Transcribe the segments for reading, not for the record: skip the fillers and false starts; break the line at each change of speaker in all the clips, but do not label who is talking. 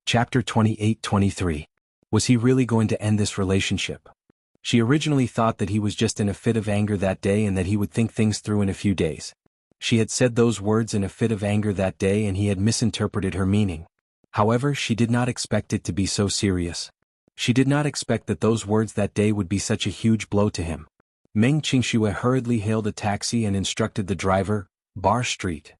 Chapter 28-23. Was he really going to end this relationship? She originally thought that he was just in a fit of anger that day and that he would think things through in a few days. She had said those words in a fit of anger that day and he had misinterpreted her meaning. However, she did not expect it to be so serious. She did not expect that those words that day would be such a huge blow to him. Meng Qingxue hurriedly hailed a taxi and instructed the driver, Bar Street.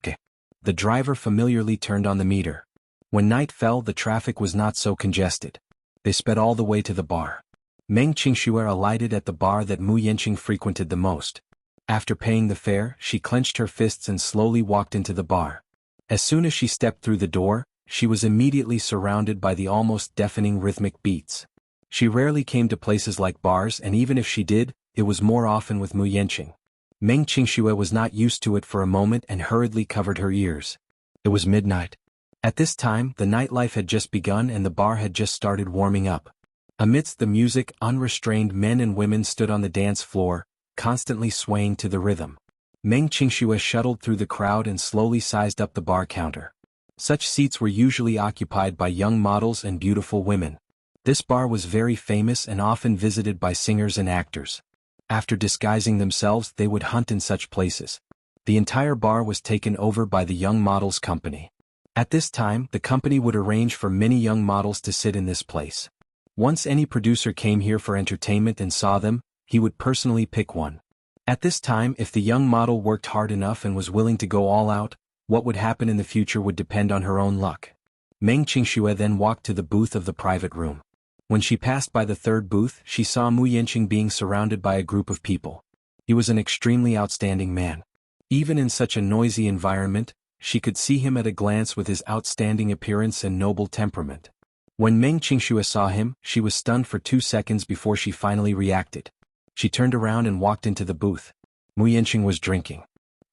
Okay. The driver familiarly turned on the meter. When night fell, the traffic was not so congested. They sped all the way to the bar. Meng Qingxue alighted at the bar that Mu Yanqing frequented the most. After paying the fare, she clenched her fists and slowly walked into the bar. As soon as she stepped through the door, she was immediately surrounded by the almost deafening rhythmic beats. She rarely came to places like bars, and even if she did, it was more often with Mu Yanqing. Meng Qingxue was not used to it for a moment and hurriedly covered her ears. It was midnight. At this time, the nightlife had just begun and the bar had just started warming up. Amidst the music, unrestrained men and women stood on the dance floor, constantly swaying to the rhythm. Meng Qingxue shuttled through the crowd and slowly sized up the bar counter. Such seats were usually occupied by young models and beautiful women. This bar was very famous and often visited by singers and actors. After disguising themselves, they would hunt in such places. The entire bar was taken over by the Young Models Company. At this time, the company would arrange for many young models to sit in this place. Once any producer came here for entertainment and saw them, he would personally pick one. At this time, if the young model worked hard enough and was willing to go all out, what would happen in the future would depend on her own luck. Meng Qingxue then walked to the booth of the private room. When she passed by the third booth, she saw Mu Yanqing being surrounded by a group of people. He was an extremely outstanding man. Even in such a noisy environment, she could see him at a glance with his outstanding appearance and noble temperament. When Meng Qingxue saw him, she was stunned for 2 seconds before she finally reacted. She turned around and walked into the booth. Mu Yanqing was drinking.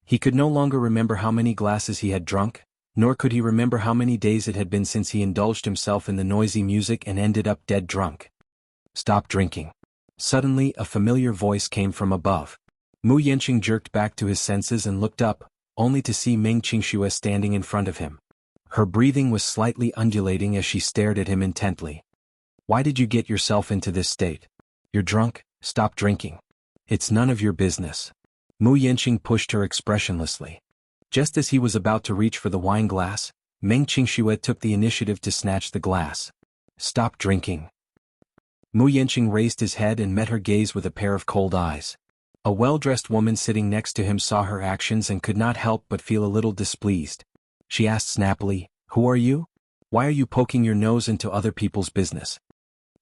He could no longer remember how many glasses he had drunk, nor could he remember how many days it had been since he indulged himself in the noisy music and ended up dead drunk. Stop drinking. Suddenly, a familiar voice came from above. Mu Yanqing jerked back to his senses and looked up, only to see Meng Qingxue standing in front of him. Her breathing was slightly undulating as she stared at him intently. Why did you get yourself into this state? You're drunk, stop drinking. It's none of your business. Mu Yanqing pushed her expressionlessly. Just as he was about to reach for the wine glass, Meng Qingxue took the initiative to snatch the glass. Stop drinking. Mu Yanqing raised his head and met her gaze with a pair of cold eyes. A well-dressed woman sitting next to him saw her actions and could not help but feel a little displeased. She asked snappily, "Who are you? Why are you poking your nose into other people's business?"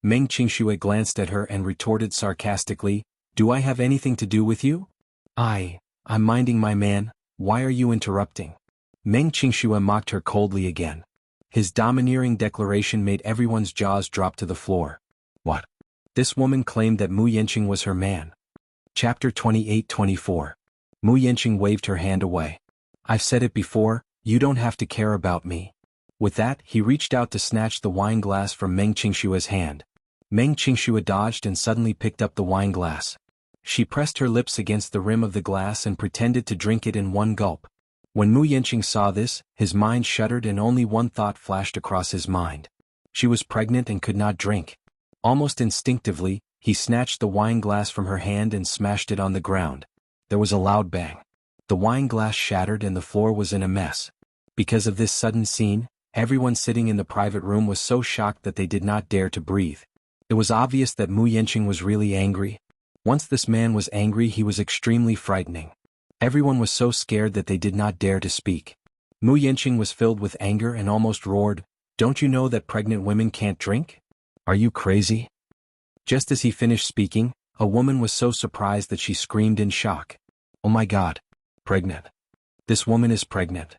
Meng Qingxue glanced at her and retorted sarcastically, "Do I have anything to do with you? I'm minding my man, why are you interrupting?" Meng Qingxue mocked her coldly again. His domineering declaration made everyone's jaws drop to the floor. What? This woman claimed that Mu Yanqing was her man. Chapter 28-24. Mu Yanqing waved her hand away. I've said it before, you don't have to care about me. With that, he reached out to snatch the wine glass from Meng Qingxue's hand. Meng Qingxue dodged and suddenly picked up the wine glass. She pressed her lips against the rim of the glass and pretended to drink it in one gulp. When Mu Yanqing saw this, his mind shuddered and only one thought flashed across his mind. She was pregnant and could not drink. Almost instinctively, he snatched the wine glass from her hand and smashed it on the ground. There was a loud bang. The wine glass shattered and the floor was in a mess. Because of this sudden scene, everyone sitting in the private room was so shocked that they did not dare to breathe. It was obvious that Mu Yanqing was really angry. Once this man was angry, he was extremely frightening. Everyone was so scared that they did not dare to speak. Mu Yanqing was filled with anger and almost roared, "Don't you know that pregnant women can't drink? Are you crazy?" Just as he finished speaking, a woman was so surprised that she screamed in shock. "Oh my God! Pregnant! This woman is pregnant.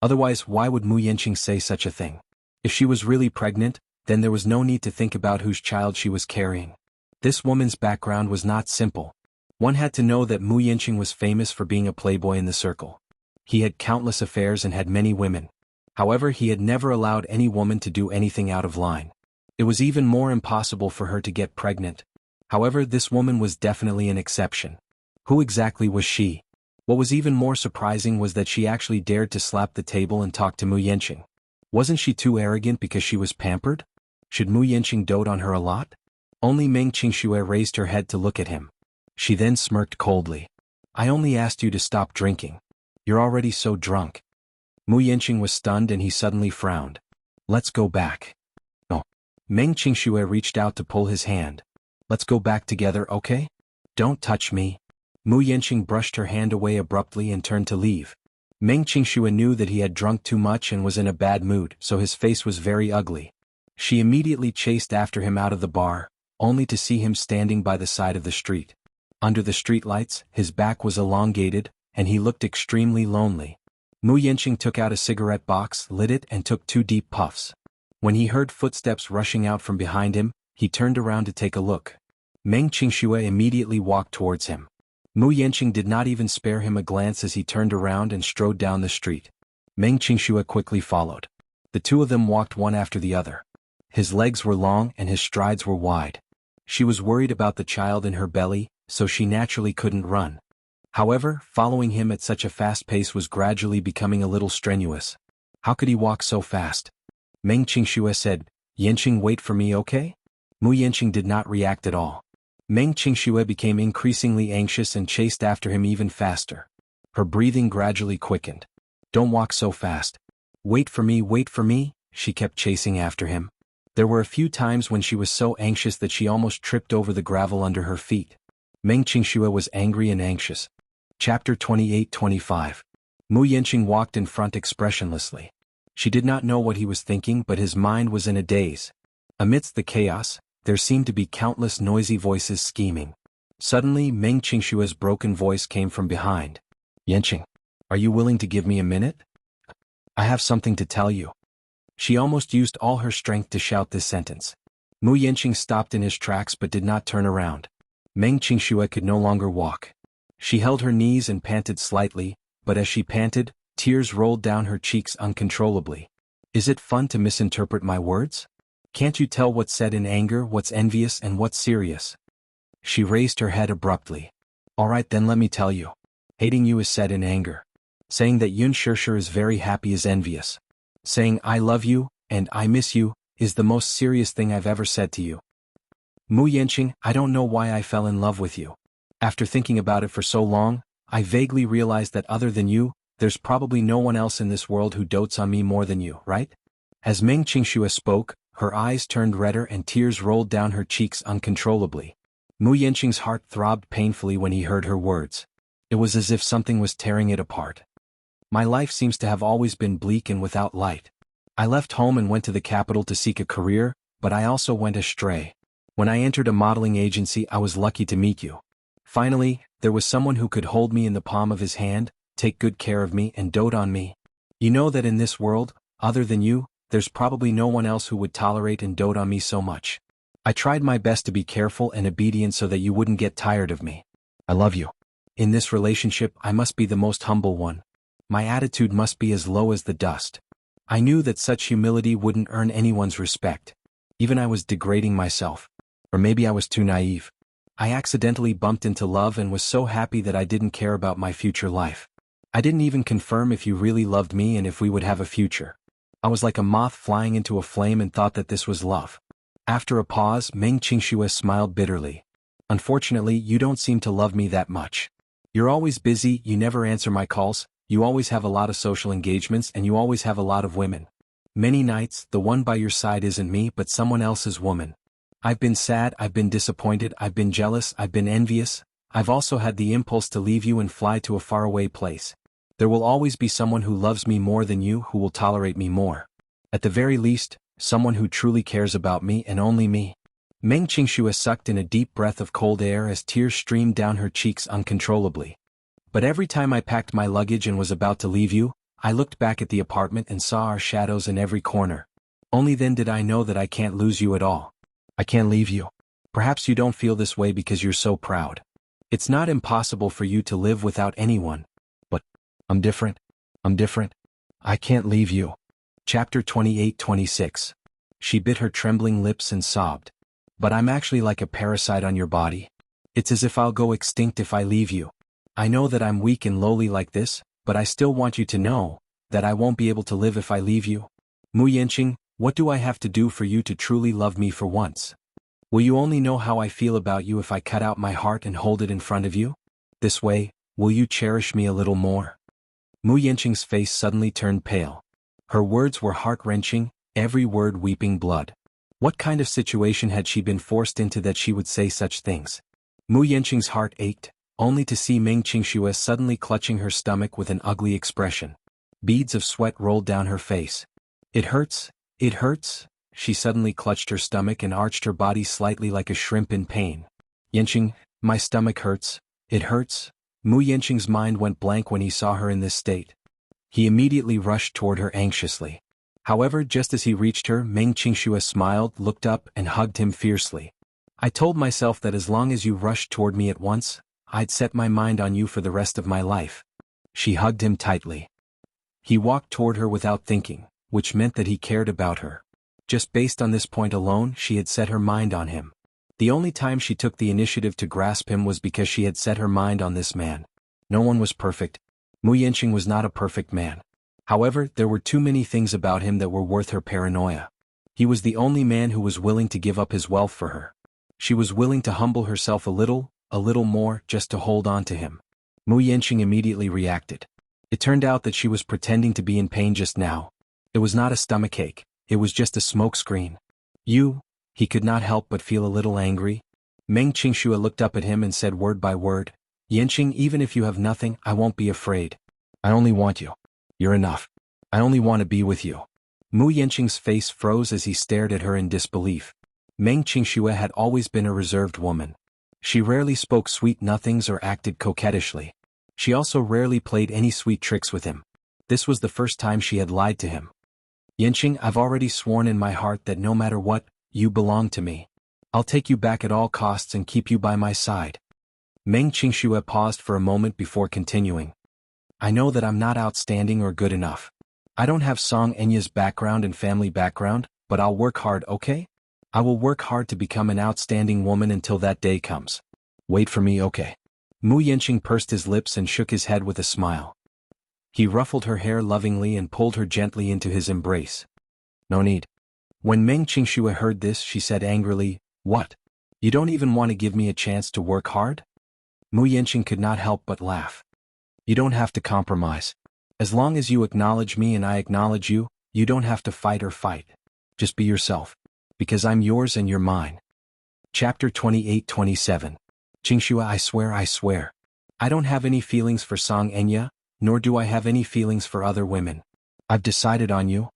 Otherwise, why would Mu Yanqing say such a thing? If she was really pregnant, then there was no need to think about whose child she was carrying." This woman's background was not simple. One had to know that Mu Yanqing was famous for being a playboy in the circle. He had countless affairs and had many women. However, he had never allowed any woman to do anything out of line. It was even more impossible for her to get pregnant. However, this woman was definitely an exception. Who exactly was she? What was even more surprising was that she actually dared to slap the table and talk to Mu Yanqing. Wasn't she too arrogant because she was pampered? Should Mu Yanqing dote on her a lot? Only Meng Qingxue raised her head to look at him. She then smirked coldly. I only asked you to stop drinking. You're already so drunk. Mu Yanqing was stunned and he suddenly frowned. Let's go back. No. Meng Qingxue reached out to pull his hand. Let's go back together, okay? Don't touch me. Mu Yanqing brushed her hand away abruptly and turned to leave. Meng Qingxue knew that he had drunk too much and was in a bad mood, so his face was very ugly. She immediately chased after him out of the bar, only to see him standing by the side of the street. Under the streetlights, his back was elongated, and he looked extremely lonely. Mu Yanqing took out a cigarette box, lit it, and took 2 deep puffs. When he heard footsteps rushing out from behind him, he turned around to take a look. Meng Qingxue immediately walked towards him. Mu Yanqing did not even spare him a glance as he turned around and strode down the street. Meng Qingxue quickly followed. The two of them walked one after the other. His legs were long and his strides were wide. She was worried about the child in her belly, so she naturally couldn't run. However, following him at such a fast pace was gradually becoming a little strenuous. How could he walk so fast? Meng Qingxue said, Yanqing, wait for me, okay? Mu Yanqing did not react at all. Meng Qingxue became increasingly anxious and chased after him even faster. Her breathing gradually quickened. Don't walk so fast. Wait for me, she kept chasing after him. There were a few times when she was so anxious that she almost tripped over the gravel under her feet. Meng Qingxue was angry and anxious. Chapter 28-25. Mu Yanqing walked in front expressionlessly. She did not know what he was thinking, but his mind was in a daze. Amidst the chaos, there seemed to be countless noisy voices scheming. Suddenly, Meng Qingxue's broken voice came from behind. Yanqing, are you willing to give me a minute? I have something to tell you. She almost used all her strength to shout this sentence. Mu Yanqing stopped in his tracks but did not turn around. Meng Qingxue could no longer walk. She held her knees and panted slightly, but as she panted, tears rolled down her cheeks uncontrollably. Is it fun to misinterpret my words? Can't you tell what's said in anger, what's envious, and what's serious? She raised her head abruptly. All right, then let me tell you. Hating you is said in anger. Saying that Yun Shishir is very happy is envious. Saying I love you, and I miss you, is the most serious thing I've ever said to you. Mu Yanqing, I don't know why I fell in love with you. After thinking about it for so long, I vaguely realized that other than you, there's probably no one else in this world who dotes on me more than you, right? As Meng Qingxue spoke, her eyes turned redder and tears rolled down her cheeks uncontrollably. Mu Yanqing's heart throbbed painfully when he heard her words. It was as if something was tearing it apart. My life seems to have always been bleak and without light. I left home and went to the capital to seek a career, but I also went astray. When I entered a modeling agency, I was lucky to meet you. Finally, there was someone who could hold me in the palm of his hand, take good care of me, and dote on me. You know that in this world, other than you, there's probably no one else who would tolerate and dote on me so much. I tried my best to be careful and obedient so that you wouldn't get tired of me. I love you. In this relationship, I must be the most humble one. My attitude must be as low as the dust. I knew that such humility wouldn't earn anyone's respect. Even I was degrading myself. Or maybe I was too naive. I accidentally bumped into love and was so happy that I didn't care about my future life. I didn't even confirm if you really loved me and if we would have a future. I was like a moth flying into a flame and thought that this was love. After a pause, Meng Qingxue smiled bitterly. Unfortunately, you don't seem to love me that much. You're always busy, you never answer my calls, you always have a lot of social engagements, and you always have a lot of women. Many nights, the one by your side isn't me but someone else's woman. I've been sad, I've been disappointed, I've been jealous, I've been envious. I've also had the impulse to leave you and fly to a faraway place. There will always be someone who loves me more than you, who will tolerate me more. At the very least, someone who truly cares about me and only me. Meng Qingxue sucked in a deep breath of cold air as tears streamed down her cheeks uncontrollably. But every time I packed my luggage and was about to leave you, I looked back at the apartment and saw our shadows in every corner. Only then did I know that I can't lose you at all. I can't leave you. Perhaps you don't feel this way because you're so proud. It's not impossible for you to live without anyone. But I'm different. I can't leave you. Chapter 28-26. She bit her trembling lips and sobbed. But I'm actually like a parasite on your body. It's as if I'll go extinct if I leave you. I know that I'm weak and lowly like this, but I still want you to know that I won't be able to live if I leave you. Mu Yanqing, what do I have to do for you to truly love me for once? Will you only know how I feel about you if I cut out my heart and hold it in front of you? This way, will you cherish me a little more? Mu Yanqing's face suddenly turned pale. Her words were heart-wrenching, every word weeping blood. What kind of situation had she been forced into that she would say such things? Mu Yanqing's heart ached, only to see Meng Qingxue suddenly clutching her stomach with an ugly expression. Beads of sweat rolled down her face. It hurts, it hurts. She suddenly clutched her stomach and arched her body slightly like a shrimp in pain. Yanqing, my stomach hurts, it hurts. Mu Yanqing's mind went blank when he saw her in this state. He immediately rushed toward her anxiously. However, just as he reached her, Meng Qingxue smiled, looked up, and hugged him fiercely. I told myself that as long as you rushed toward me at once, I'd set my mind on you for the rest of my life. She hugged him tightly. He walked toward her without thinking, which meant that he cared about her. Just based on this point alone, she had set her mind on him. The only time she took the initiative to grasp him was because she had set her mind on this man. No one was perfect. Mu Yanqing was not a perfect man. However, there were too many things about him that were worth her paranoia. He was the only man who was willing to give up his wealth for her. She was willing to humble herself a little more, just to hold on to him. Mu Yanqing immediately reacted. It turned out that she was pretending to be in pain just now. It was not a stomachache, it was just a smoke screen. He could not help but feel a little angry. Meng Qingxue looked up at him and said word by word, Yanqing, even if you have nothing, I won't be afraid. I only want you. You're enough. I only want to be with you. Mu Yanqing's face froze as he stared at her in disbelief. Meng Qingxue had always been a reserved woman. She rarely spoke sweet nothings or acted coquettishly. She also rarely played any sweet tricks with him. This was the first time she had lied to him. Yanqing, I've already sworn in my heart that no matter what, you belong to me. I'll take you back at all costs and keep you by my side. Meng Qingxue paused for a moment before continuing. I know that I'm not outstanding or good enough. I don't have Song Enya's background and family background, but I'll work hard, okay? I will work hard to become an outstanding woman until that day comes. Wait for me, okay? Mu Yanqing pursed his lips and shook his head with a smile. He ruffled her hair lovingly and pulled her gently into his embrace. No need. When Meng Qingxue heard this, she said angrily, What? You don't even want to give me a chance to work hard? Mu Yanqing could not help but laugh. You don't have to compromise. As long as you acknowledge me and I acknowledge you, you don't have to fight or fight. Just be yourself. Because I'm yours and you're mine. Chapter 28-27. Qingxue, I swear. I don't have any feelings for Song Enya, nor do I have any feelings for other women. I've decided on you.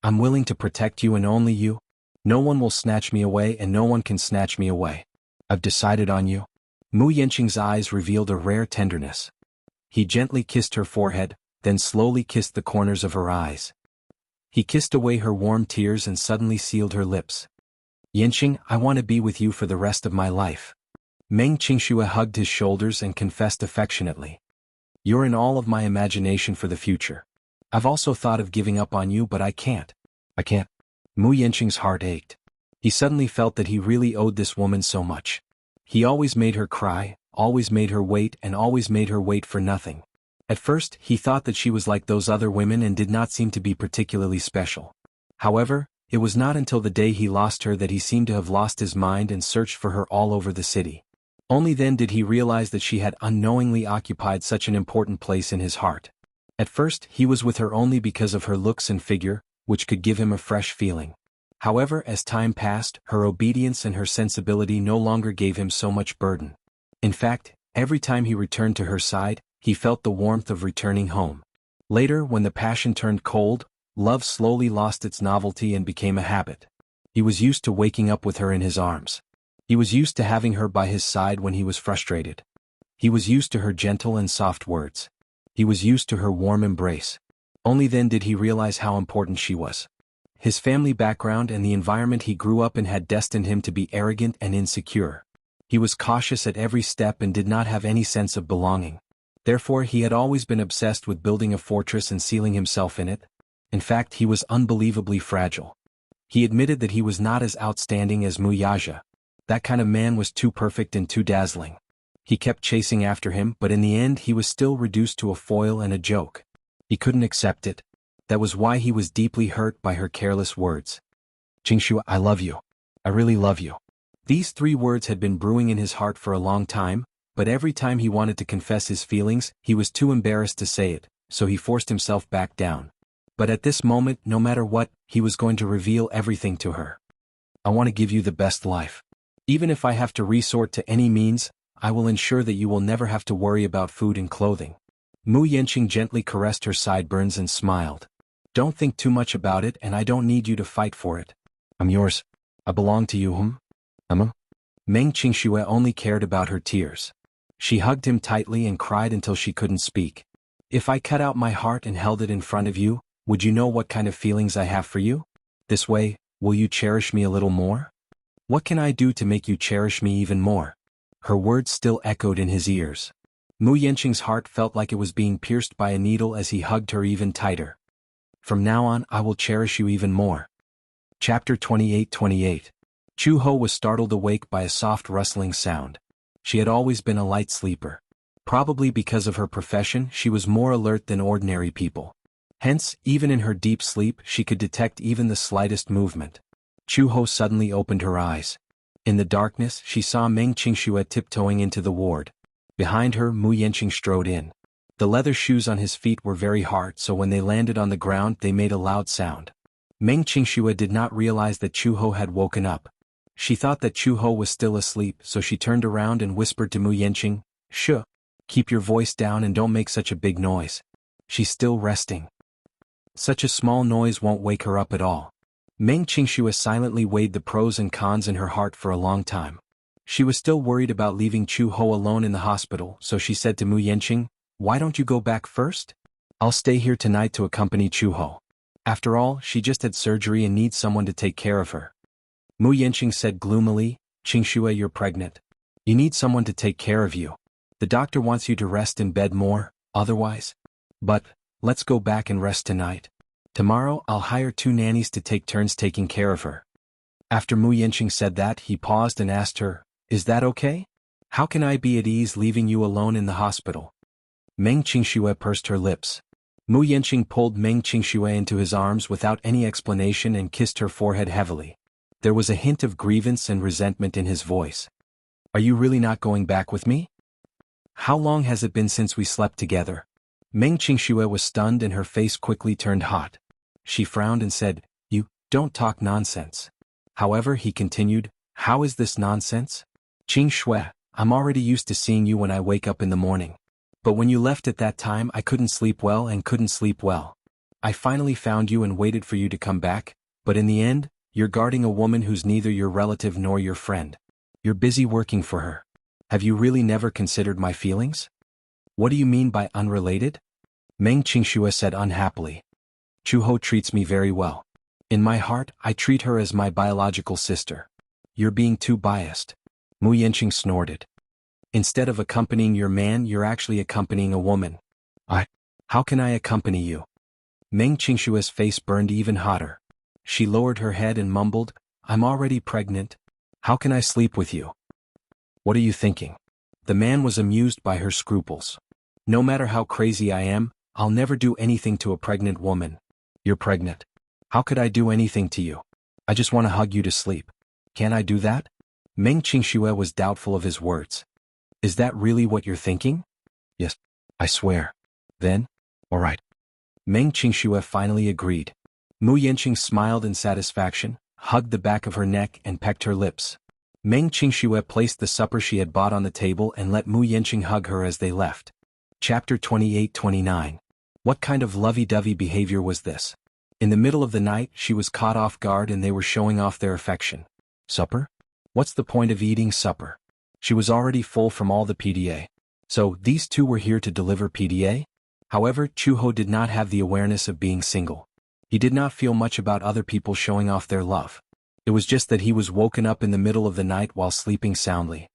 I'm willing to protect you and only you. No one will snatch me away and no one can snatch me away. I've decided on you. Mu Yanqing's eyes revealed a rare tenderness. He gently kissed her forehead, then slowly kissed the corners of her eyes. He kissed away her warm tears and suddenly sealed her lips. Yanqing, I want to be with you for the rest of my life. Meng Qingxue hugged his shoulders and confessed affectionately. You're in all of my imagination for the future. I've also thought of giving up on you, but I can't. Mu Yanqing's heart ached. He suddenly felt that he really owed this woman so much. He always made her cry, always made her wait, and always made her wait for nothing. At first, he thought that she was like those other women and did not seem to be particularly special. However, it was not until the day he lost her that he seemed to have lost his mind and searched for her all over the city. Only then did he realize that she had unknowingly occupied such an important place in his heart. At first, he was with her only because of her looks and figure, which could give him a fresh feeling. However, as time passed, her obedience and her sensibility no longer gave him so much burden. In fact, every time he returned to her side, he felt the warmth of returning home. Later, when the passion turned cold, love slowly lost its novelty and became a habit. He was used to waking up with her in his arms. He was used to having her by his side when he was frustrated. He was used to her gentle and soft words. He was used to her warm embrace. Only then did he realize how important she was. His family background and the environment he grew up in had destined him to be arrogant and insecure. He was cautious at every step and did not have any sense of belonging. Therefore, he had always been obsessed with building a fortress and sealing himself in it. In fact, he was unbelievably fragile. He admitted that he was not as outstanding as Mu Yaja. That kind of man was too perfect and too dazzling. He kept chasing after him, but in the end he was still reduced to a foil and a joke. He couldn't accept it. That was why he was deeply hurt by her careless words. Qingxue, I love you. I really love you. These 3 words had been brewing in his heart for a long time, but every time he wanted to confess his feelings, he was too embarrassed to say it, so he forced himself back down. But at this moment, no matter what, he was going to reveal everything to her. I want to give you the best life. Even if I have to resort to any means, I will ensure that you will never have to worry about food and clothing. Mu Yanqing gently caressed her sideburns and smiled. Don't think too much about it, and I don't need you to fight for it. I'm yours. I belong to you, Meng Qingxue only cared about her tears. She hugged him tightly and cried until she couldn't speak. If I cut out my heart and held it in front of you, would you know what kind of feelings I have for you? This way, will you cherish me a little more? What can I do to make you cherish me even more? Her words still echoed in his ears. Mu Yanqing's heart felt like it was being pierced by a needle as he hugged her even tighter. From now on, I will cherish you even more. Chapter 28. Chu Ho was startled awake by a soft rustling sound. She had always been a light sleeper. Probably because of her profession, she was more alert than ordinary people. Hence, even in her deep sleep, she could detect even the slightest movement. Chu Ho suddenly opened her eyes. In the darkness, she saw Meng Qingxue tiptoeing into the ward. Behind her, Mu Yanqing strode in. The leather shoes on his feet were very hard, so when they landed on the ground, they made a loud sound. Meng Qingxue did not realize that Chu Ho had woken up. She thought that Chu Ho was still asleep, so she turned around and whispered to Mu Yanqing, "Shh, keep your voice down and don't make such a big noise. She's still resting. Such a small noise won't wake her up at all." Meng Qingxue silently weighed the pros and cons in her heart for a long time. She was still worried about leaving Chu Ho alone in the hospital, so she said to Mu Yanqing, "Why don't you go back first? I'll stay here tonight to accompany Chu Ho. After all, she just had surgery and needs someone to take care of her." Mu Yanqing said gloomily, "Qingxue, you're pregnant. You need someone to take care of you. The doctor wants you to rest in bed more, otherwise. But, let's go back and rest tonight. Tomorrow I'll hire 2 nannies to take turns taking care of her." After Mu Yanqing said that, he paused and asked her, "Is that okay? How can I be at ease leaving you alone in the hospital?" Meng Qingxue pursed her lips. Mu Yanqing pulled Meng Qingxue into his arms without any explanation and kissed her forehead heavily. There was a hint of grievance and resentment in his voice. "Are you really not going back with me? How long has it been since we slept together?" Meng Qingxue was stunned and her face quickly turned hot. She frowned and said, "You don't talk nonsense." However, he continued, "How is this nonsense? Qingxue, I'm already used to seeing you when I wake up in the morning. But when you left at that time, I couldn't sleep well. I finally found you and waited for you to come back, but in the end, you're guarding a woman who's neither your relative nor your friend. You're busy working for her. Have you really never considered my feelings?" "What do you mean by unrelated?" Meng Qingxue said unhappily. "Chu Ho treats me very well. In my heart, I treat her as my biological sister." "You're being too biased." Mu Yanqing snorted. "Instead of accompanying your man, you're actually accompanying a woman." How can I accompany you?" Meng Qingxue's face burned even hotter. She lowered her head and mumbled, "I'm already pregnant. How can I sleep with you?" "What are you thinking?" The man was amused by her scruples. "No matter how crazy I am, I'll never do anything to a pregnant woman." "You're pregnant. How could I do anything to you? I just want to hug you to sleep. Can't I do that?" Meng Qingxue was doubtful of his words. "Is that really what you're thinking?" "Yes, I swear." "Then, all right." Meng Qingxue finally agreed. Mu Yanqing smiled in satisfaction, hugged the back of her neck and pecked her lips. Meng Qingxue placed the supper she had bought on the table and let Mu Yanqing hug her as they left. Chapter 28-29. What kind of lovey-dovey behavior was this? In the middle of the night, she was caught off guard and they were showing off their affection. Supper? What's the point of eating supper? She was already full from all the PDA. So, these two were here to deliver PDA? However, Chu Ho did not have the awareness of being single. He did not feel much about other people showing off their love. It was just that he was woken up in the middle of the night while sleeping soundly.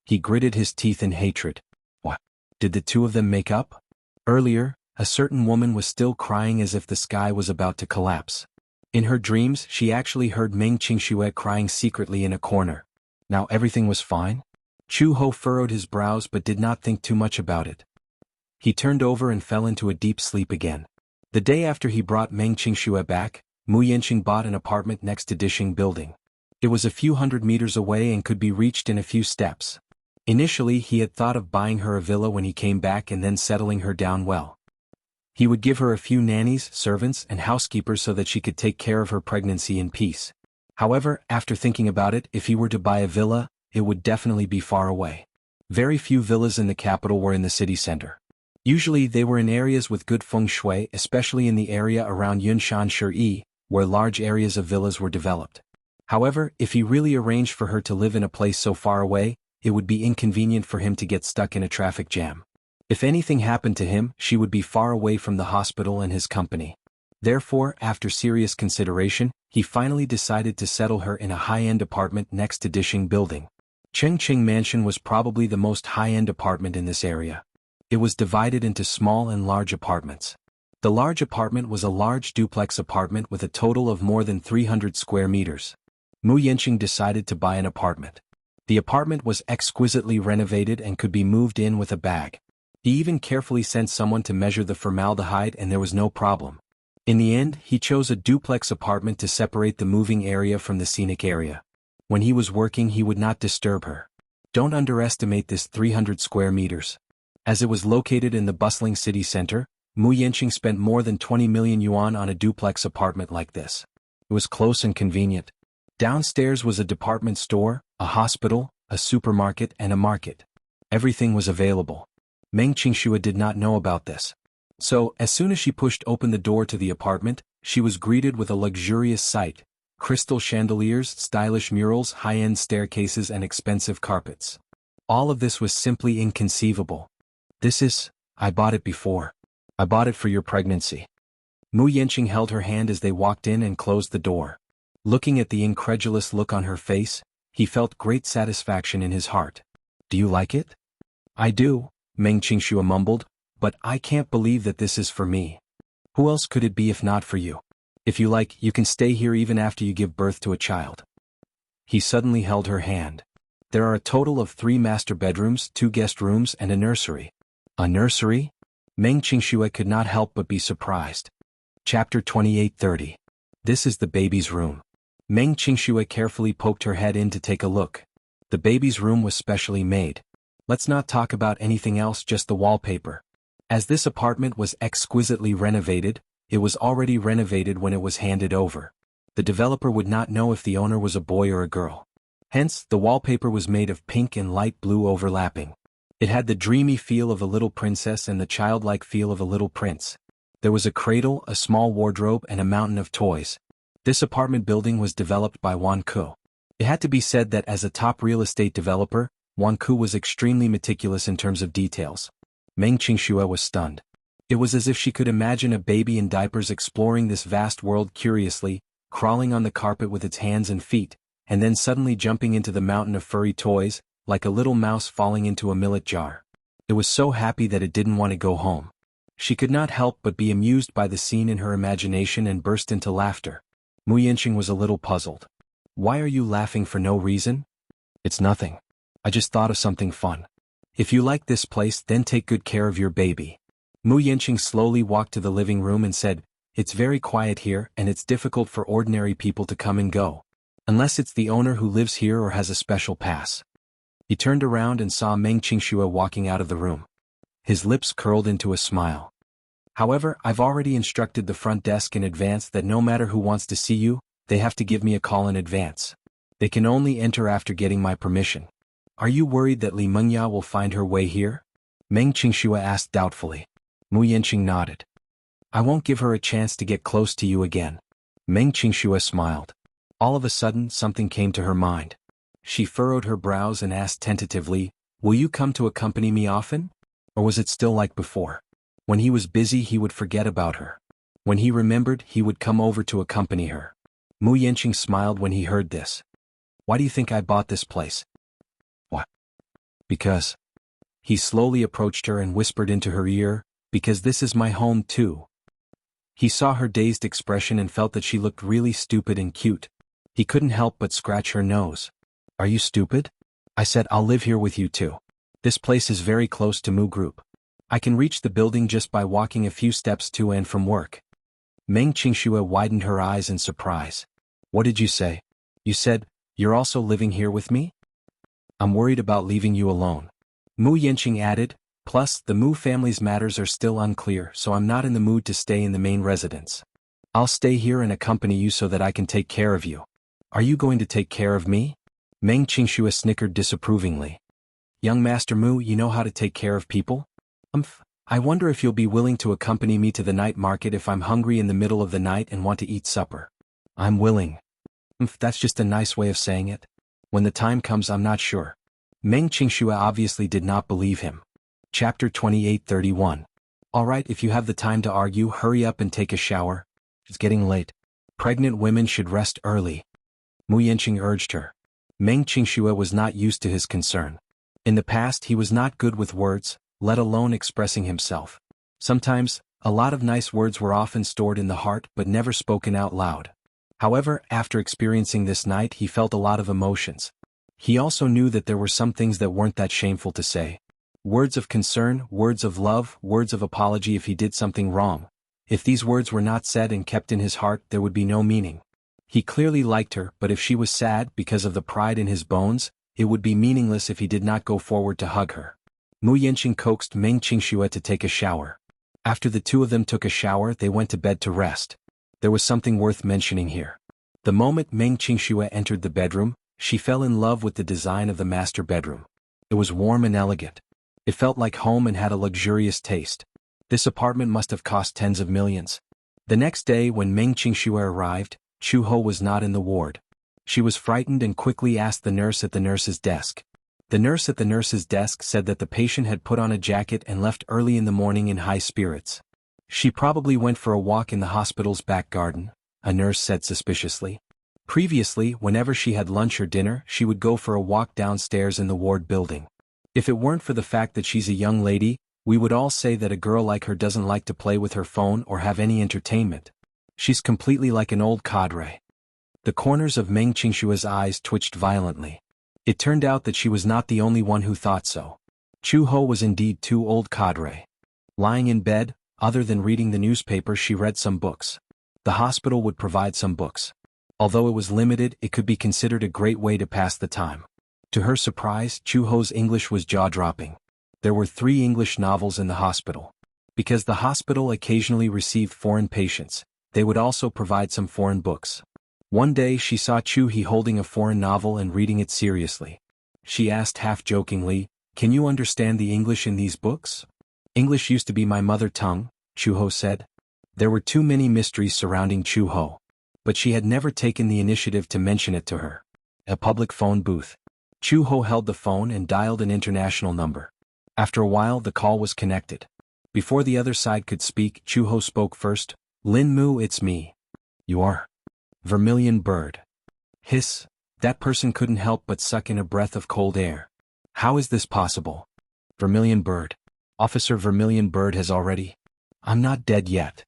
He gritted his teeth in hatred. What? Did the 2 of them make up? Earlier, a certain woman was still crying as if the sky was about to collapse. In her dreams, she actually heard Meng Qingxue crying secretly in a corner. Now everything was fine? Chu Ho furrowed his brows but did not think too much about it. He turned over and fell into a deep sleep again. The day after he brought Meng Qingxue back, Mu Yanqing bought an apartment next to Dishing Building. It was a few hundred meters away and could be reached in a few steps. Initially he had thought of buying her a villa when he came back and then settling her down well. He would give her a few nannies, servants, and housekeepers so that she could take care of her pregnancy in peace. However, after thinking about it, if he were to buy a villa, it would definitely be far away. Very few villas in the capital were in the city center. Usually they were in areas with good feng shui, especially in the area around Yunshan Shi, where large areas of villas were developed. However, if he really arranged for her to live in a place so far away, it would be inconvenient for him to get stuck in a traffic jam. If anything happened to him, she would be far away from the hospital and his company. Therefore, after serious consideration, he finally decided to settle her in a high-end apartment next to Dishing Building. Chengqing Mansion was probably the most high-end apartment in this area. It was divided into small and large apartments. The large apartment was a large duplex apartment with a total of more than 300 square meters. Mu Yanqing decided to buy an apartment. The apartment was exquisitely renovated and could be moved in with a bag. He even carefully sent someone to measure the formaldehyde and there was no problem. In the end, he chose a duplex apartment to separate the moving area from the scenic area. When he was working, he would not disturb her. Don't underestimate this 300 square meters. As it was located in the bustling city center, Mu Yanqing spent more than 20 million yuan on a duplex apartment like this. It was close and convenient. Downstairs was a department store, a hospital, a supermarket, and a market. Everything was available. Meng Qingxue did not know about this. So, as soon as she pushed open the door to the apartment, she was greeted with a luxurious sight: crystal chandeliers, stylish murals, high-end staircases, and expensive carpets. All of this was simply inconceivable. I bought it before. I bought it for your pregnancy. Mu Yanqing held her hand as they walked in and closed the door. Looking at the incredulous look on her face, he felt great satisfaction in his heart. Do you like it? I do, Meng Qingxue mumbled, but I can't believe that this is for me. Who else could it be if not for you? If you like, you can stay here even after you give birth to a child. He suddenly held her hand. There are a total of 3 master bedrooms, 2 guest rooms, and a nursery. A nursery? Meng Qingxue could not help but be surprised. Chapter 28:30. This is the baby's room. Meng Qingxue carefully poked her head in to take a look. The baby's room was specially made. Let's not talk about anything else, just the wallpaper. As this apartment was exquisitely renovated, it was already renovated when it was handed over. The developer would not know if the owner was a boy or a girl. Hence, the wallpaper was made of pink and light blue overlapping. It had the dreamy feel of a little princess and the childlike feel of a little prince. There was a cradle, a small wardrobe, and a mountain of toys. This apartment building was developed by Wan Ku. It had to be said that as a top real estate developer, Wan Ku was extremely meticulous in terms of details. Meng Qingxue was stunned. It was as if she could imagine a baby in diapers exploring this vast world curiously, crawling on the carpet with its hands and feet, and then suddenly jumping into the mountain of furry toys, like a little mouse falling into a millet jar. It was so happy that it didn't want to go home. She could not help but be amused by the scene in her imagination and burst into laughter. Mu Yanqing was a little puzzled. Why are you laughing for no reason? It's nothing. I just thought of something fun. If you like this place, then take good care of your baby. Mu Yanqing slowly walked to the living room and said, It's very quiet here and it's difficult for ordinary people to come and go. Unless it's the owner who lives here or has a special pass. He turned around and saw Meng Qingxue walking out of the room. His lips curled into a smile. However, I've already instructed the front desk in advance that no matter who wants to see you, they have to give me a call in advance. They can only enter after getting my permission. Are you worried that Li Mengya will find her way here? Meng Qingxue asked doubtfully. Mu Yanqing nodded. I won't give her a chance to get close to you again. Meng Qingxue smiled. All of a sudden, something came to her mind. She furrowed her brows and asked tentatively, Will you come to accompany me often? Or was it still like before? When he was busy, he would forget about her. When he remembered, he would come over to accompany her. Mu Yanqing smiled when he heard this. Why do you think I bought this place? What? Because. He slowly approached her and whispered into her ear, Because this is my home too. He saw her dazed expression and felt that she looked really stupid and cute. He couldn't help but scratch her nose. Are you stupid? I said I'll live here with you too. This place is very close to Mu Group. I can reach the building just by walking a few steps to and from work. Meng Qingxue widened her eyes in surprise. What did you say? You said, you're also living here with me? I'm worried about leaving you alone. Mu Yanqing added, plus, the Mu family's matters are still unclear, so I'm not in the mood to stay in the main residence. I'll stay here and accompany you so that I can take care of you. Are you going to take care of me? Meng Qingxue snickered disapprovingly. Young Master Mu, you know how to take care of people? I wonder if you'll be willing to accompany me to the night market if I'm hungry in the middle of the night and want to eat supper. I'm willing. That's just a nice way of saying it. When the time comes, I'm not sure. Meng Qingxue obviously did not believe him. Chapter 28:31. Alright, if you have the time to argue, hurry up and take a shower. It's getting late. Pregnant women should rest early. Mu Yanqing urged her. Meng Qingxue was not used to his concern. In the past, he was not good with words, let alone expressing himself. Sometimes, a lot of nice words were often stored in the heart but never spoken out loud. However, after experiencing this night, he felt a lot of emotions. He also knew that there were some things that weren't that shameful to say. Words of concern, words of love, words of apology if he did something wrong. If these words were not said and kept in his heart, there would be no meaning. He clearly liked her, but if she was sad because of the pride in his bones, it would be meaningless if he did not go forward to hug her. Mu Yanqing coaxed Meng Qingxue to take a shower. After the two of them took a shower, they went to bed to rest. There was something worth mentioning here. The moment Meng Qingxue entered the bedroom, she fell in love with the design of the master bedroom. It was warm and elegant. It felt like home and had a luxurious taste. This apartment must have cost tens of millions. The next day when Meng Qingxue arrived, Chu Ho was not in the ward. She was frightened and quickly asked the nurse at the nurse's desk. The nurse at the nurse's desk said that the patient had put on a jacket and left early in the morning in high spirits. She probably went for a walk in the hospital's back garden, a nurse said suspiciously. Previously, whenever she had lunch or dinner, she would go for a walk downstairs in the ward building. If it weren't for the fact that she's a young lady, we would all say that a girl like her doesn't like to play with her phone or have any entertainment. She's completely like an old cadre. The corners of Meng Qingxue's eyes twitched violently. It turned out that she was not the only one who thought so. Chu Ho was indeed too old cadre. Lying in bed, other than reading the newspaper, she read some books. The hospital would provide some books. Although it was limited, it could be considered a great way to pass the time. To her surprise, Chu Ho's English was jaw-dropping. There were 3 English novels in the hospital. Because the hospital occasionally received foreign patients, they would also provide some foreign books. One day she saw Chu He holding a foreign novel and reading it seriously. She asked half-jokingly, "Can you understand the English in these books?" "English used to be my mother tongue," Chu Ho said. There were too many mysteries surrounding Chu Ho. But she had never taken the initiative to mention it to her. A public phone booth. Chu Ho held the phone and dialed an international number. After a while the call was connected. Before the other side could speak, Chu Ho spoke first. "Lin Mu, it's me." "You are?" "Vermilion Bird." Hiss. That person couldn't help but suck in a breath of cold air. "How is this possible?" "Vermilion Bird. Officer Vermilion Bird has already..." "I'm not dead yet."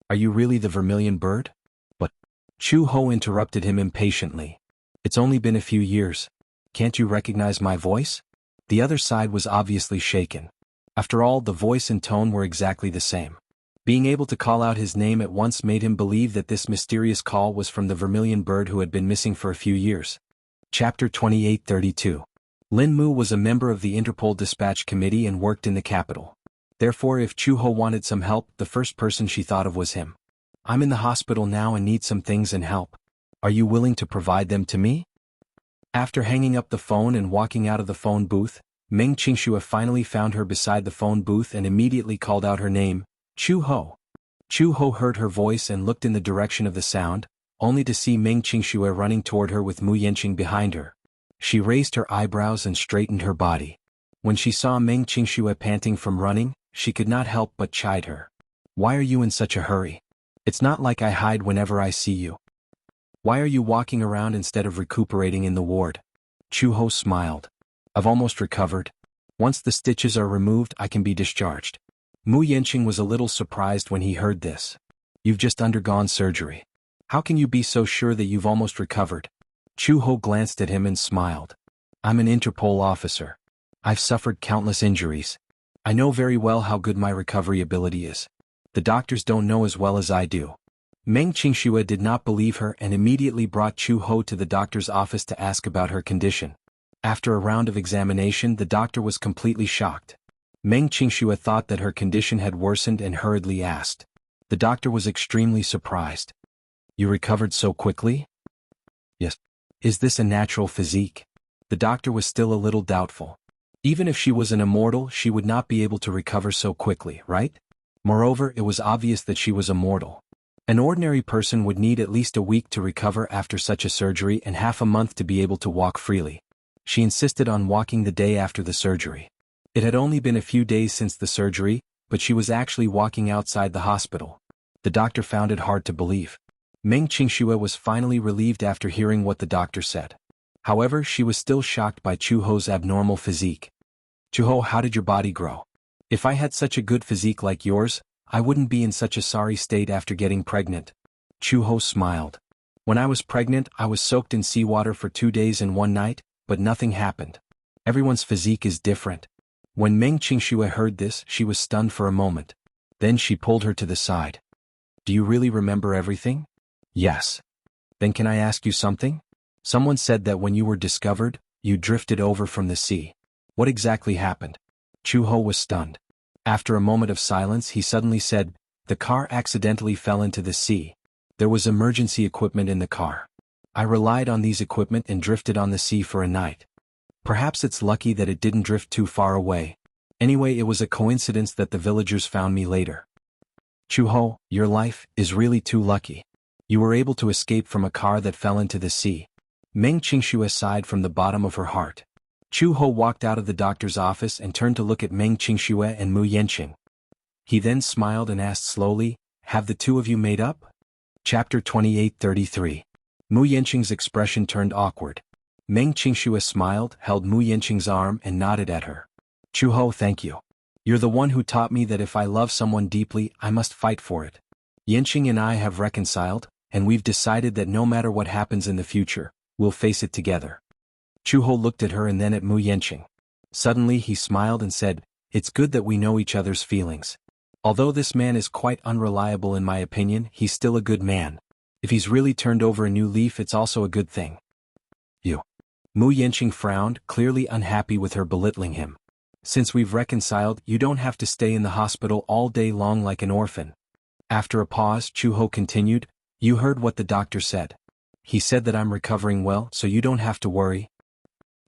"Are you really the Vermilion Bird?" "But..." Chu Ho interrupted him impatiently. "It's only been a few years. Can't you recognize my voice?" The other side was obviously shaken. After all, the voice and tone were exactly the same. Being able to call out his name at once made him believe that this mysterious call was from the Vermilion Bird who had been missing for a few years. Chapter 28:32. Lin Mu was a member of the Interpol Dispatch Committee and worked in the capital. Therefore, if Chu Ho wanted some help, the first person she thought of was him. "I'm in the hospital now and need some things and help. Are you willing to provide them to me?" After hanging up the phone and walking out of the phone booth, Meng Qingxue finally found her beside the phone booth and immediately called out her name, "Chu Ho." Chu Ho heard her voice and looked in the direction of the sound, only to see Meng Qingxue running toward her with Mu Yanqing behind her. She raised her eyebrows and straightened her body. When she saw Meng Qingxue panting from running, she could not help but chide her. "Why are you in such a hurry? It's not like I hide whenever I see you. Why are you walking around instead of recuperating in the ward?" Chu Ho smiled. "I've almost recovered. Once the stitches are removed, I can be discharged." Mu Yanqing was a little surprised when he heard this. "You've just undergone surgery. How can you be so sure that you've almost recovered?" Chu Ho glanced at him and smiled. "I'm an Interpol officer. I've suffered countless injuries. I know very well how good my recovery ability is. The doctors don't know as well as I do. Meng Qingxue did not believe her and immediately brought Chu Ho to the doctor's office to ask about her condition. After a round of examination, the doctor was completely shocked. Meng Qingxue thought that her condition had worsened and hurriedly asked. The doctor was extremely surprised. You recovered so quickly? Yes. Is this a natural physique? The doctor was still a little doubtful. Even if she was an immortal, she would not be able to recover so quickly, right? Moreover, it was obvious that she was a mortal. An ordinary person would need at least a week to recover after such a surgery and half a month to be able to walk freely. She insisted on walking the day after the surgery. It had only been a few days since the surgery, but she was actually walking outside the hospital. The doctor found it hard to believe. Meng Qingxue was finally relieved after hearing what the doctor said. However, she was still shocked by Chu Ho's abnormal physique. Chu Ho, how did your body grow? If I had such a good physique like yours, I wouldn't be in such a sorry state after getting pregnant. Chu Ho smiled. When I was pregnant, I was soaked in seawater for 2 days and 1 night, but nothing happened. Everyone's physique is different. When Meng Qingxue heard this, she was stunned for a moment. Then she pulled her to the side. Do you really remember everything? Yes. Then can I ask you something? Someone said that when you were discovered, you drifted over from the sea. What exactly happened? Chu Ho was stunned. After a moment of silence, he suddenly said, the car accidentally fell into the sea. There was emergency equipment in the car. I relied on these equipment and drifted on the sea for a night. Perhaps it's lucky that it didn't drift too far away. Anyway, it was a coincidence that the villagers found me later. Chu Ho, your life is really too lucky. You were able to escape from a car that fell into the sea. Meng Qingxue sighed from the bottom of her heart. Chu Ho walked out of the doctor's office and turned to look at Meng Qingxue and Mu Yanqing. He then smiled and asked slowly, have the two of you made up? Chapter 28:33. Mu Yanqing's expression turned awkward. Meng Qingxue smiled, held Mu Yanqing's arm and nodded at her. Chu Ho, thank you. You're the one who taught me that if I love someone deeply, I must fight for it. Yanqing and I have reconciled, and we've decided that no matter what happens in the future, we'll face it together. Chu Ho looked at her and then at Mu Yanqing. Suddenly he smiled and said, it's good that we know each other's feelings. Although this man is quite unreliable in my opinion, he's still a good man. If he's really turned over a new leaf, it's also a good thing. You. Mu Yanqing frowned, clearly unhappy with her belittling him. Since we've reconciled, you don't have to stay in the hospital all day long like an orphan. After a pause, Chu Ho continued, you heard what the doctor said. He said that I'm recovering well, so you don't have to worry.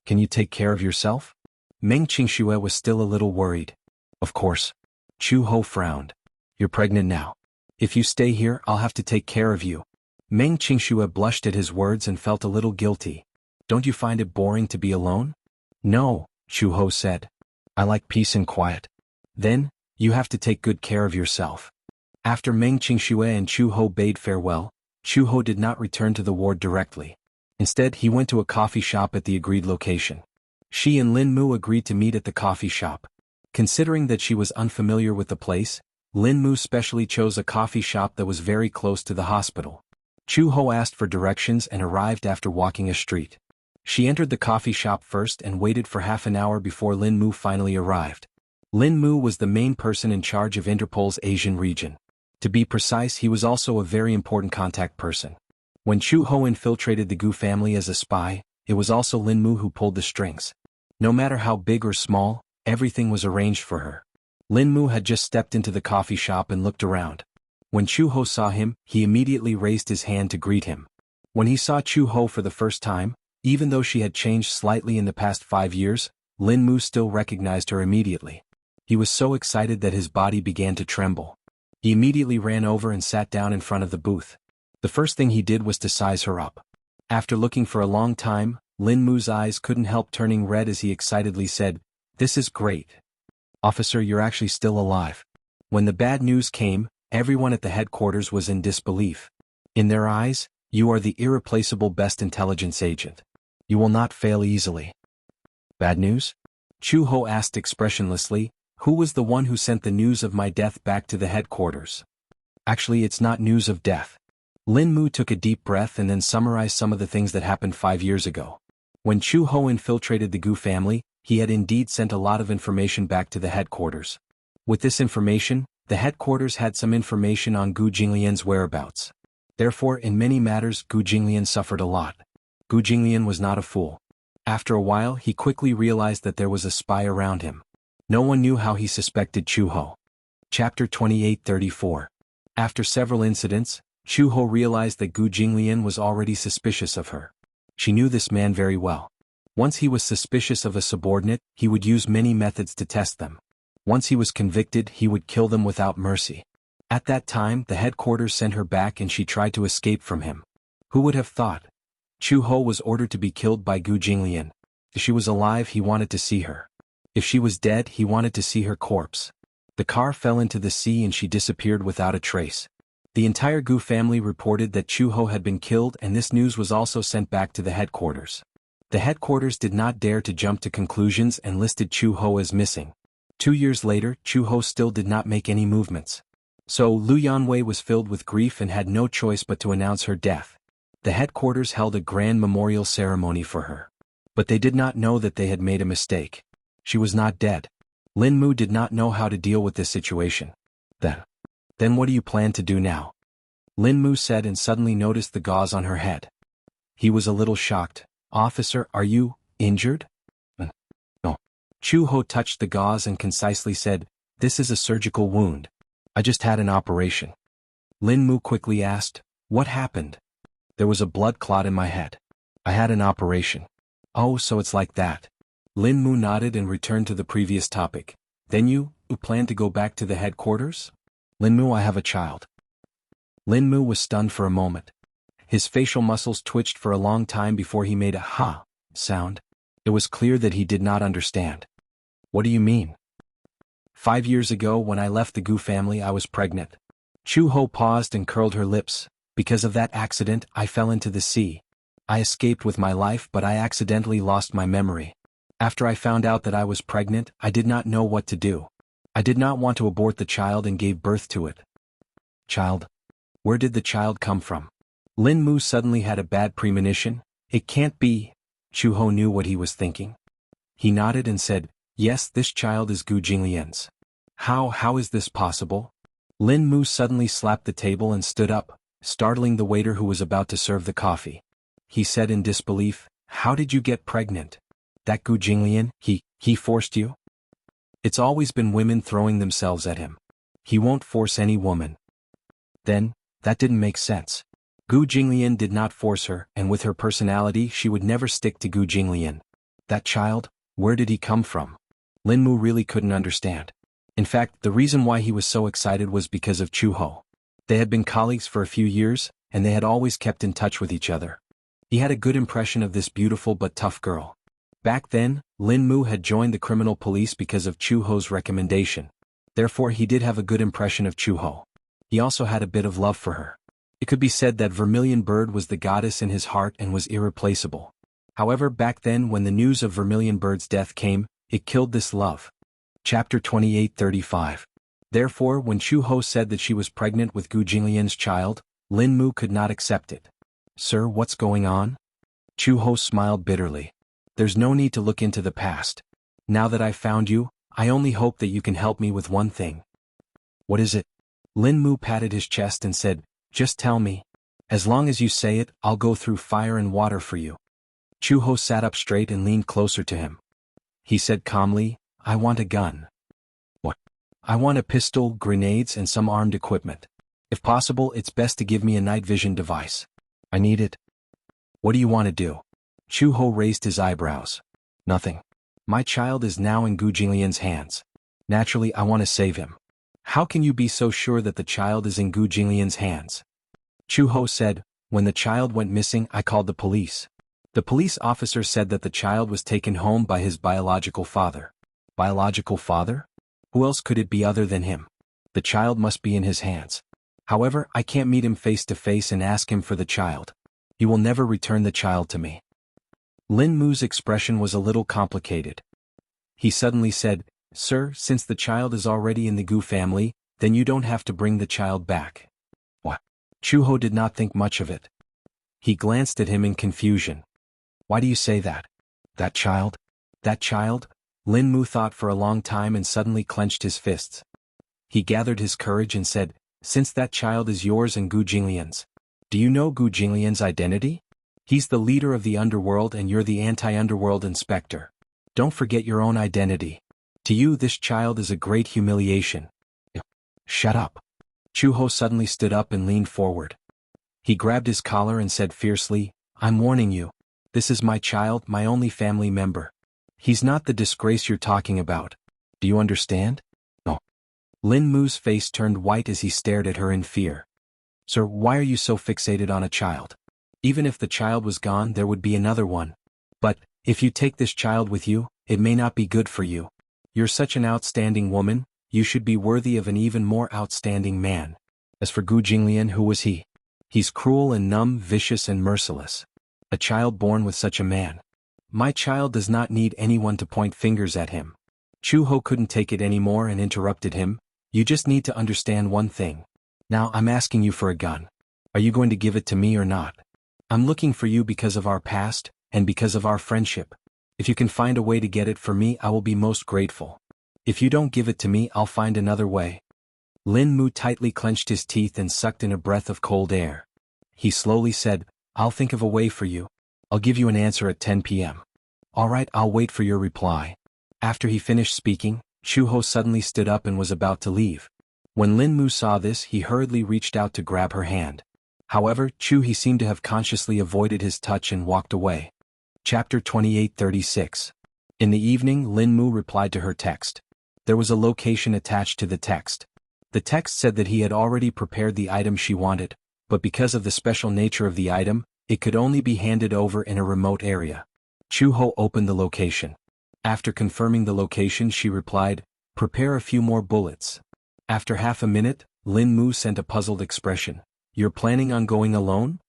Can you take care of yourself? Meng Qingxue was still a little worried. Of course. Chu Ho frowned. You're pregnant now. If you stay here, I'll have to take care of you. Meng Qingxue blushed at his words and felt a little guilty. Don't you find it boring to be alone? No, Chu Ho said. I like peace and quiet. Then, you have to take good care of yourself. After Meng Qingxue and Chu Ho bade farewell, Chu Ho did not return to the ward directly. Instead, he went to a coffee shop at the agreed location. She and Lin Mu agreed to meet at the coffee shop. Considering that she was unfamiliar with the place, Lin Mu specially chose a coffee shop that was very close to the hospital. Chu Ho asked for directions and arrived after walking a street. She entered the coffee shop first and waited for half an hour before Lin Mu finally arrived. Lin Mu was the main person in charge of Interpol's Asian region. To be precise, he was also a very important contact person. When Chu Ho infiltrated the Gu family as a spy, it was also Lin Mu who pulled the strings. No matter how big or small, everything was arranged for her. Lin Mu had just stepped into the coffee shop and looked around. When Chu Ho saw him, he immediately raised his hand to greet him. When he saw Chu Ho for the first time, even though she had changed slightly in the past 5 years, Lin Mu still recognized her immediately. He was so excited that his body began to tremble. He immediately ran over and sat down in front of the booth. The first thing he did was to size her up. After looking for a long time, Lin Mu's eyes couldn't help turning red as he excitedly said, "This is great. Officer, you're actually still alive." When the bad news came, everyone at the headquarters was in disbelief. In their eyes, you are the irreplaceable best intelligence agent. You will not fail easily. Bad news? Chu Ho asked expressionlessly, who was the one who sent the news of my death back to the headquarters? Actually, it's not news of death. Lin Mu took a deep breath and then summarized some of the things that happened 5 years ago. When Chu Ho infiltrated the Gu family, He had indeed sent a lot of information back to the headquarters. With this information, the headquarters had some information on Gu Jinglian's whereabouts. Therefore, in many matters, Gu Jinglian suffered a lot. Gu Jinglian was not a fool. After a while, he quickly realized that there was a spy around him. No one knew how he suspected Chu Ho. Chapter 28:34. After several incidents, Chu Ho realized that Gu Jinglian was already suspicious of her. She knew this man very well. Once he was suspicious of a subordinate, he would use many methods to test them. Once he was convicted, he would kill them without mercy. At that time, the headquarters sent her back and she tried to escape from him. Who would have thought? Chu Ho was ordered to be killed by Gu Jinglian. If she was alive, he wanted to see her. If she was dead, he wanted to see her corpse. The car fell into the sea and she disappeared without a trace. The entire Gu family reported that Chu Ho had been killed, and this news was also sent back to the headquarters. The headquarters did not dare to jump to conclusions and listed Chu Ho as missing. 2 years later, Chu Ho still did not make any movements. So Lu Yanwei was filled with grief and had no choice but to announce her death. The headquarters held a grand memorial ceremony for her. But they did not know that they had made a mistake. She was not dead. Lin Mu did not know how to deal with this situation. Then what do you plan to do now? Lin Mu said, and suddenly noticed the gauze on her head. He was a little shocked. Officer, are you injured? No. Chu Ho touched the gauze and concisely said, this is a surgical wound. I just had an operation. Lin Mu quickly asked, what happened? There was a blood clot in my head. I had an operation. Oh, so it's like that. Lin Mu nodded and returned to the previous topic. Then you plan to go back to the headquarters? Lin Mu, I have a child. Lin Mu was stunned for a moment. His facial muscles twitched for a long time before he made a ha sound. It was clear that he did not understand. What do you mean? 5 years ago, when I left the Gu family, I was pregnant. Chu Ho paused and curled her lips. Because of that accident, I fell into the sea. I escaped with my life, but I accidentally lost my memory. After I found out that I was pregnant, I did not know what to do. I did not want to abort the child and gave birth to it. Child? Where did the child come from? Lin Mu suddenly had a bad premonition. It can't be. Chu Ho knew what he was thinking. He nodded and said, yes, this child is Gu Jinglian's. How is this possible? Lin Mu suddenly slapped the table and stood up, startling the waiter who was about to serve the coffee. He said in disbelief, how did you get pregnant? That Gu Jinglian, he forced you? It's always been women throwing themselves at him. He won't force any woman. Then, that didn't make sense. Gu Jinglian did not force her, and with her personality she would never stick to Gu Jinglian. That child, where did he come from? Lin Mu really couldn't understand. In fact, the reason why he was so excited was because of Chu Ho. They had been colleagues for a few years, and they had always kept in touch with each other. He had a good impression of this beautiful but tough girl. Back then, Lin Mu had joined the criminal police because of Chu Ho's recommendation. Therefore, he did have a good impression of Chu Ho. He also had a bit of love for her. It could be said that Vermilion Bird was the goddess in his heart and was irreplaceable. However, back then when the news of Vermilion Bird's death came, it killed this love. Chapter 28:35. Therefore, when Chu Ho said that she was pregnant with Gu Jinglian's child, Lin Mu could not accept it. Sir, what's going on? Chu Ho smiled bitterly. There's no need to look into the past. Now that I've found you, I only hope that you can help me with one thing. What is it? Lin Mu patted his chest and said, just tell me. As long as you say it, I'll go through fire and water for you. Chu Ho sat up straight and leaned closer to him. He said calmly, I want a gun. What? I want a pistol, grenades, and some armed equipment. If possible, it's best to give me a night vision device. I need it. What do you want to do? Chu Ho raised his eyebrows. Nothing. My child is now in Gu Jinglian's hands. Naturally, I want to save him. How can you be so sure that the child is in Gu Jinglian's hands? Chu Ho said, when the child went missing, I called the police. The police officer said that the child was taken home by his biological father. Biological father? Who else could it be other than him? The child must be in his hands. However, I can't meet him face to face and ask him for the child. He will never return the child to me. Lin Mu's expression was a little complicated. He suddenly said, Sir, since the child is already in the Gu family, then you don't have to bring the child back. What? Chu Ho did not think much of it. He glanced at him in confusion. Why do you say that? That child? That child? Lin Mu thought for a long time and suddenly clenched his fists. He gathered his courage and said, "Since that child is yours and Gu Jinglian's, do you know Gu Jinglian's identity? He's the leader of the underworld and you're the anti-underworld inspector. Don't forget your own identity. To you this child is a great humiliation." "Shut up." Chu Ho suddenly stood up and leaned forward. He grabbed his collar and said fiercely, "I'm warning you. This is my child, my only family member. He's not the disgrace you're talking about. Do you understand?" "No." Lin Mu's face turned white as he stared at her in fear. "Sir, why are you so fixated on a child? Even if the child was gone there would be another one. But, if you take this child with you, it may not be good for you. You're such an outstanding woman, you should be worthy of an even more outstanding man. As for Gu Jinglian, who was he? He's cruel and numb, vicious and merciless. A child born with such a man. My child does not need anyone to point fingers at him." Chu Ho couldn't take it anymore and interrupted him. "You just need to understand one thing. Now I'm asking you for a gun. Are you going to give it to me or not? I'm looking for you because of our past, and because of our friendship. If you can find a way to get it for me I will be most grateful. If you don't give it to me I'll find another way." Lin Mu tightly clenched his teeth and sucked in a breath of cold air. He slowly said, "I'll think of a way for you. I'll give you an answer at 10 p.m. "All right, I'll wait for your reply." After he finished speaking, Chu Ho suddenly stood up and was about to leave. When Lin Mu saw this he hurriedly reached out to grab her hand. However, he seemed to have consciously avoided his touch and walked away. Chapter 28:36. In the evening Lin Mu replied to her text. There was a location attached to the text. The text said that he had already prepared the item she wanted, but because of the special nature of the item, it could only be handed over in a remote area. Chu Ho opened the location. After confirming the location she replied, "Prepare a few more bullets." After half a minute, Lin Mu sent a puzzled expression. "You're planning on going alone?"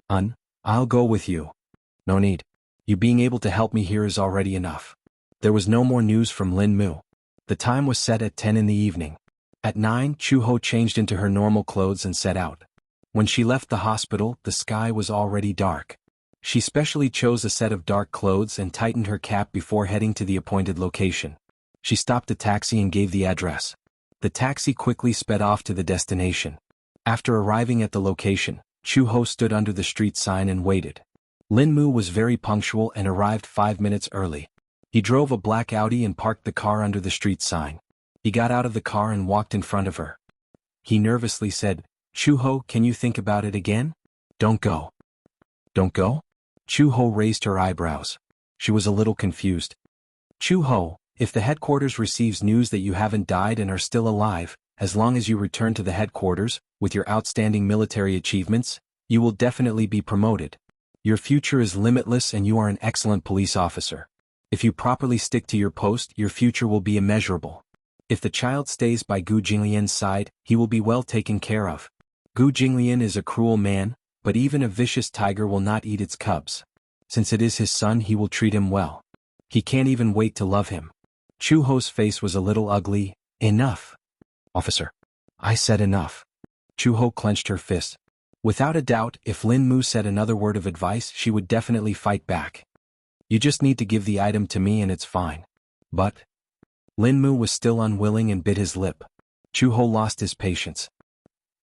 I'll go with you." "No need. You being able to help me here is already enough." There was no more news from Lin Mu. The time was set at 10 in the evening. At 9, Chu Ho changed into her normal clothes and set out. When she left the hospital, the sky was already dark. She specially chose a set of dark clothes and tightened her cap before heading to the appointed location. She stopped a taxi and gave the address. The taxi quickly sped off to the destination. After arriving at the location, Chu Ho stood under the street sign and waited. Lin Mu was very punctual and arrived 5 minutes early. He drove a black Audi and parked the car under the street sign. He got out of the car and walked in front of her. He nervously said, "Chu Ho, can you think about it again? Don't go." "Don't go?" Chu Ho raised her eyebrows. She was a little confused. "Chu Ho, if the headquarters receives news that you haven't died and are still alive, as long as you return to the headquarters, with your outstanding military achievements, you will definitely be promoted. Your future is limitless and you are an excellent police officer. If you properly stick to your post, your future will be immeasurable. If the child stays by Gu Jinglian's side, he will be well taken care of. Gu Jinglian is a cruel man, but even a vicious tiger will not eat its cubs. Since it is his son, he will treat him well. He can't even wait to love him." Chu Ho's face was a little ugly. "Enough." "Officer." "I said enough." Chu Ho clenched her fist. Without a doubt, if Lin Mu said another word of advice, she would definitely fight back. "You just need to give the item to me and it's fine." "But..." Lin Mu was still unwilling and bit his lip. Chu Ho lost his patience.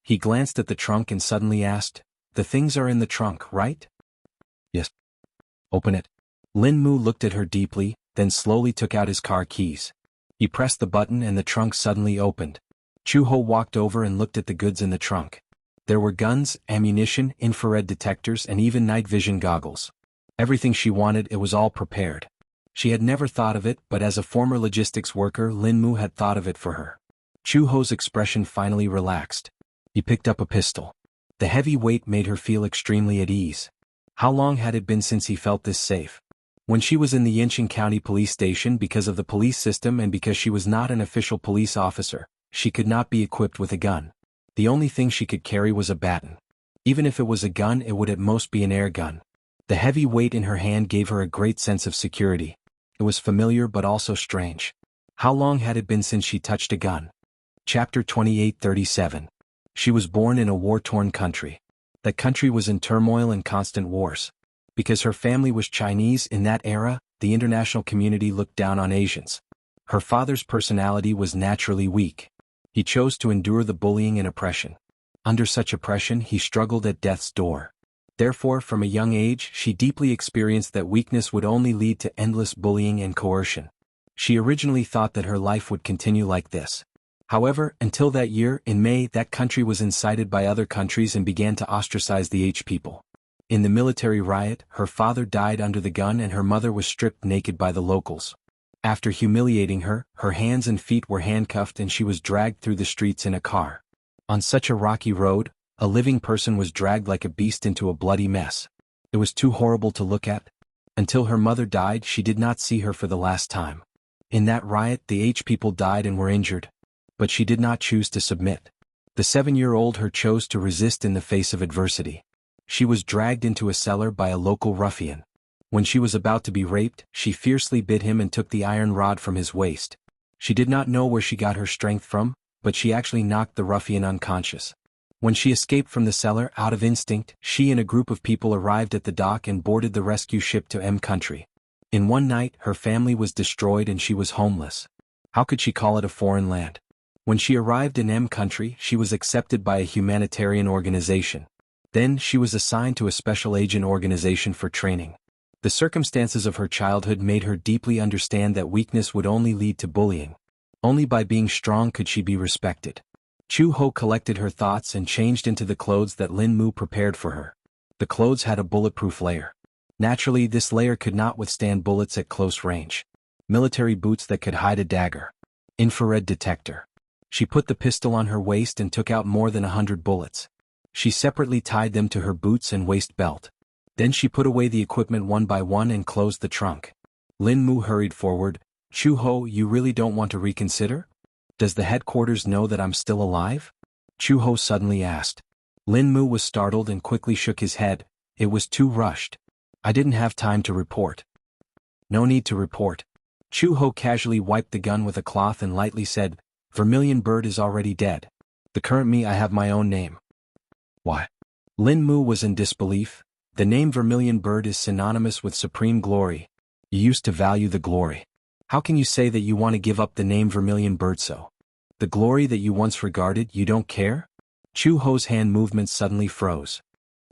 He glanced at the trunk and suddenly asked, "The things are in the trunk, right?" "Yes." "Open it." Lin Mu looked at her deeply, then slowly took out his car keys. He pressed the button and the trunk suddenly opened. Chu Ho walked over and looked at the goods in the trunk. There were guns, ammunition, infrared detectors and even night vision goggles. Everything she wanted, it was all prepared. She had never thought of it, but as a former logistics worker Lin Mu had thought of it for her. Chu Ho's expression finally relaxed. He picked up a pistol. The heavy weight made her feel extremely at ease. How long had it been since he felt this safe? When she was in the Yinshan County Police Station, because of the police system and because she was not an official police officer, she could not be equipped with a gun. The only thing she could carry was a baton. Even if it was a gun, it would at most be an air gun. The heavy weight in her hand gave her a great sense of security. It was familiar but also strange. How long had it been since she touched a gun? Chapter 28:37. She was born in a war-torn country. That country was in turmoil and constant wars. Because her family was Chinese in that era, the international community looked down on Asians. Her father's personality was naturally weak. He chose to endure the bullying and oppression. Under such oppression, he struggled at death's door. Therefore, from a young age, she deeply experienced that weakness would only lead to endless bullying and coercion. She originally thought that her life would continue like this. However, until that year, in May, that country was incited by other countries and began to ostracize the H people. In the military riot, her father died under the gun and her mother was stripped naked by the locals. After humiliating her, her hands and feet were handcuffed and she was dragged through the streets in a car. On such a rocky road, a living person was dragged like a beast into a bloody mess. It was too horrible to look at. Until her mother died, she did not see her for the last time. In that riot, the H people died and were injured. But she did not choose to submit. The 7-year-old her chose to resist in the face of adversity. She was dragged into a cellar by a local ruffian. When she was about to be raped, she fiercely bit him and took the iron rod from his waist. She did not know where she got her strength from, but she actually knocked the ruffian unconscious. When she escaped from the cellar out of instinct, she and a group of people arrived at the dock and boarded the rescue ship to M country. In one night, her family was destroyed and she was homeless. How could she call it a foreign land? When she arrived in M country, she was accepted by a humanitarian organization. Then she was assigned to a special agent organization for training. The circumstances of her childhood made her deeply understand that weakness would only lead to bullying. Only by being strong could she be respected. Chu Ho collected her thoughts and changed into the clothes that Lin Mu prepared for her. The clothes had a bulletproof layer. Naturally, this layer could not withstand bullets at close range. Military boots that could hide a dagger. Infrared detector. She put the pistol on her waist and took out more than 100 bullets. She separately tied them to her boots and waist belt. Then she put away the equipment one by one and closed the trunk. Lin Mu hurried forward. Chu Ho, you really don't want to reconsider? Does the headquarters know that I'm still alive? Chu Ho suddenly asked. Lin Mu was startled and quickly shook his head. It was too rushed. I didn't have time to report. No need to report. Chu Ho casually wiped the gun with a cloth and lightly said, Vermilion Bird is already dead. The current me, I have my own name. Why? Lin Mu was in disbelief. The name Vermilion Bird is synonymous with supreme glory. You used to value the glory. How can you say that you want to give up the name Vermilion Bird so? The glory that you once regarded, you don't care? Chu Ho's hand movements suddenly froze.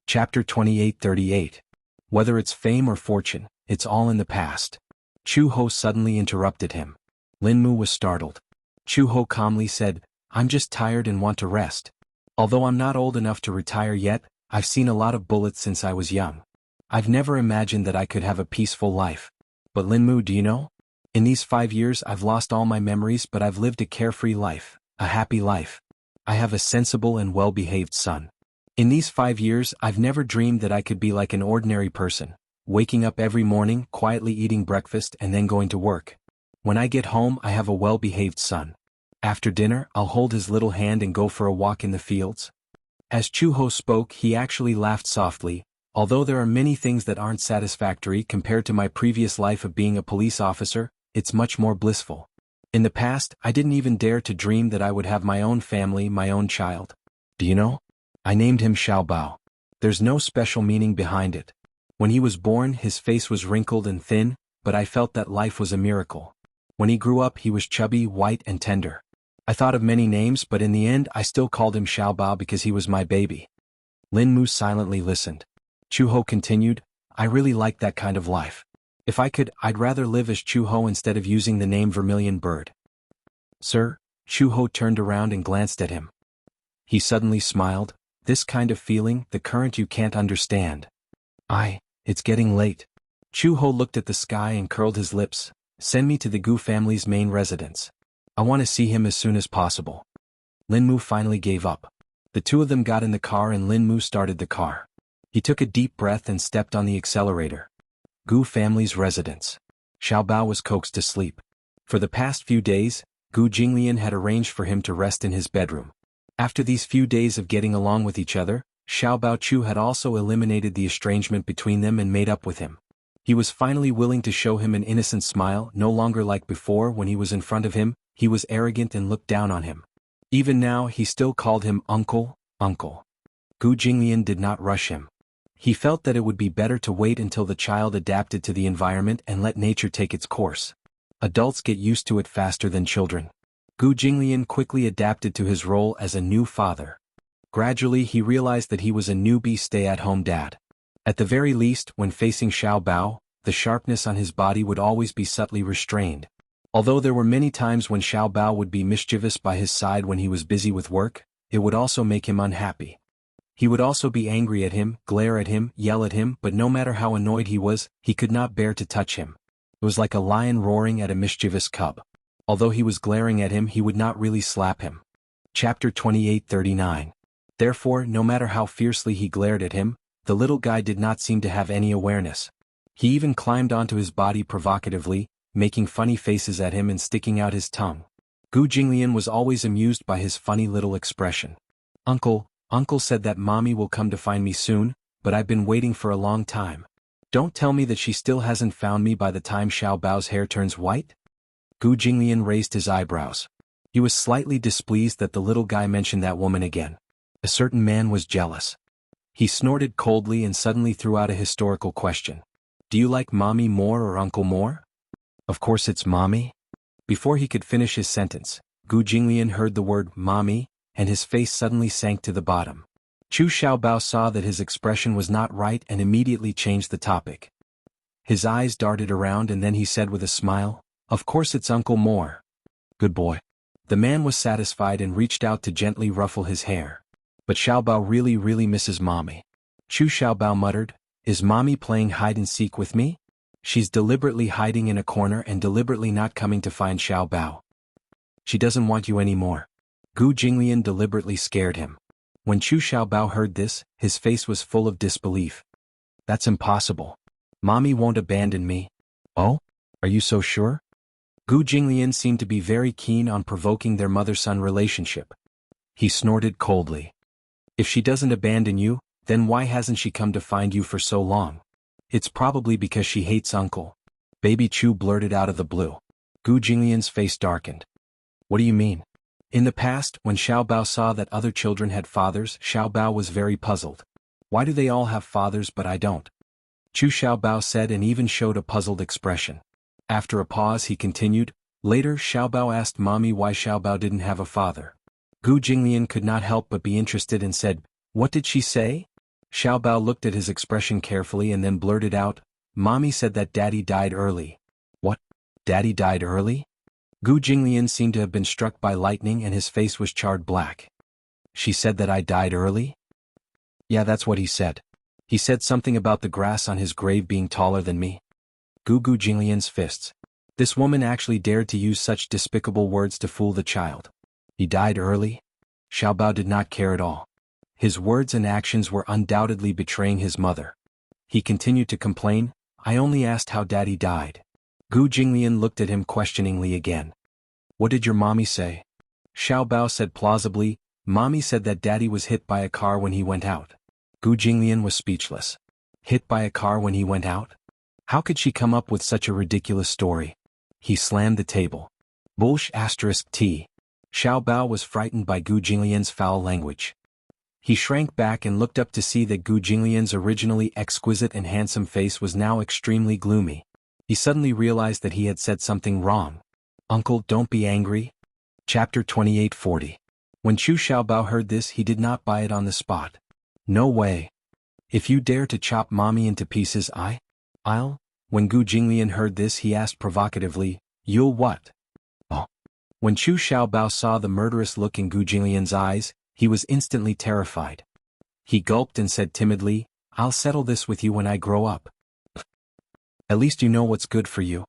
Chapter 28:38. Whether it's fame or fortune, it's all in the past. Chu Ho suddenly interrupted him. Lin Mu was startled. Chu Ho calmly said, I'm just tired and want to rest. Although I'm not old enough to retire yet, I've seen a lot of bullets since I was young. I've never imagined that I could have a peaceful life. But Lin Mu, do you know? In these 5 years I've lost all my memories, but I've lived a carefree life, a happy life. I have a sensible and well-behaved son. In these 5 years I've never dreamed that I could be like an ordinary person, waking up every morning, quietly eating breakfast and then going to work. When I get home I have a well-behaved son. After dinner I'll hold his little hand and go for a walk in the fields. As Chu Ho spoke, he actually laughed softly. Although there are many things that aren't satisfactory compared to my previous life of being a police officer, it's much more blissful. In the past, I didn't even dare to dream that I would have my own family, my own child. Do you know? I named him Xiao Bao. There's no special meaning behind it. When he was born, his face was wrinkled and thin, but I felt that life was a miracle. When he grew up, he was chubby, white, and tender. I thought of many names, but in the end, I still called him Xiao Bao because he was my baby. Lin Mu silently listened. Chu Ho continued, I really like that kind of life. If I could, I'd rather live as Chu Ho instead of using the name Vermilion Bird. Sir? Chu Ho turned around and glanced at him. He suddenly smiled. This kind of feeling, the current you can't understand. It's getting late. Chu Ho looked at the sky and curled his lips. Send me to the Gu family's main residence. I want to see him as soon as possible. Lin Mu finally gave up. The two of them got in the car and Lin Mu started the car. He took a deep breath and stepped on the accelerator. Gu family's residence. Xiao Bao was coaxed to sleep. For the past few days, Gu Jinglian had arranged for him to rest in his bedroom. After these few days of getting along with each other, Xiao Bao Chu had also eliminated the estrangement between them and made up with him. He was finally willing to show him an innocent smile, no longer like before when he was in front of him. He was arrogant and looked down on him. Even now he still called him uncle, uncle. Gu Jinglian did not rush him. He felt that it would be better to wait until the child adapted to the environment and let nature take its course. Adults get used to it faster than children. Gu Jinglian quickly adapted to his role as a new father. Gradually he realized that he was a newbie stay-at-home dad. At the very least, when facing Xiao Bao, the sharpness on his body would always be subtly restrained. Although there were many times when Xiao Bao would be mischievous by his side when he was busy with work, it would also make him unhappy. He would also be angry at him, glare at him, yell at him, but no matter how annoyed he was, he could not bear to touch him. It was like a lion roaring at a mischievous cub. Although he was glaring at him, he would not really slap him. Chapter 28:39. Therefore, no matter how fiercely he glared at him, the little guy did not seem to have any awareness. He even climbed onto his body provocatively, making funny faces at him and sticking out his tongue. Gu Jinglian was always amused by his funny little expression. Uncle said that mommy will come to find me soon, but I've been waiting for a long time. Don't tell me that she still hasn't found me by the time Xiao Bao's hair turns white? Gu Jinglian raised his eyebrows. He was slightly displeased that the little guy mentioned that woman again. A certain man was jealous. He snorted coldly and suddenly threw out a historical question. Do you like mommy more or uncle more? Of course it's mommy. Before he could finish his sentence, Gu Jinglian heard the word mommy, and his face suddenly sank to the bottom. Chu Xiaobao saw that his expression was not right and immediately changed the topic. His eyes darted around and then he said with a smile, Of course it's Uncle Moore. Good boy. The man was satisfied and reached out to gently ruffle his hair. But Xiaobao really misses mommy. Chu Xiaobao muttered, Is mommy playing hide-and-seek with me? She's deliberately hiding in a corner and deliberately not coming to find Xiaobao. She doesn't want you anymore. Gu Jinglian deliberately scared him. When Chu Xiaobao heard this, his face was full of disbelief. That's impossible. Mommy won't abandon me. Oh? Are you so sure? Gu Jinglian seemed to be very keen on provoking their mother-son relationship. He snorted coldly. If she doesn't abandon you, then why hasn't she come to find you for so long? It's probably because she hates Uncle. Baby Chu blurted out of the blue. Gu Jinglian's face darkened. What do you mean? In the past, when Xiaobao saw that other children had fathers, Xiaobao was very puzzled. Why do they all have fathers but I don't? Chu Xiaobao said and even showed a puzzled expression. After a pause he continued, Later Xiaobao asked mommy why Xiaobao didn't have a father. Gu Jinglian could not help but be interested and said, What did she say? Xiaobao looked at his expression carefully and then blurted out, Mommy said that Daddy died early. What? Daddy died early? Gu Jinglian seemed to have been struck by lightning and his face was charred black. She said that I died early? Yeah, that's what he said. He said something about the grass on his grave being taller than me. Gu Jinglian's fists. This woman actually dared to use such despicable words to fool the child. He died early? Xiaobao did not care at all. His words and actions were undoubtedly betraying his mother. He continued to complain, I only asked how Daddy died. Gu Jinglian looked at him questioningly again. What did your mommy say? Xiaobao said plausibly, Mommy said that Daddy was hit by a car when he went out. Gu Jinglian was speechless. Hit by a car when he went out? How could she come up with such a ridiculous story? He slammed the table. Bullsh *T. Xiaobao was frightened by Gu Jinglian's foul language. He shrank back and looked up to see that Gu Jinglian's originally exquisite and handsome face was now extremely gloomy. He suddenly realized that he had said something wrong. Uncle, don't be angry. Chapter 28:40. When Chu Xiaobao heard this he did not buy it on the spot. No way. If you dare to chop mommy into pieces I'll? When Gu Jinglian heard this he asked provocatively, You'll what? Oh. When Chu Xiaobao saw the murderous look in Gu Jinglian's eyes, he was instantly terrified. He gulped and said timidly, I'll settle this with you when I grow up. At least you know what's good for you.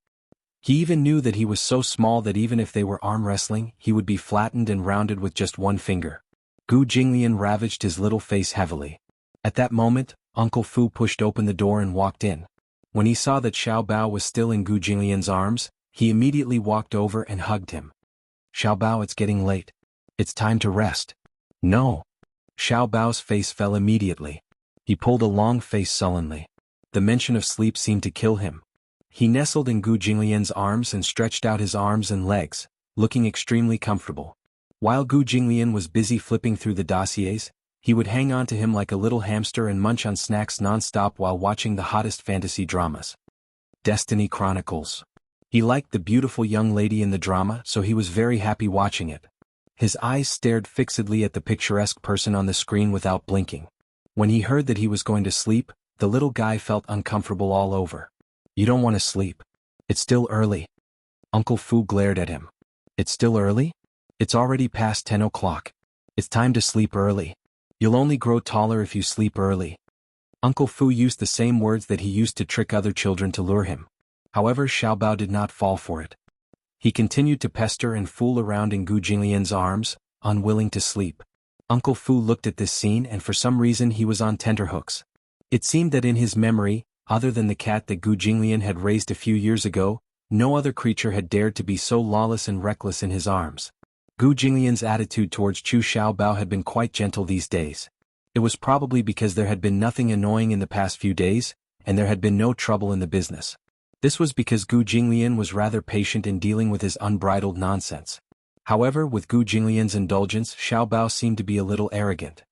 He even knew that he was so small that even if they were arm wrestling, he would be flattened and rounded with just one finger. Gu Jinglian ravaged his little face heavily. At that moment, Uncle Fu pushed open the door and walked in. When he saw that Xiaobao was still in Gu Jinglian's arms, he immediately walked over and hugged him. Xiaobao, it's getting late. It's time to rest. No. Xiaobao's face fell immediately. He pulled a long face sullenly. The mention of sleep seemed to kill him. He nestled in Gu Jinglian's arms and stretched out his arms and legs, looking extremely comfortable. While Gu Jinglian was busy flipping through the dossiers, He would hang on to him like a little hamster and munch on snacks non-stop while watching the hottest fantasy dramas. Destiny Chronicles. He liked the beautiful young lady in the drama, so he was very happy watching it. His eyes stared fixedly at the picturesque person on the screen without blinking. When he heard that he was going to sleep, the little guy felt uncomfortable all over. "You don't want to sleep. It's still early." Uncle Fu glared at him. "It's still early? It's already past 10 o'clock. It's time to sleep early. You'll only grow taller if you sleep early." Uncle Fu used the same words that he used to trick other children to lure him. However, Xiaobao did not fall for it. He continued to pester and fool around in Gu Jinglian's arms, unwilling to sleep. Uncle Fu looked at this scene and for some reason he was on tenterhooks. It seemed that in his memory, other than the cat that Gu Jinglian had raised a few years ago, no other creature had dared to be so lawless and reckless in his arms. Gu Jinglian's attitude towards Chu Xiaobao had been quite gentle these days. It was probably because there had been nothing annoying in the past few days, and there had been no trouble in the business. This was because Gu Jinglian was rather patient in dealing with his unbridled nonsense. However, with Gu Jinglian's indulgence, Xiaobao seemed to be a little arrogant.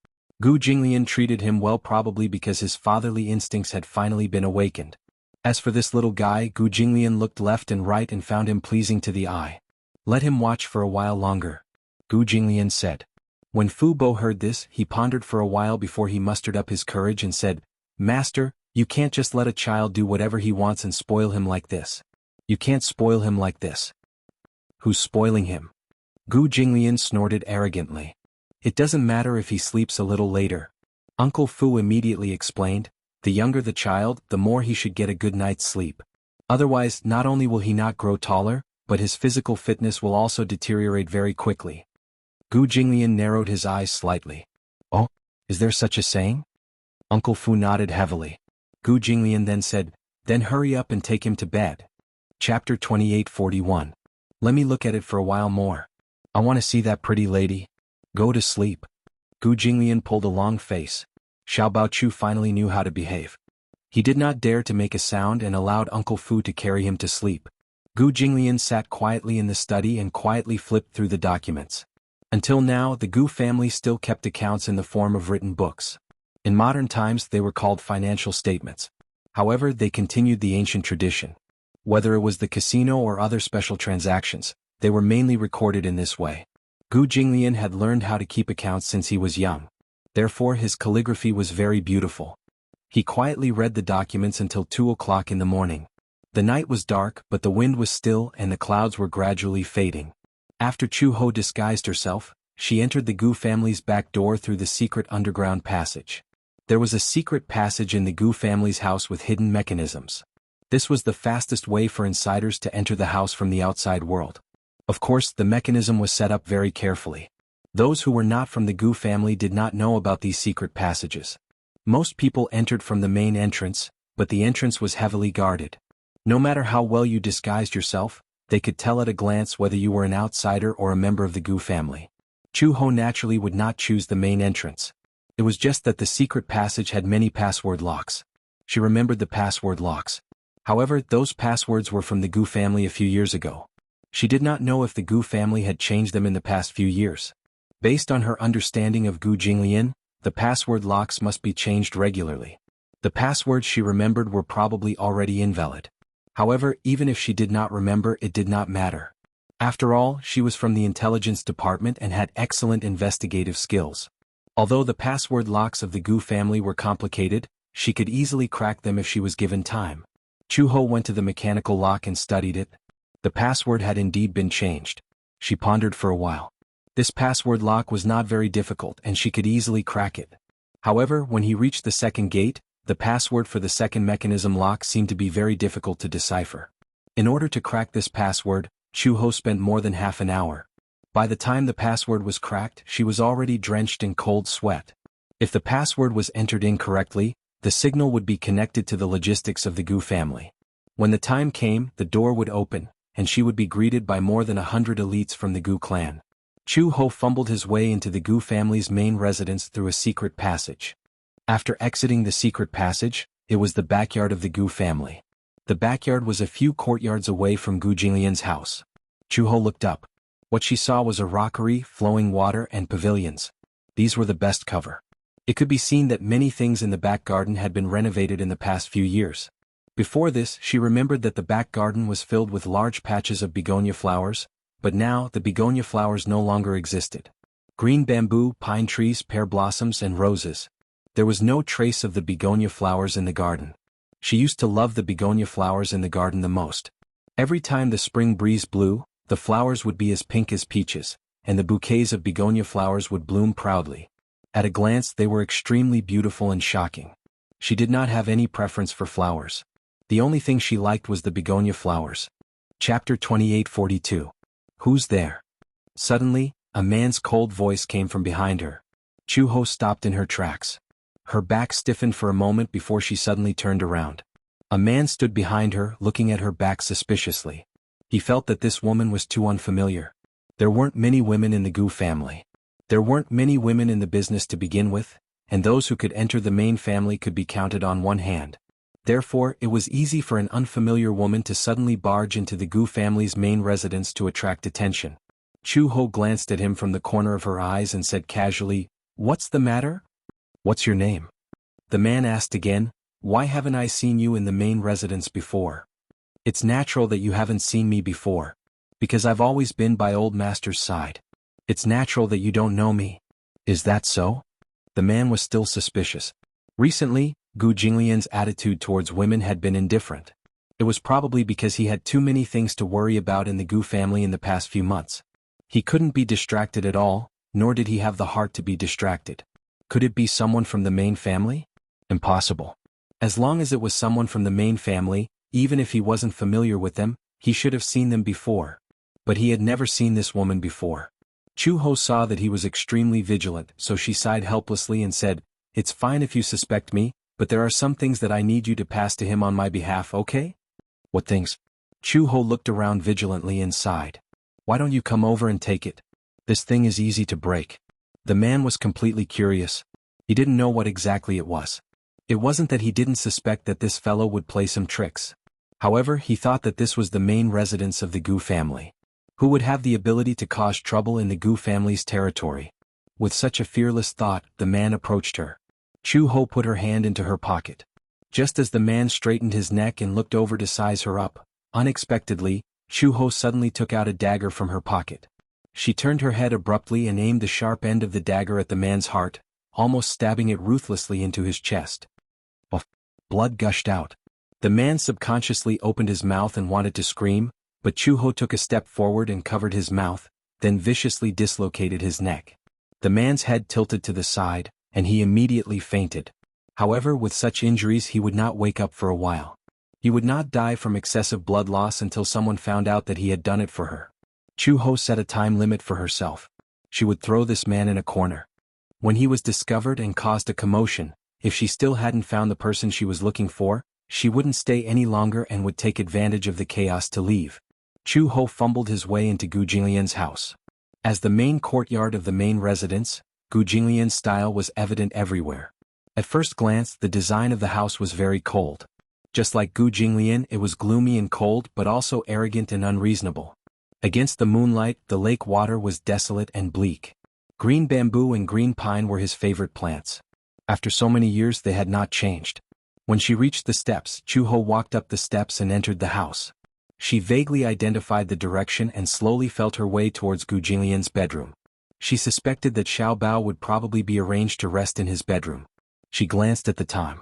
Gu Jinglian treated him well probably because his fatherly instincts had finally been awakened. As for this little guy, Gu Jinglian looked left and right and found him pleasing to the eye. "Let him watch for a while longer," Gu Jinglian said. When Fu Bo heard this, he pondered for a while before he mustered up his courage and said, "Master, you can't just let a child do whatever he wants and spoil him like this. You can't spoil him like this." "Who's spoiling him?" Gu Jinglian snorted arrogantly. "It doesn't matter if he sleeps a little later." Uncle Fu immediately explained, "The younger the child, the more he should get a good night's sleep. Otherwise, not only will he not grow taller, but his physical fitness will also deteriorate very quickly." Gu Jinglian narrowed his eyes slightly. "Oh, is there such a saying?" Uncle Fu nodded heavily. Gu Jinglian then said, "Then hurry up and take him to bed." Chapter 28:41. "Let me look at it for a while more. I want to see that pretty lady." "Go to sleep." Gu Jinglian pulled a long face. Xiaobao Chu finally knew how to behave. He did not dare to make a sound and allowed Uncle Fu to carry him to sleep. Gu Jinglian sat quietly in the study and quietly flipped through the documents. Until now, the Gu family still kept accounts in the form of written books. In modern times they were called financial statements. However, they continued the ancient tradition. Whether it was the casino or other special transactions, they were mainly recorded in this way. Gu Jinglian had learned how to keep accounts since he was young. Therefore his calligraphy was very beautiful. He quietly read the documents until 2 o'clock in the morning. The night was dark, but the wind was still and the clouds were gradually fading. After Chu Ho disguised herself, she entered the Gu family's back door through the secret underground passage. There was a secret passage in the Gu family's house with hidden mechanisms. This was the fastest way for insiders to enter the house from the outside world. Of course, the mechanism was set up very carefully. Those who were not from the Gu family did not know about these secret passages. Most people entered from the main entrance, but the entrance was heavily guarded. No matter how well you disguised yourself, they could tell at a glance whether you were an outsider or a member of the Gu family. Chu Ho naturally would not choose the main entrance. It was just that the secret passage had many password locks. She remembered the password locks. However, those passwords were from the Gu family a few years ago. She did not know if the Gu family had changed them in the past few years. Based on her understanding of Gu Jinglian, the password locks must be changed regularly. The passwords she remembered were probably already invalid. However, even if she did not remember, it did not matter. After all, she was from the intelligence department and had excellent investigative skills. Although the password locks of the Gu family were complicated, she could easily crack them if she was given time. Chu Ho went to the mechanical lock and studied it. The password had indeed been changed. She pondered for a while. This password lock was not very difficult and she could easily crack it. However, when he reached the second gate, the password for the second mechanism lock seemed to be very difficult to decipher. In order to crack this password, Chu Ho spent more than half an hour. By the time the password was cracked, she was already drenched in cold sweat. If the password was entered incorrectly, the signal would be connected to the logistics of the Gu family. When the time came, the door would open, and she would be greeted by more than 100 elites from the Gu clan. Chu Ho fumbled his way into the Gu family's main residence through a secret passage. After exiting the secret passage, it was the backyard of the Gu family. The backyard was a few courtyards away from Gu Jinglian's house. Chu Ho looked up. What she saw was a rockery, flowing water, and pavilions. These were the best cover. It could be seen that many things in the back garden had been renovated in the past few years. Before this, she remembered that the back garden was filled with large patches of begonia flowers, but now the begonia flowers no longer existed. Green bamboo, pine trees, pear blossoms, and roses. There was no trace of the begonia flowers in the garden. She used to love the begonia flowers in the garden the most. Every time the spring breeze blew, the flowers would be as pink as peaches, and the bouquets of begonia flowers would bloom proudly. At a glance they were extremely beautiful and shocking. She did not have any preference for flowers. The only thing she liked was the begonia flowers. Chapter 28:42. Who's there? Suddenly, a man's cold voice came from behind her. Chu-ho stopped in her tracks. Her back stiffened for a moment before she suddenly turned around. A man stood behind her, looking at her back suspiciously. He felt that this woman was too unfamiliar. There weren't many women in the Gu family. There weren't many women in the business to begin with, and those who could enter the main family could be counted on one hand. Therefore, it was easy for an unfamiliar woman to suddenly barge into the Gu family's main residence to attract attention. Chu-ho glanced at him from the corner of her eyes and said casually, "What's the matter?" "What's your name?" The man asked again, "Why haven't I seen you in the main residence before?" "It's natural that you haven't seen me before. Because I've always been by old master's side. It's natural that you don't know me." "Is that so?" The man was still suspicious. Recently, Gu Jinglian's attitude towards women had been indifferent. It was probably because he had too many things to worry about in the Gu family in the past few months. He couldn't be distracted at all, nor did he have the heart to be distracted. Could it be someone from the main family? Impossible. As long as it was someone from the main family, even if he wasn't familiar with them, he should have seen them before. But he had never seen this woman before. Chu-ho saw that he was extremely vigilant, so she sighed helplessly and said, "It's fine if you suspect me, but there are some things that I need you to pass to him on my behalf, okay?" "What things?" Chu-ho looked around vigilantly and sighed. "Why don't you come over and take it? This thing is easy to break." The man was completely curious. He didn't know what exactly it was. It wasn't that he didn't suspect that this fellow would play some tricks. However, he thought that this was the main residence of the Gu family. Who would have the ability to cause trouble in the Gu family's territory? With such a fearless thought, the man approached her. Chu-ho put her hand into her pocket. Just as the man straightened his neck and looked over to size her up, unexpectedly, Chu-ho suddenly took out a dagger from her pocket. She turned her head abruptly and aimed the sharp end of the dagger at the man's heart, almost stabbing it ruthlessly into his chest. Blood gushed out. The man subconsciously opened his mouth and wanted to scream, but Chu-ho took a step forward and covered his mouth, then viciously dislocated his neck. The man's head tilted to the side, and he immediately fainted. However, with such injuries he would not wake up for a while. He would not die from excessive blood loss until someone found out that he had done it for her. Chu-ho set a time limit for herself. She would throw this man in a corner. When he was discovered and caused a commotion, if she still hadn't found the person she was looking for, she wouldn't stay any longer and would take advantage of the chaos to leave. Chu-ho fumbled his way into Gu Jinglian's house. As the main courtyard of the main residence, Gu Jinglian's style was evident everywhere. At first glance, the design of the house was very cold. Just like Gu Jinglian, it was gloomy and cold but also arrogant and unreasonable. Against the moonlight, the lake water was desolate and bleak. Green bamboo and green pine were his favorite plants. After so many years they had not changed. When she reached the steps, Chu-ho walked up the steps and entered the house. She vaguely identified the direction and slowly felt her way towards Gu Jinglian's bedroom. She suspected that Xiao Bao would probably be arranged to rest in his bedroom. She glanced at the time.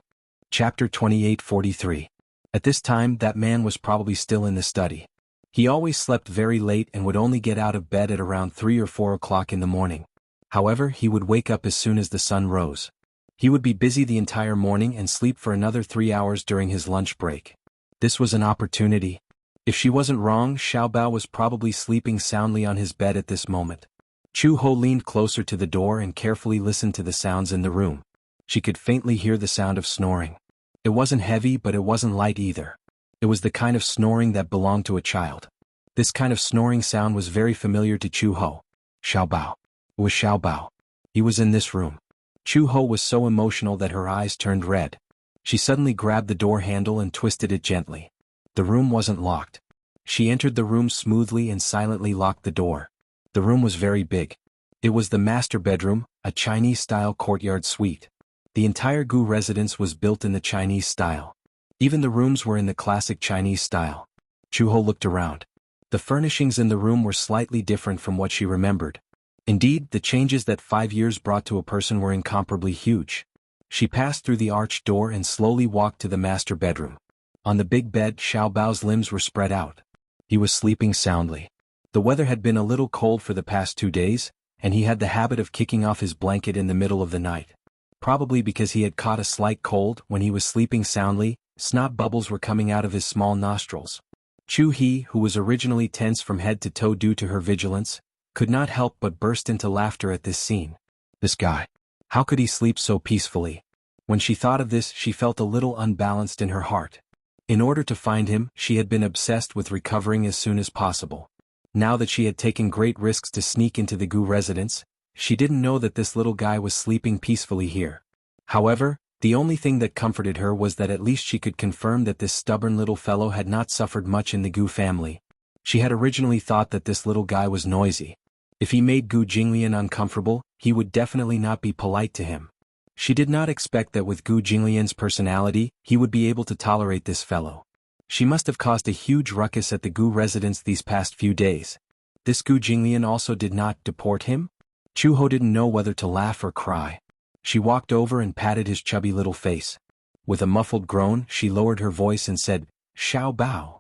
Chapter 28:43. At this time, that man was probably still in the study. He always slept very late and would only get out of bed at around 3 or 4 o'clock in the morning. However, he would wake up as soon as the sun rose. He would be busy the entire morning and sleep for another 3 hours during his lunch break. This was an opportunity. If she wasn't wrong, Xiao Bao was probably sleeping soundly on his bed at this moment. Chu-ho leaned closer to the door and carefully listened to the sounds in the room. She could faintly hear the sound of snoring. It wasn't heavy but it wasn't light either. It was the kind of snoring that belonged to a child. This kind of snoring sound was very familiar to Chu-ho. Xiao Bao. It was Xiao Bao. He was in this room. Chu-ho was so emotional that her eyes turned red. She suddenly grabbed the door handle and twisted it gently. The room wasn't locked. She entered the room smoothly and silently locked the door. The room was very big. It was the master bedroom, a Chinese-style courtyard suite. The entire Gu residence was built in the Chinese style. Even the rooms were in the classic Chinese style. Chuho looked around. The furnishings in the room were slightly different from what she remembered. Indeed, the changes that 5 years brought to a person were incomparably huge. She passed through the arched door and slowly walked to the master bedroom. On the big bed, Xiao Bao's limbs were spread out. He was sleeping soundly. The weather had been a little cold for the past 2 days, and he had the habit of kicking off his blanket in the middle of the night. Probably because he had caught a slight cold when he was sleeping soundly, snot bubbles were coming out of his small nostrils. Chu He, who was originally tense from head to toe due to her vigilance, could not help but burst into laughter at this scene. This guy. How could he sleep so peacefully? When she thought of this, she felt a little unbalanced in her heart. In order to find him, she had been obsessed with recovering as soon as possible. Now that she had taken great risks to sneak into the Gu residence, she didn't know that this little guy was sleeping peacefully here. However, the only thing that comforted her was that at least she could confirm that this stubborn little fellow had not suffered much in the Gu family. She had originally thought that this little guy was noisy. If he made Gu Jinglian uncomfortable, he would definitely not be polite to him. She did not expect that with Gu Jinglian's personality, he would be able to tolerate this fellow. She must have caused a huge ruckus at the Gu residence these past few days. This Gu Jinglian also did not deport him? Chuho didn't know whether to laugh or cry. She walked over and patted his chubby little face. With a muffled groan, she lowered her voice and said, "Xiao Bao."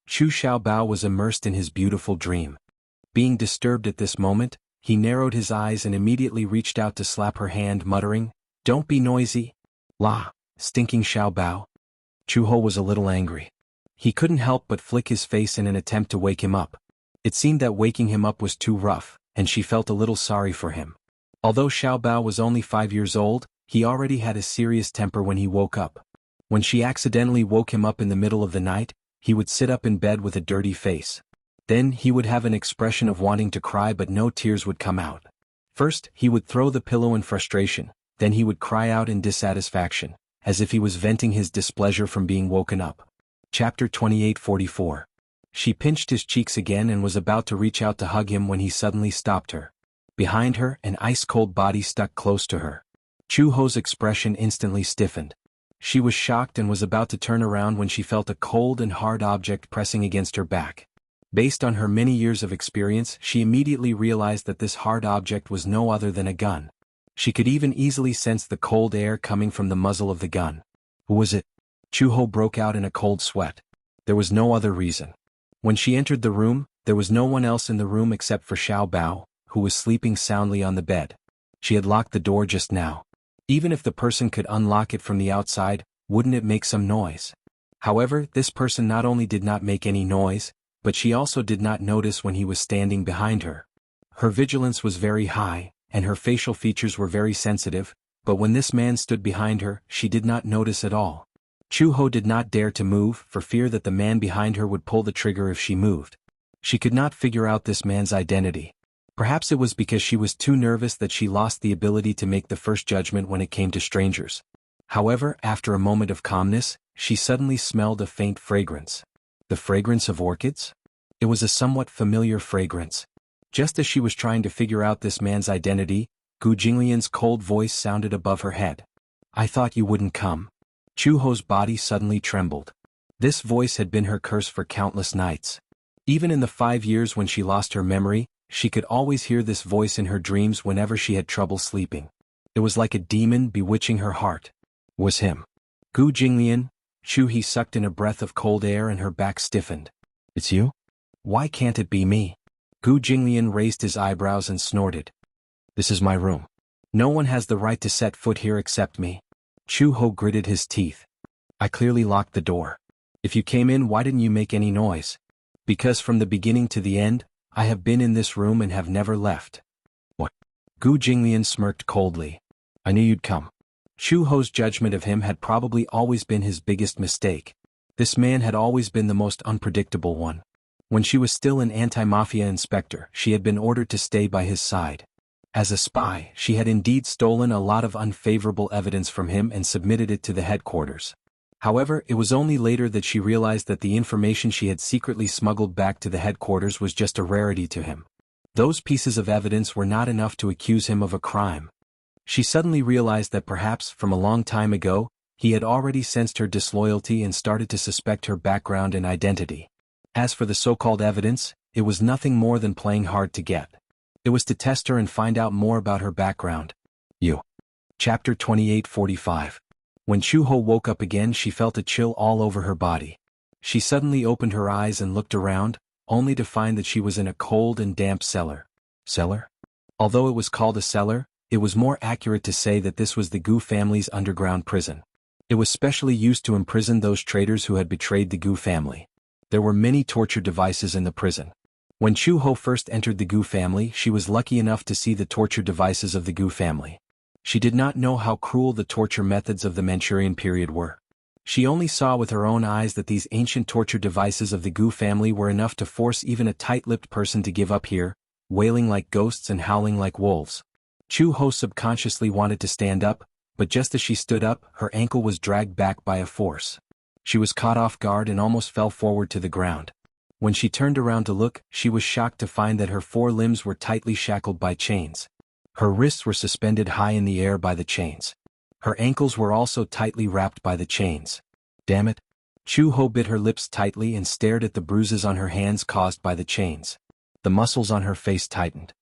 Chu Xiao Bao was immersed in his beautiful dream. Being disturbed at this moment, he narrowed his eyes and immediately reached out to slap her hand, muttering, "Don't be noisy. La, stinking Xiao Bao." Chuho was a little angry. He couldn't help but flick his face in an attempt to wake him up. It seemed that waking him up was too rough, and she felt a little sorry for him. Although Xiao Bao was only 5 years old, he already had a serious temper when he woke up. When she accidentally woke him up in the middle of the night, he would sit up in bed with a dirty face. Then he would have an expression of wanting to cry but no tears would come out. First, he would throw the pillow in frustration, then he would cry out in dissatisfaction, as if he was venting his displeasure from being woken up. Chapter 28:44. She pinched his cheeks again and was about to reach out to hug him when he suddenly stopped her. Behind her, an ice-cold body stuck close to her. Chu-ho's expression instantly stiffened. She was shocked and was about to turn around when she felt a cold and hard object pressing against her back. Based on her many years of experience, she immediately realized that this hard object was no other than a gun. She could even easily sense the cold air coming from the muzzle of the gun. Who was it? Chu-ho broke out in a cold sweat. There was no other reason. When she entered the room, there was no one else in the room except for Xiao Bao, who was sleeping soundly on the bed. She had locked the door just now. Even if the person could unlock it from the outside, wouldn't it make some noise? However, this person not only did not make any noise, but she also did not notice when he was standing behind her. Her vigilance was very high, and her facial features were very sensitive, but when this man stood behind her, she did not notice at all. Chu-ho did not dare to move for fear that the man behind her would pull the trigger if she moved. She could not figure out this man's identity. Perhaps it was because she was too nervous that she lost the ability to make the first judgment when it came to strangers. However, after a moment of calmness, she suddenly smelled a faint fragrance. The fragrance of orchids? It was a somewhat familiar fragrance. Just as she was trying to figure out this man's identity, Gu Jinglian's cold voice sounded above her head. "I thought you wouldn't come." Chu-ho's body suddenly trembled. This voice had been her curse for countless nights. Even in the 5 years when she lost her memory, she could always hear this voice in her dreams whenever she had trouble sleeping. It was like a demon bewitching her heart. It was him. Gu Jinglian. Chu-he sucked in a breath of cold air and her back stiffened. "It's you? Why can't it be me?" Gu Jinglian raised his eyebrows and snorted. "This is my room. No one has the right to set foot here except me." Chu-ho gritted his teeth. "I clearly locked the door. If you came in, why didn't you make any noise?" "Because from the beginning to the end, I have been in this room and have never left." "What?" Gu Jinglian smirked coldly. "I knew you'd come." Chu-ho's judgment of him had probably always been his biggest mistake. This man had always been the most unpredictable one. When she was still an anti-mafia inspector, she had been ordered to stay by his side. As a spy, she had indeed stolen a lot of unfavorable evidence from him and submitted it to the headquarters. However, it was only later that she realized that the information she had secretly smuggled back to the headquarters was just a rarity to him. Those pieces of evidence were not enough to accuse him of a crime. She suddenly realized that perhaps, from a long time ago, he had already sensed her disloyalty and started to suspect her background and identity. As for the so-called evidence, it was nothing more than playing hard to get. It was to test her and find out more about her background. Chapter 28:45. When Chu-ho woke up again, she felt a chill all over her body. She suddenly opened her eyes and looked around, only to find that she was in a cold and damp cellar. Cellar? Although it was called a cellar, it was more accurate to say that this was the Gu family's underground prison. It was specially used to imprison those traitors who had betrayed the Gu family. There were many torture devices in the prison. When Chu-ho first entered the Gu family, she was lucky enough to see the torture devices of the Gu family. She did not know how cruel the torture methods of the Manchurian period were. She only saw with her own eyes that these ancient torture devices of the Gu family were enough to force even a tight-lipped person to give up here, wailing like ghosts and howling like wolves. Chu-ho subconsciously wanted to stand up, but just as she stood up, her ankle was dragged back by a force. She was caught off guard and almost fell forward to the ground. When she turned around to look, she was shocked to find that her four limbs were tightly shackled by chains. Her wrists were suspended high in the air by the chains. Her ankles were also tightly wrapped by the chains. Damn it! Chu-ho bit her lips tightly and stared at the bruises on her hands caused by the chains. The muscles on her face tightened.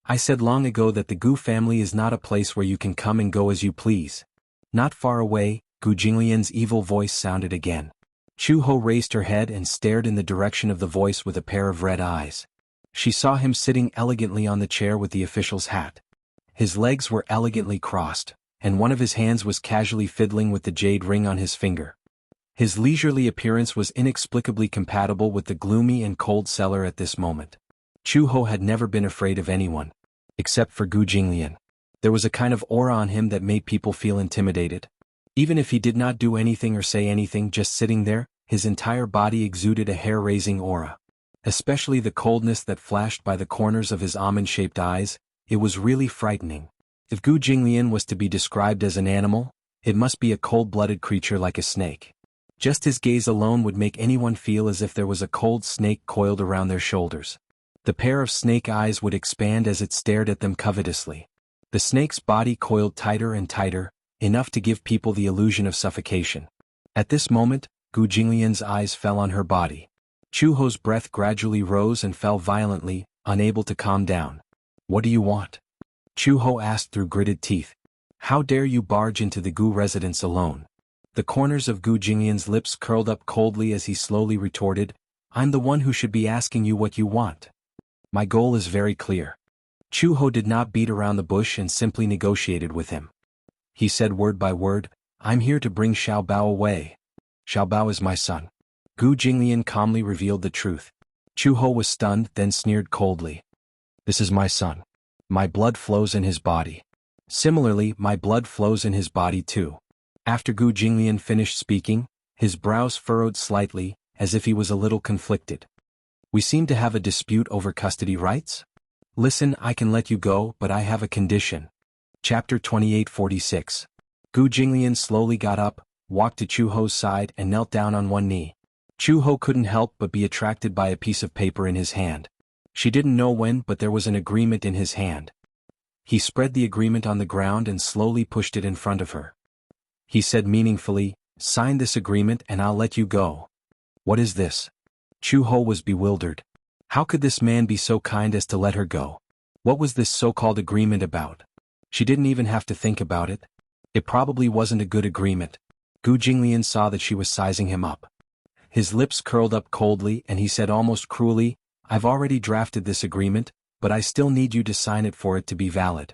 I said long ago that the Gu family is not a place where you can come and go as you please. Not far away, Gu Jinglian's evil voice sounded again. Chu-ho raised her head and stared in the direction of the voice with a pair of red eyes. She saw him sitting elegantly on the chair with the official's hat. His legs were elegantly crossed, and one of his hands was casually fiddling with the jade ring on his finger. His leisurely appearance was inexplicably compatible with the gloomy and cold cellar at this moment. Chu-ho had never been afraid of anyone, except for Gu Jinglian. There was a kind of aura on him that made people feel intimidated. Even if he did not do anything or say anything, just sitting there, his entire body exuded a hair-raising aura. Especially the coldness that flashed by the corners of his almond-shaped eyes. It was really frightening. If Gu Jinglian was to be described as an animal, it must be a cold-blooded creature like a snake. Just his gaze alone would make anyone feel as if there was a cold snake coiled around their shoulders. The pair of snake eyes would expand as it stared at them covetously. The snake's body coiled tighter and tighter, enough to give people the illusion of suffocation. At this moment, Gu Jinglian's eyes fell on her body. Chu-ho's breath gradually rose and fell violently, unable to calm down. What do you want? Chu-ho asked through gritted teeth. How dare you barge into the Gu residence alone? The corners of Gu Jinglian's lips curled up coldly as he slowly retorted, I'm the one who should be asking you what you want. My goal is very clear. Chu-ho did not beat around the bush and simply negotiated with him. He said word by word, I'm here to bring Xiao Bao away. Xiao Bao is my son. Gu Jinglian calmly revealed the truth. Chu-ho was stunned, then sneered coldly. This is my son. My blood flows in his body. Similarly, my blood flows in his body too. After Gu Jinglian finished speaking, his brows furrowed slightly, as if he was a little conflicted. We seem to have a dispute over custody rights? Listen, I can let you go, but I have a condition. Chapter 28:46. Gu Jinglian slowly got up, walked to Chu-ho's side and knelt down on one knee. Chu-ho couldn't help but be attracted by a piece of paper in his hand. She didn't know when, but there was an agreement in his hand. He spread the agreement on the ground and slowly pushed it in front of her. He said meaningfully, sign this agreement and I'll let you go. What is this? Chu-ho was bewildered. How could this man be so kind as to let her go? What was this so-called agreement about? She didn't even have to think about it. It probably wasn't a good agreement. Gu Jinglian saw that she was sizing him up. His lips curled up coldly and he said almost cruelly, I've already drafted this agreement, but I still need you to sign it for it to be valid.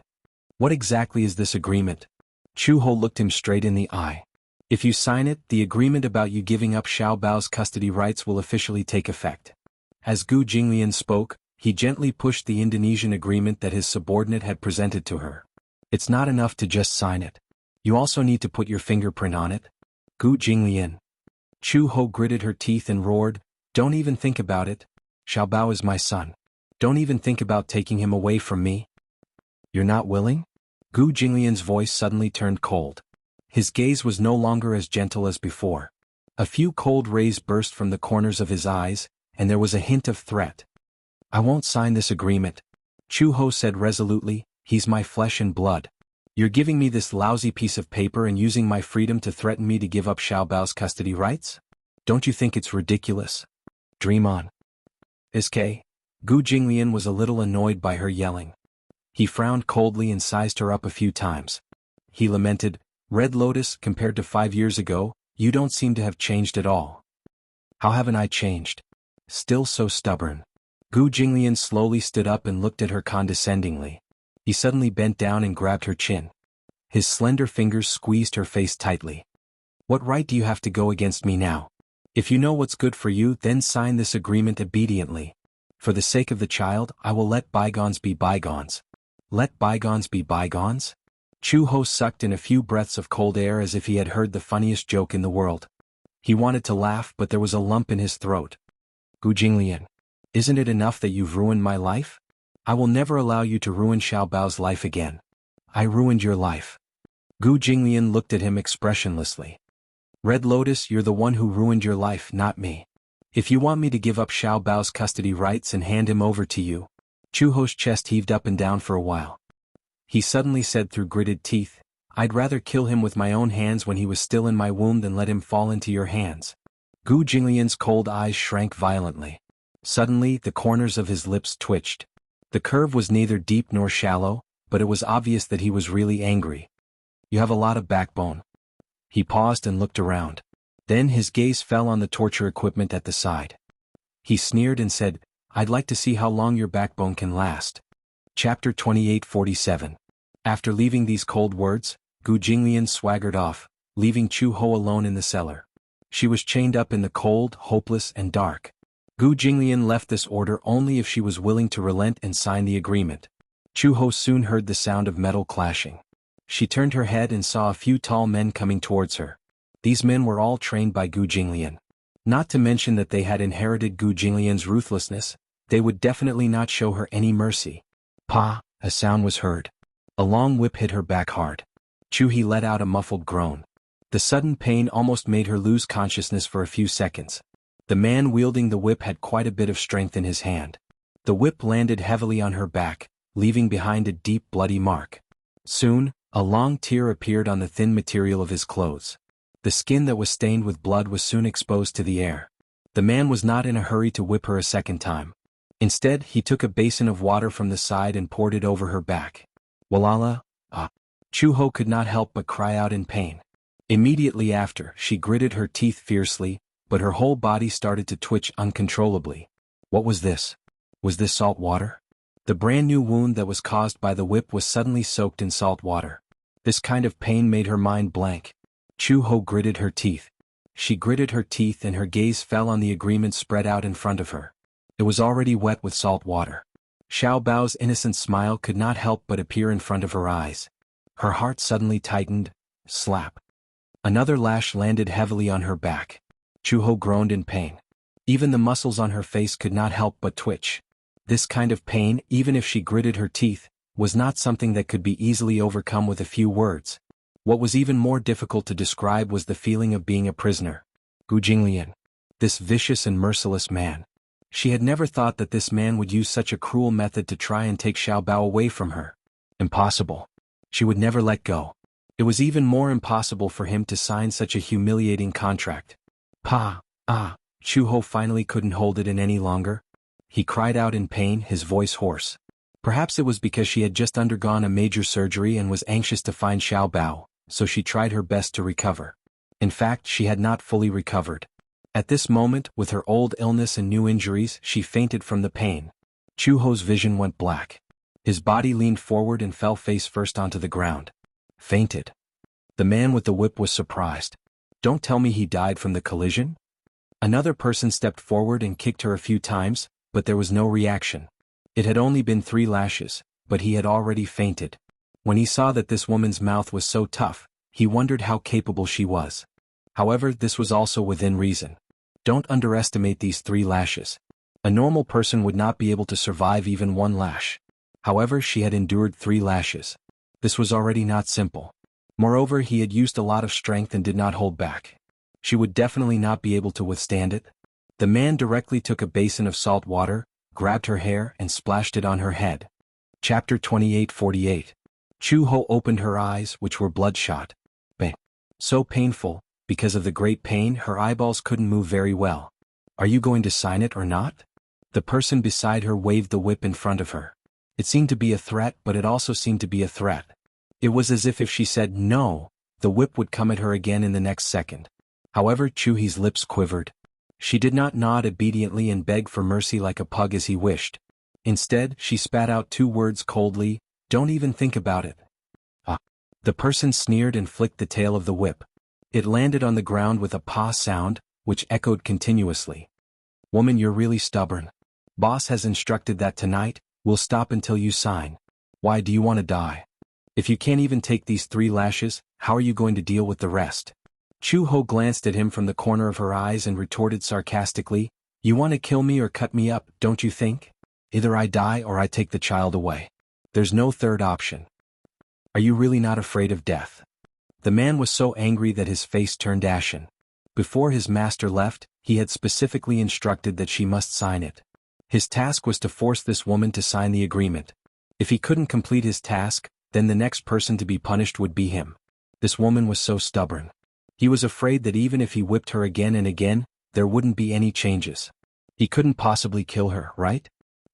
What exactly is this agreement? Chu-ho looked him straight in the eye. If you sign it, the agreement about you giving up Xiao Bao's custody rights will officially take effect. As Gu Jinglian spoke, he gently pushed the Indonesian agreement that his subordinate had presented to her. It's not enough to just sign it. You also need to put your fingerprint on it. Gu Jinglian. Chu-ho gritted her teeth and roared, don't even think about it. Xiao Bao is my son. Don't even think about taking him away from me. You're not willing? Gu Jinglian's voice suddenly turned cold. His gaze was no longer as gentle as before. A few cold rays burst from the corners of his eyes, and there was a hint of threat. I won't sign this agreement. Chu-ho said resolutely, he's my flesh and blood. You're giving me this lousy piece of paper and using my freedom to threaten me to give up Xiaobao's custody rights? Don't you think it's ridiculous? Dream on. SK. Gu Jinglian was a little annoyed by her yelling. He frowned coldly and sized her up a few times. He lamented, Red Lotus, compared to 5 years ago, you don't seem to have changed at all. How haven't I changed? Still so stubborn. Gu Jinglian slowly stood up and looked at her condescendingly. He suddenly bent down and grabbed her chin. His slender fingers squeezed her face tightly. What right do you have to go against me now? If you know what's good for you, then sign this agreement obediently. For the sake of the child, I will let bygones be bygones. Let bygones be bygones? Chu Ho sucked in a few breaths of cold air as if he had heard the funniest joke in the world. He wanted to laugh, but there was a lump in his throat. Gu Jinglian, isn't it enough that you've ruined my life? I will never allow you to ruin Xiaobao's life again. I ruined your life. Gu Jinglian looked at him expressionlessly. Red Lotus, you're the one who ruined your life, not me. If you want me to give up Xiaobao's custody rights and hand him over to you. Chu Ho's chest heaved up and down for a while. He suddenly said through gritted teeth, I'd rather kill him with my own hands when he was still in my womb than let him fall into your hands. Gu Jinglian's cold eyes shrank violently. Suddenly, the corners of his lips twitched. The curve was neither deep nor shallow, but it was obvious that he was really angry. You have a lot of backbone. He paused and looked around. Then his gaze fell on the torture equipment at the side. He sneered and said, I'd like to see how long your backbone can last. Chapter 2847. After leaving these cold words, Gu Jinglian swaggered off, leaving Chu Ho alone in the cellar. She was chained up in the cold, hopeless, and dark. Gu Jinglian left this order only if she was willing to relent and sign the agreement. Chu Ho soon heard the sound of metal clashing. She turned her head and saw a few tall men coming towards her. These men were all trained by Gu Jinglian. Not to mention that they had inherited Gu Jinglian's ruthlessness, they would definitely not show her any mercy. Pa! A sound was heard. A long whip hit her back hard. Chu-hee let out a muffled groan. The sudden pain almost made her lose consciousness for a few seconds. The man wielding the whip had quite a bit of strength in his hand. The whip landed heavily on her back, leaving behind a deep bloody mark. Soon, a long tear appeared on the thin material of his clothes. The skin that was stained with blood was soon exposed to the air. The man was not in a hurry to whip her a second time. Instead, he took a basin of water from the side and poured it over her back. Walala, ah! Chu Ho could not help but cry out in pain. Immediately after, she gritted her teeth fiercely, but her whole body started to twitch uncontrollably. What was this? Was this salt water? The brand new wound that was caused by the whip was suddenly soaked in salt water. This kind of pain made her mind blank. Chu Ho gritted her teeth. She gritted her teeth and her gaze fell on the agreement spread out in front of her. It was already wet with salt water. Xiao Bao's innocent smile could not help but appear in front of her eyes. Her heart suddenly tightened. Slap. Another lash landed heavily on her back. Chu Ho groaned in pain. Even the muscles on her face could not help but twitch. This kind of pain, even if she gritted her teeth, was not something that could be easily overcome with a few words. What was even more difficult to describe was the feeling of being a prisoner. Gu Jinglian. This vicious and merciless man. She had never thought that this man would use such a cruel method to try and take Xiao Bao away from her. Impossible. She would never let go. It was even more impossible for him to sign such a humiliating contract. Chu Ho finally couldn't hold it in any longer. He cried out in pain, his voice hoarse. Perhaps it was because she had just undergone a major surgery and was anxious to find Xiao Bao, so she tried her best to recover. In fact, she had not fully recovered. At this moment, with her old illness and new injuries, she fainted from the pain. Chu Ho's vision went black. His body leaned forward and fell face first onto the ground. Fainted. The man with the whip was surprised. Don't tell me he died from the collision? Another person stepped forward and kicked her a few times, but there was no reaction. It had only been 3 lashes, but he had already fainted. When he saw that this woman's mouth was so tough, he wondered how capable she was. However, this was also within reason. Don't underestimate these 3 lashes. A normal person would not be able to survive even 1 lash. However, she had endured 3 lashes. This was already not simple. Moreover, he had used a lot of strength and did not hold back. She would definitely not be able to withstand it. The man directly took a basin of salt water, grabbed her hair and splashed it on her head. Chapter 2848. Chu-ho opened her eyes, which were bloodshot. But so painful, because of the great pain her eyeballs couldn't move very well. Are you going to sign it or not? The person beside her waved the whip in front of her. It seemed to be a threat, but it also seemed to be a threat. It was as if she said no, the whip would come at her again in the next second. However, Chu-hee's lips quivered. She did not nod obediently and beg for mercy like a pug as he wished. Instead, she spat out 2 words coldly, "Don't even think about it." Ah. The person sneered and flicked the tail of the whip. It landed on the ground with a "pa" sound, which echoed continuously. "Woman, you're really stubborn. Boss has instructed that tonight, we'll stop until you sign. Why do you want to die? If you can't even take these 3 lashes, how are you going to deal with the rest?" Chu-ho glanced at him from the corner of her eyes and retorted sarcastically, "You want to kill me or cut me up, don't you think? Either I die or I take the child away. There's no third option. Are you really not afraid of death?" The man was so angry that his face turned ashen. Before his master left, he had specifically instructed that she must sign it. His task was to force this woman to sign the agreement. If he couldn't complete his task, then the next person to be punished would be him. This woman was so stubborn. He was afraid that even if he whipped her again and again, there wouldn't be any changes. He couldn't possibly kill her, right?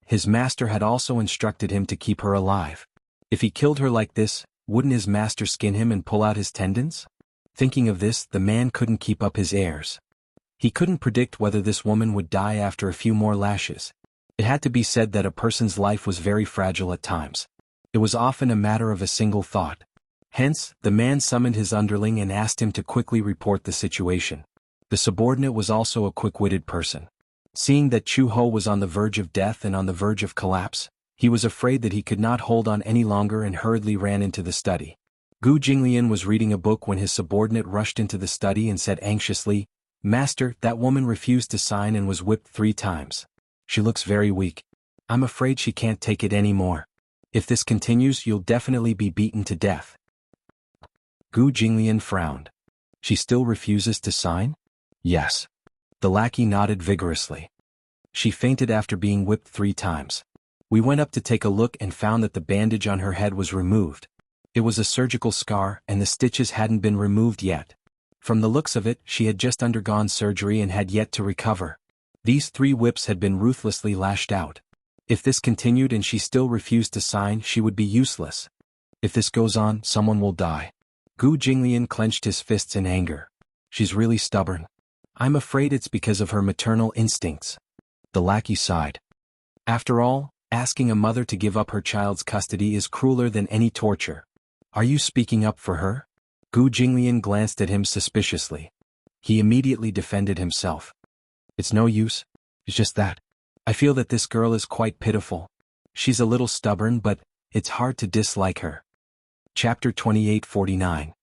His master had also instructed him to keep her alive. If he killed her like this, wouldn't his master skin him and pull out his tendons? Thinking of this, the man couldn't keep up his airs. He couldn't predict whether this woman would die after a few more lashes. It had to be said that a person's life was very fragile at times. It was often a matter of a single thought. Hence, the man summoned his underling and asked him to quickly report the situation. The subordinate was also a quick-witted person. Seeing that Chu-ho was on the verge of death and on the verge of collapse, he was afraid that he could not hold on any longer and hurriedly ran into the study. Gu Jinglian was reading a book when his subordinate rushed into the study and said anxiously, "Master, that woman refused to sign and was whipped 3 times. She looks very weak. I'm afraid she can't take it anymore. If this continues, you'll definitely be beaten to death." Gu Jinglian frowned. "She still refuses to sign?" "Yes." The lackey nodded vigorously. "She fainted after being whipped 3 times. We went up to take a look and found that the bandage on her head was removed. It was a surgical scar and the stitches hadn't been removed yet. From the looks of it, she had just undergone surgery and had yet to recover. These 3 whips had been ruthlessly lashed out. If this continued and she still refused to sign, she would be useless. If this goes on, someone will die." Gu Jinglian clenched his fists in anger. "She's really stubborn. I'm afraid it's because of her maternal instincts." The lackey sighed. "After all, asking a mother to give up her child's custody is crueler than any torture. Are you speaking up for her?" Gu Jinglian glanced at him suspiciously. He immediately defended himself. "It's no use. It's just that I feel that this girl is quite pitiful. She's a little stubborn, but it's hard to dislike her." Chapter 28:49.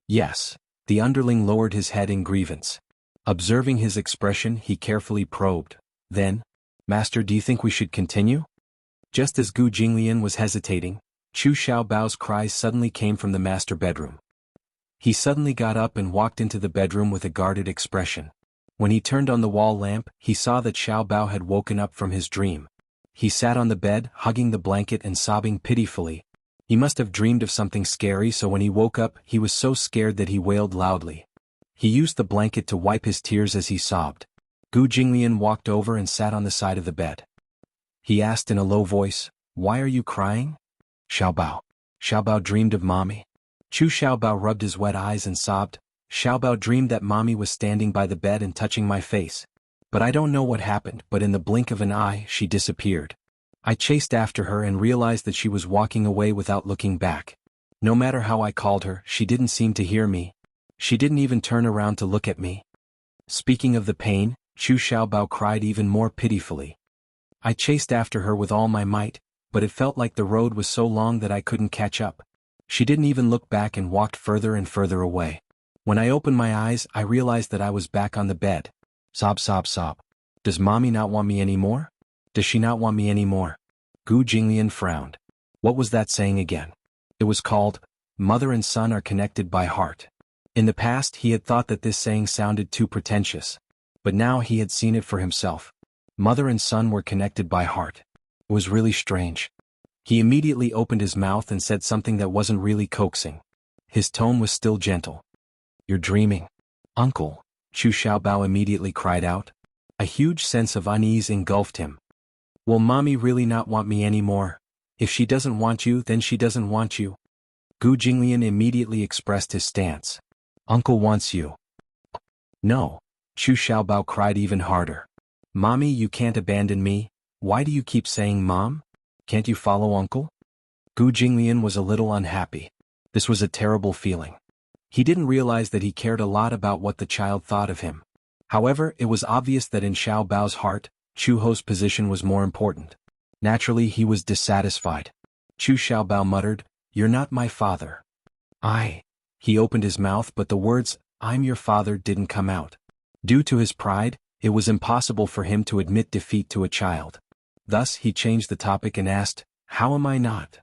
Yes. The underling lowered his head in grievance. Observing his expression, he carefully probed. Then, "Master, do you think we should continue?" Just as Gu Jinglian was hesitating, Chu Xiaobao's cries suddenly came from the master bedroom. He suddenly got up and walked into the bedroom with a guarded expression. When he turned on the wall lamp, he saw that Xiaobao had woken up from his dream. He sat on the bed, hugging the blanket and sobbing pitifully. He must have dreamed of something scary, so when he woke up, he was so scared that he wailed loudly. He used the blanket to wipe his tears as he sobbed. Gu Jinglian walked over and sat on the side of the bed. He asked in a low voice, "Why are you crying?" "Xiaobao. Xiaobao dreamed of mommy." Chu Xiaobao rubbed his wet eyes and sobbed, "Xiaobao dreamed that mommy was standing by the bed and touching my face. But I don't know what happened, but in the blink of an eye, she disappeared. I chased after her and realized that she was walking away without looking back. No matter how I called her, she didn't seem to hear me. She didn't even turn around to look at me." Speaking of the pain, Chu Xiaobao cried even more pitifully. "I chased after her with all my might, but it felt like the road was so long that I couldn't catch up. She didn't even look back and walked further and further away. When I opened my eyes, I realized that I was back on the bed." Sob, sob, sob. "Does mommy not want me anymore? Does she not want me anymore?" Gu Jinglian frowned. What was that saying again? It was called, "Mother and son are connected by heart." In the past, he had thought that this saying sounded too pretentious. But now he had seen it for himself. Mother and son were connected by heart. It was really strange. He immediately opened his mouth and said something that wasn't really coaxing. His tone was still gentle. "You're dreaming, Uncle," Chu Xiaobao immediately cried out. A huge sense of unease engulfed him. "Will Mommy really not want me anymore? If she doesn't want you, then she doesn't want you." Gu Jinglian immediately expressed his stance. "Uncle wants you." "No," Chu Xiaobao cried even harder. "Mommy, you can't abandon me. Why do you keep saying Mom? Can't you follow Uncle?" Gu Jinglian was a little unhappy. This was a terrible feeling. He didn't realize that he cared a lot about what the child thought of him. However, it was obvious that in Xiao Bao's heart, Chu Ho's position was more important. Naturally, he was dissatisfied. Chu Xiaobao muttered, "You're not my father." He opened his mouth, but the words, "I'm your father," didn't come out. Due to his pride, it was impossible for him to admit defeat to a child. Thus, he changed the topic and asked, "How am I not?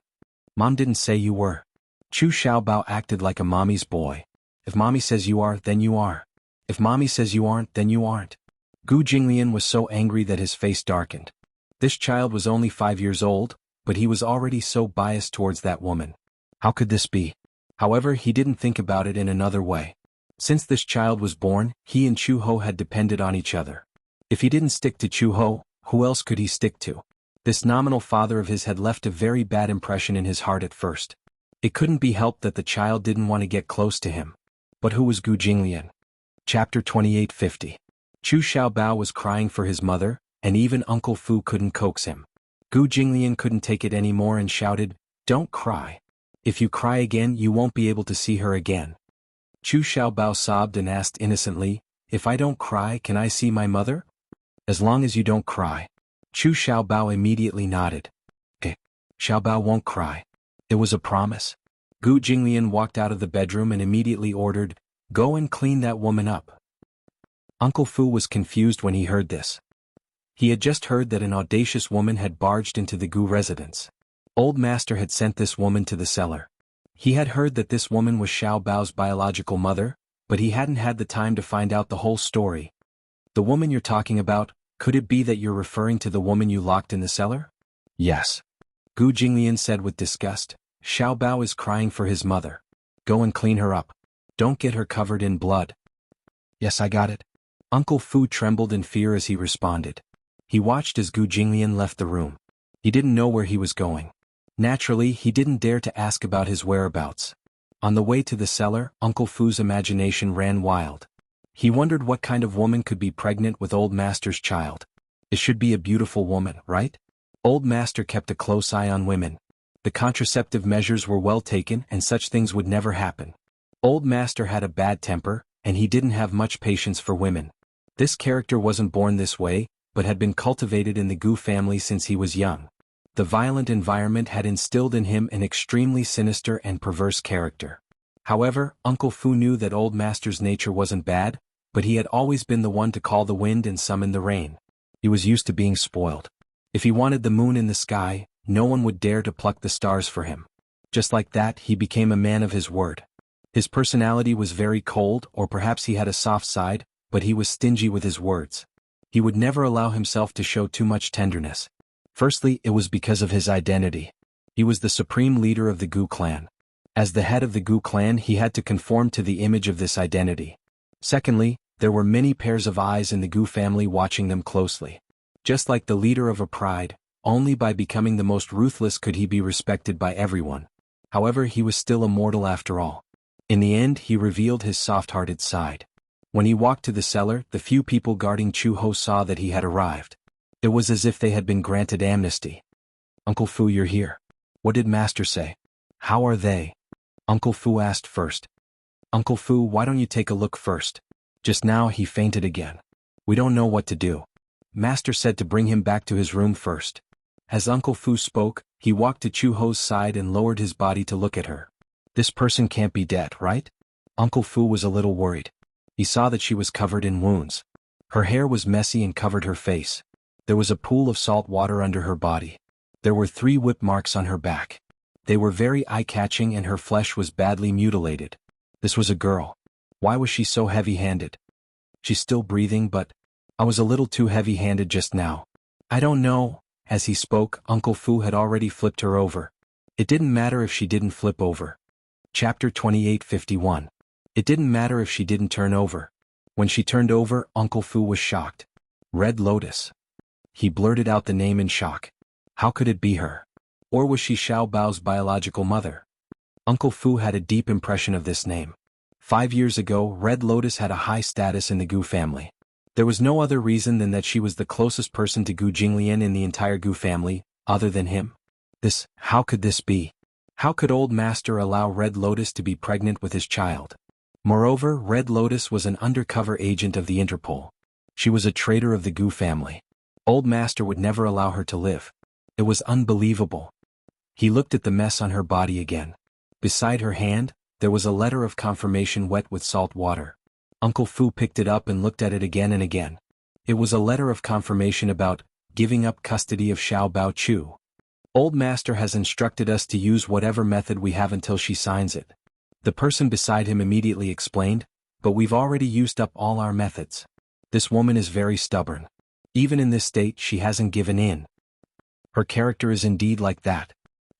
Mom didn't say you were." Chu Xiaobao acted like a mommy's boy. "If Mommy says you are, then you are. If Mommy says you aren't, then you aren't." Gu Jinglian was so angry that his face darkened. This child was only 5 years old, but he was already so biased towards that woman. How could this be? However, he didn't think about it in another way. Since this child was born, he and Chu Ho had depended on each other. If he didn't stick to Chu Ho, who else could he stick to? This nominal father of his had left a very bad impression in his heart at first. It couldn't be helped that the child didn't want to get close to him. But who was Gu Jinglian? Chapter 2850. Chu Xiaobao was crying for his mother, and even Uncle Fu couldn't coax him. Gu Jinglian couldn't take it anymore and shouted, "Don't cry. If you cry again, you won't be able to see her again." Chu Xiaobao sobbed and asked innocently, "If I don't cry, can I see my mother?" "As long as you don't cry." Chu Xiaobao immediately nodded. Xiaobao won't cry. It was a promise. Gu Jinglian walked out of the bedroom and immediately ordered, "Go and clean that woman up." Uncle Fu was confused when he heard this. He had just heard that an audacious woman had barged into the Gu residence. Old Master had sent this woman to the cellar. He had heard that this woman was Xiao Bao's biological mother, but he hadn't had the time to find out the whole story. "The woman you're talking about, could it be that you're referring to the woman you locked in the cellar?" "Yes," Gu Jinglian said with disgust. "Xiao Bao is crying for his mother. Go and clean her up. Don't get her covered in blood." "Yes, I got it." Uncle Fu trembled in fear as he responded. He watched as Gu Jinglian left the room. He didn't know where he was going. Naturally, he didn't dare to ask about his whereabouts. On the way to the cellar, Uncle Fu's imagination ran wild. He wondered what kind of woman could be pregnant with Old Master's child. It should be a beautiful woman, right? Old Master kept a close eye on women. The contraceptive measures were well taken and such things would never happen. Old Master had a bad temper, and he didn't have much patience for women. This character wasn't born this way, but had been cultivated in the Gu family since he was young. The violent environment had instilled in him an extremely sinister and perverse character. However, Uncle Fu knew that Old Master's nature wasn't bad, but he had always been the one to call the wind and summon the rain. He was used to being spoiled. If he wanted the moon in the sky, no one would dare to pluck the stars for him. Just like that, he became a man of his word. His personality was very cold, or perhaps he had a soft side, but he was stingy with his words. He would never allow himself to show too much tenderness. Firstly, it was because of his identity. He was the supreme leader of the Gu clan. As the head of the Gu clan, he had to conform to the image of this identity. Secondly, there were many pairs of eyes in the Gu family watching them closely. Just like the leader of a pride, only by becoming the most ruthless could he be respected by everyone. However, he was still a mortal after all. In the end, he revealed his soft-hearted side. When he walked to the cellar, the few people guarding Chu Ho saw that he had arrived. It was as if they had been granted amnesty. "Uncle Fu, you're here. What did Master say? How are they?" Uncle Fu asked first. "Uncle Fu, why don't you take a look first? Just now he fainted again. We don't know what to do. Master said to bring him back to his room first." As Uncle Fu spoke, he walked to Chu Ho's side and lowered his body to look at her. "This person can't be dead, right?" Uncle Fu was a little worried. He saw that she was covered in wounds. Her hair was messy and covered her face. There was a pool of salt water under her body. There were 3 whip marks on her back. They were very eye-catching and her flesh was badly mutilated. This was a girl. Why was she so heavy-handed? She's still breathing, but I was a little too heavy-handed just now. I don't know, as he spoke, Uncle Fu had already flipped her over. It didn't matter if she didn't flip over. Chapter 28:51. It didn't matter if she didn't turn over. When she turned over, Uncle Fu was shocked. Red Lotus. He blurted out the name in shock. How could it be her? Or was she Xiao Bao's biological mother? Uncle Fu had a deep impression of this name. 5 years ago, Red Lotus had a high status in the Gu family. There was no other reason than that she was the closest person to Gu Jinglian in the entire Gu family, other than him. How could this be? How could Old Master allow Red Lotus to be pregnant with his child? Moreover, Red Lotus was an undercover agent of the Interpol. She was a traitor of the Gu family. Old Master would never allow her to live. It was unbelievable. He looked at the mess on her body again. Beside her hand, there was a letter of confirmation wet with salt water. Uncle Fu picked it up and looked at it again and again. It was a letter of confirmation about giving up custody of Xiao Bao Chu. Old Master has instructed us to use whatever method we have until she signs it. The person beside him immediately explained, but we've already used up all our methods. This woman is very stubborn. Even in this state, she hasn't given in. Her character is indeed like that.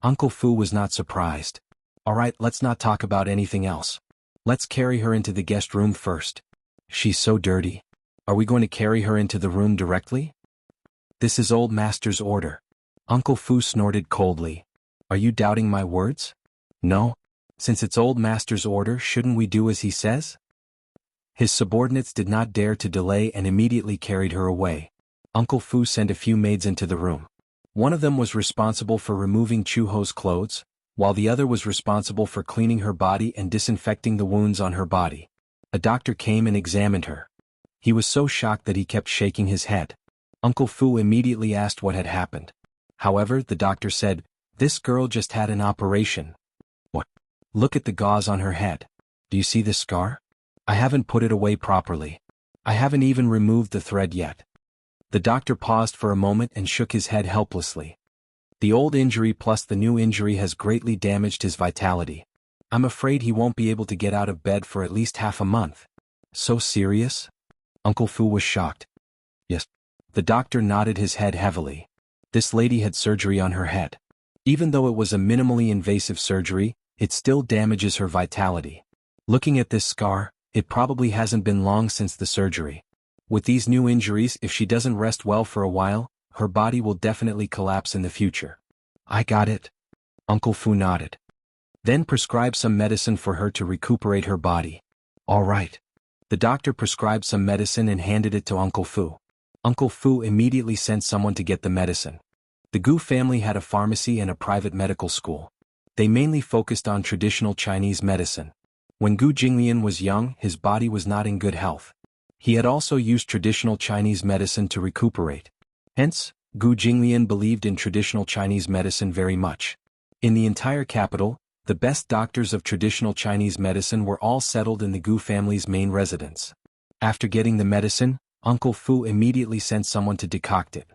Uncle Fu was not surprised. All right, let's not talk about anything else. Let's carry her into the guest room first. She's so dirty. Are we going to carry her into the room directly? This is Old Master's order. Uncle Fu snorted coldly. Are you doubting my words? No. Since it's Old Master's order, shouldn't we do as he says? His subordinates did not dare to delay and immediately carried her away. Uncle Fu sent a few maids into the room. One of them was responsible for removing Chu Ho's clothes, while the other was responsible for cleaning her body and disinfecting the wounds on her body. A doctor came and examined her. He was so shocked that he kept shaking his head. Uncle Fu immediately asked what had happened. However, the doctor said, "This girl just had an operation." What? Look at the gauze on her head. Do you see this scar? I haven't put it away properly. I haven't even removed the thread yet. The doctor paused for a moment and shook his head helplessly. The old injury plus the new injury has greatly damaged his vitality. I'm afraid he won't be able to get out of bed for at least half a month. So serious? Uncle Fu was shocked. Yes. The doctor nodded his head heavily. This lady had surgery on her head. Even though it was a minimally invasive surgery, it still damages her vitality. Looking at this scar, it probably hasn't been long since the surgery. With these new injuries, if she doesn't rest well for a while, her body will definitely collapse in the future. I got it. Uncle Fu nodded. Then prescribe some medicine for her to recuperate her body. All right. The doctor prescribed some medicine and handed it to Uncle Fu. Uncle Fu immediately sent someone to get the medicine. The Gu family had a pharmacy and a private medical school. They mainly focused on traditional Chinese medicine. When Gu Jinglian was young, his body was not in good health. He had also used traditional Chinese medicine to recuperate. Hence, Gu Jinglian believed in traditional Chinese medicine very much. In the entire capital, the best doctors of traditional Chinese medicine were all settled in the Gu family's main residence. After getting the medicine, Uncle Fu immediately sent someone to decoct it.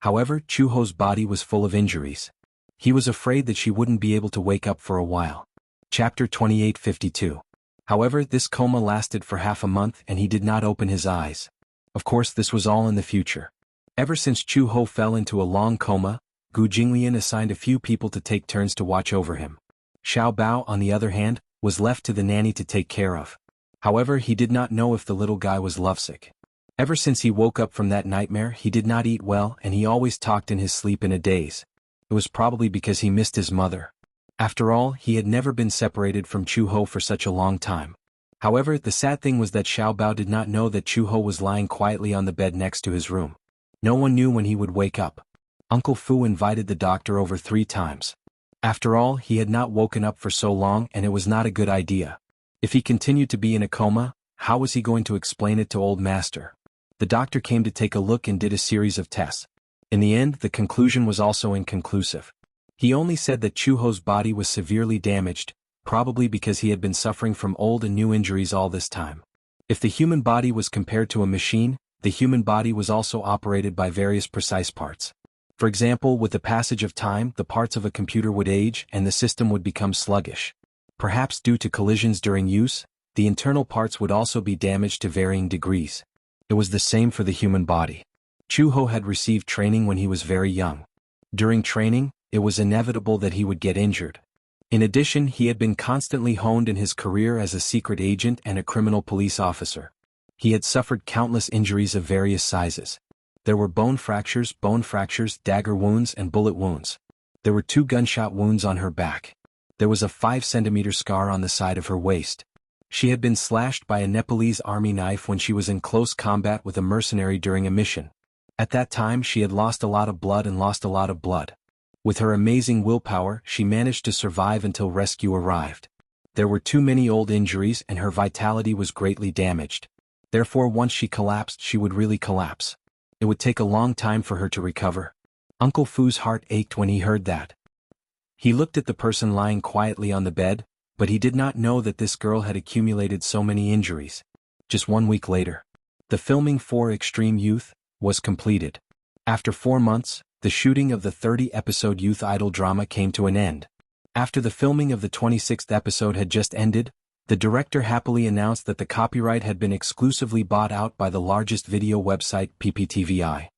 However, Chu Ho's body was full of injuries. He was afraid that she wouldn't be able to wake up for a while. Chapter 28:52. However, this coma lasted for half a month and he did not open his eyes. Of course, this was all in the future. Ever since Chu Ho fell into a long coma, Gu Jinglian assigned a few people to take turns to watch over him. Xiao Bao, on the other hand, was left to the nanny to take care of. However, he did not know if the little guy was lovesick. Ever since he woke up from that nightmare, he did not eat well and he always talked in his sleep in a daze. It was probably because he missed his mother. After all, he had never been separated from Chu Ho for such a long time. However, the sad thing was that Xiao Bao did not know that Chu Ho was lying quietly on the bed next to his room. No one knew when he would wake up. Uncle Fu invited the doctor over 3 times. After all, he had not woken up for so long and it was not a good idea. If he continued to be in a coma, how was he going to explain it to Old Master? The doctor came to take a look and did a series of tests. In the end, the conclusion was also inconclusive. He only said that Chu Ho's body was severely damaged, probably because he had been suffering from old and new injuries all this time. If the human body was compared to a machine, the human body was also operated by various precise parts. For example, with the passage of time, the parts of a computer would age and the system would become sluggish. Perhaps due to collisions during use, the internal parts would also be damaged to varying degrees. It was the same for the human body. Chu Ho had received training when he was very young. During training, it was inevitable that he would get injured. In addition, he had been constantly honed in his career as a secret agent and a criminal police officer. He had suffered countless injuries of various sizes. There were bone fractures, dagger wounds, and bullet wounds. There were 2 gunshot wounds on her back. There was a 5-centimeter scar on the side of her waist. She had been slashed by a Nepalese army knife when she was in close combat with a mercenary during a mission. At that time she had lost a lot of blood. With her amazing willpower, she managed to survive until rescue arrived. There were too many old injuries and her vitality was greatly damaged. Therefore, once she collapsed, she would really collapse. It would take a long time for her to recover. Uncle Fu's heart ached when he heard that. He looked at the person lying quietly on the bed, but he did not know that this girl had accumulated so many injuries. Just 1 week later, the filming for Extreme Youth was completed. After 4 months, the shooting of the 30-episode youth idol drama came to an end. After the filming of the 26th episode had just ended, the director happily announced that the copyright had been exclusively bought out by the largest video website PPTVI.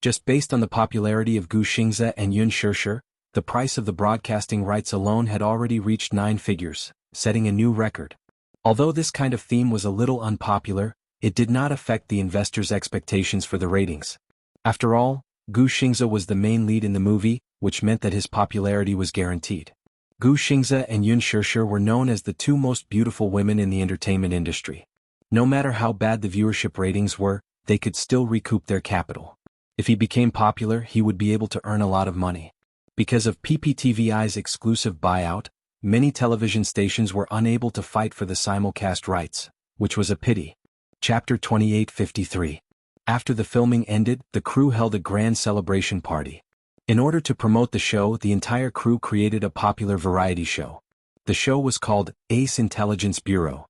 Just based on the popularity of Gu Xingze and Yun Shishir, the price of the broadcasting rights alone had already reached 9 figures, setting a new record. Although this kind of theme was a little unpopular, it did not affect the investors' expectations for the ratings. After all, Gu Xingze was the main lead in the movie, which meant that his popularity was guaranteed. Gu Xingze and Yun Shishir were known as the 2 most beautiful women in the entertainment industry. No matter how bad the viewership ratings were, they could still recoup their capital. If he became popular, he would be able to earn a lot of money. Because of PPTVI's exclusive buyout, many television stations were unable to fight for the simulcast rights, which was a pity. Chapter 2853. After the filming ended, the crew held a grand celebration party. In order to promote the show, the entire crew created a popular variety show. The show was called Ace Intelligence Bureau.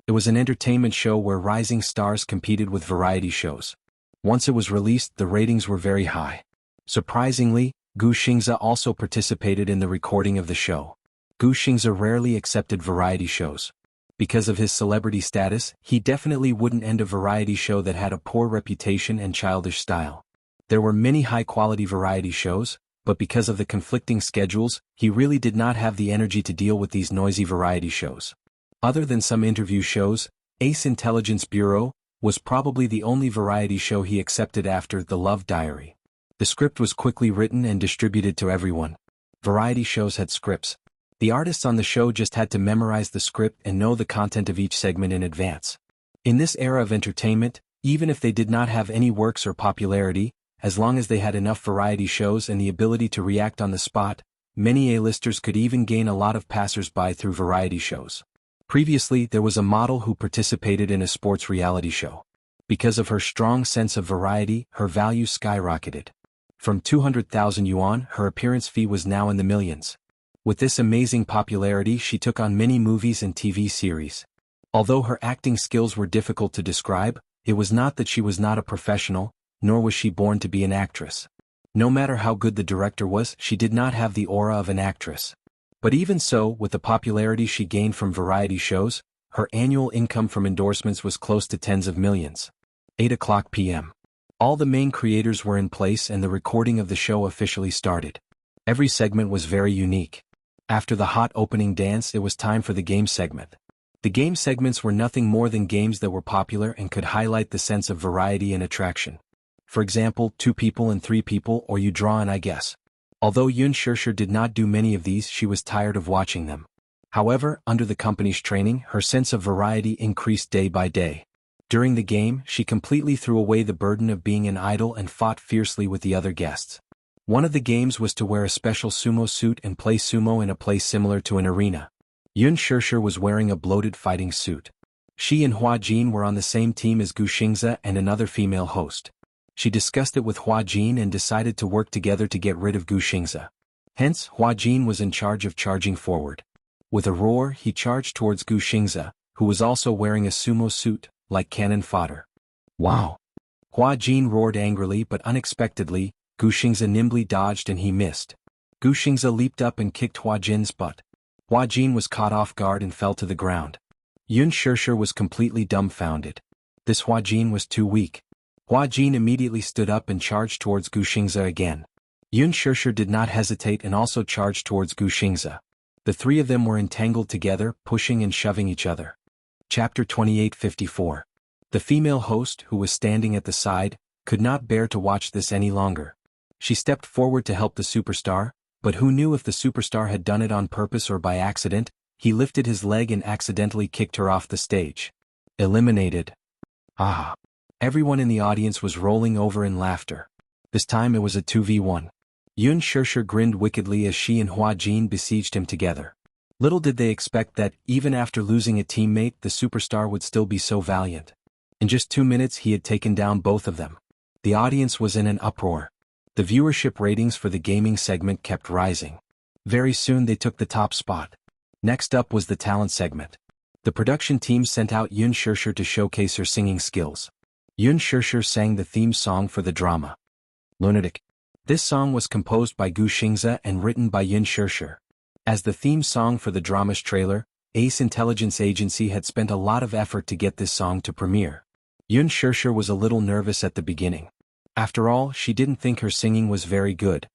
It was an entertainment show where rising stars competed with variety shows. Once it was released, the ratings were very high. Surprisingly, Gu Xingze also participated in the recording of the show. Gu Xingze rarely accepted variety shows. Because of his celebrity status, he definitely wouldn't end a variety show that had a poor reputation and childish style. There were many high-quality variety shows, but because of the conflicting schedules, he really did not have the energy to deal with these noisy variety shows. Other than some interview shows, Ace Intelligence Bureau was probably the only variety show he accepted after The Love Diary. The script was quickly written and distributed to everyone. Variety shows had scripts. The artists on the show just had to memorize the script and know the content of each segment in advance. In this era of entertainment, even if they did not have any works or popularity, as long as they had enough variety shows and the ability to react on the spot, many A-listers could even gain a lot of passers-by through variety shows. Previously, there was a model who participated in a sports reality show. Because of her strong sense of variety, her value skyrocketed. From 200,000 yuan, her appearance fee was now in the millions. With this amazing popularity, she took on many movies and TV series. Although her acting skills were difficult to describe, it was not that she was not a professional, nor was she born to be an actress. No matter how good the director was, she did not have the aura of an actress. But even so, with the popularity she gained from variety shows, her annual income from endorsements was close to tens of millions. 8:00 p.m. All the main creators were in place and the recording of the show officially started. Every segment was very unique. After the hot opening dance, it was time for the game segment. The game segments were nothing more than games that were popular and could highlight the sense of variety and attraction. For example, 2 people and 3 people, or you draw and I guess. Although Yun Shishir did not do many of these, she was tired of watching them. However, under the company's training, her sense of variety increased day by day. During the game, she completely threw away the burden of being an idol and fought fiercely with the other guests. One of the games was to wear a special sumo suit and play sumo in a place similar to an arena. Yun Shishir was wearing a bloated fighting suit. She and Hua Jin were on the same team as Gu Xingze and another female host. She discussed it with Hua Jin and decided to work together to get rid of Gu Xingze. Hence, Hua Jin was in charge of charging forward. With a roar, he charged towards Gu Xingze, who was also wearing a sumo suit, like cannon fodder. Wow! Hua Jin roared angrily, but unexpectedly, Gu Xingze nimbly dodged and he missed. Gu Xingze leaped up and kicked Hua Jin's butt. Hua Jin was caught off guard and fell to the ground. Yun Shishir was completely dumbfounded. This Hua Jin was too weak. Hua Jin immediately stood up and charged towards Gu Xingze again. Yun Shirshir did not hesitate and also charged towards Gu Xingze. The three of them were entangled together, pushing and shoving each other. Chapter 2854. The female host, who was standing at the side, could not bear to watch this any longer. She stepped forward to help the superstar, but who knew if the superstar had done it on purpose or by accident? He lifted his leg and accidentally kicked her off the stage. Eliminated. Ah! Everyone in the audience was rolling over in laughter. This time it was a 2v1. Yun Shirshir grinned wickedly as she and Hua Jin besieged him together. Little did they expect that, even after losing a teammate, the superstar would still be so valiant. In just 2 minutes he had taken down both of them. The audience was in an uproar. The viewership ratings for the gaming segment kept rising. Very soon they took the top spot. Next up was the talent segment. The production team sent out Yun Shirshir to showcase her singing skills. Yun Shirshir sang the theme song for the drama. Lunatic. This song was composed by Gu Xingze and written by Yun Shirshir. As the theme song for the drama's trailer, Ace Intelligence Agency had spent a lot of effort to get this song to premiere. Yun Shirshir was a little nervous at the beginning. After all, she didn't think her singing was very good.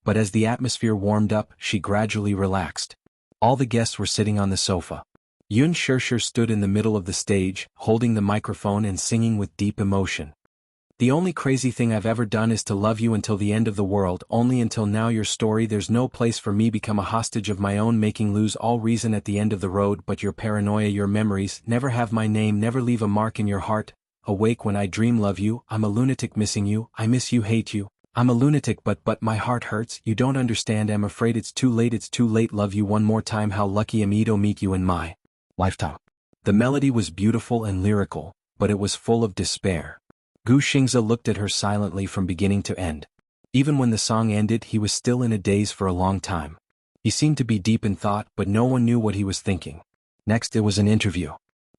But as the atmosphere warmed up, she gradually relaxed. All the guests were sitting on the sofa. Yun Shirshir stood in the middle of the stage, holding the microphone and singing with deep emotion. The only crazy thing I've ever done is to love you until the end of the world, only until now your story there's no place for me become a hostage of my own making lose all reason at the end of the road but your paranoia your memories, never have my name never leave a mark in your heart, awake when I dream love you, I'm a lunatic missing you, I miss you hate you, I'm a lunatic but my heart hurts, you don't understand I'm afraid it's too late love you one more time how lucky am I to meet you in my lifetime. The melody was beautiful and lyrical, but it was full of despair. Gu Xingze looked at her silently from beginning to end. Even when the song ended he was still in a daze for a long time. He seemed to be deep in thought but no one knew what he was thinking. Next it was an interview.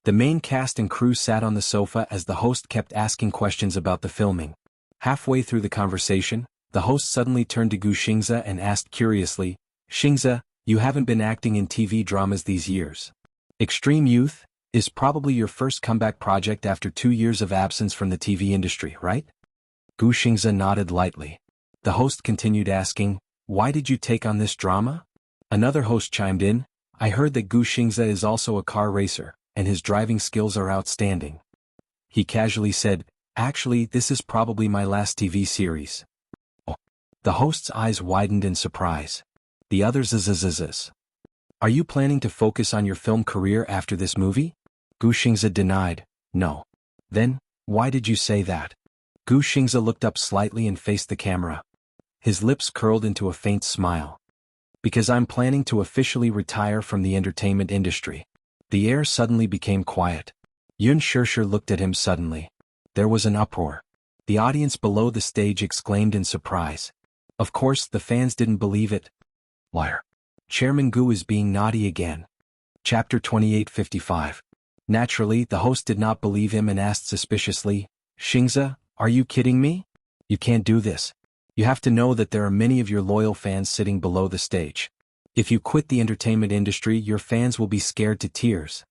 The main cast and crew sat on the sofa as the host kept asking questions about the filming. Halfway through the conversation, the host suddenly turned to Gu Xingze and asked curiously, Xingze, you haven't been acting in TV dramas these years. Extreme Youth is probably your first comeback project after 2 years of absence from the TV industry, right? Gu Xingze nodded lightly. The host continued asking, why did you take on this drama? Another host chimed in, I heard that Gu Xingze is also a car racer, and his driving skills are outstanding. He casually said, actually this is probably my last TV series. Oh. The host's eyes widened in surprise. The others Are you planning to focus on your film career after this movie? Gu Xingze denied, no. Then, why did you say that? Gu Xingze looked up slightly and faced the camera. His lips curled into a faint smile. Because I'm planning to officially retire from the entertainment industry. The air suddenly became quiet. Yun Shirshir looked at him suddenly. There was an uproar. The audience below the stage exclaimed in surprise. Of course, the fans didn't believe it. Liar. Chairman Gu is being naughty again. Chapter 2855. Naturally, the host did not believe him and asked suspiciously, Xingze, are you kidding me? You can't do this. You have to know that there are many of your loyal fans sitting below the stage. If you quit the entertainment industry, your fans will be scared to tears.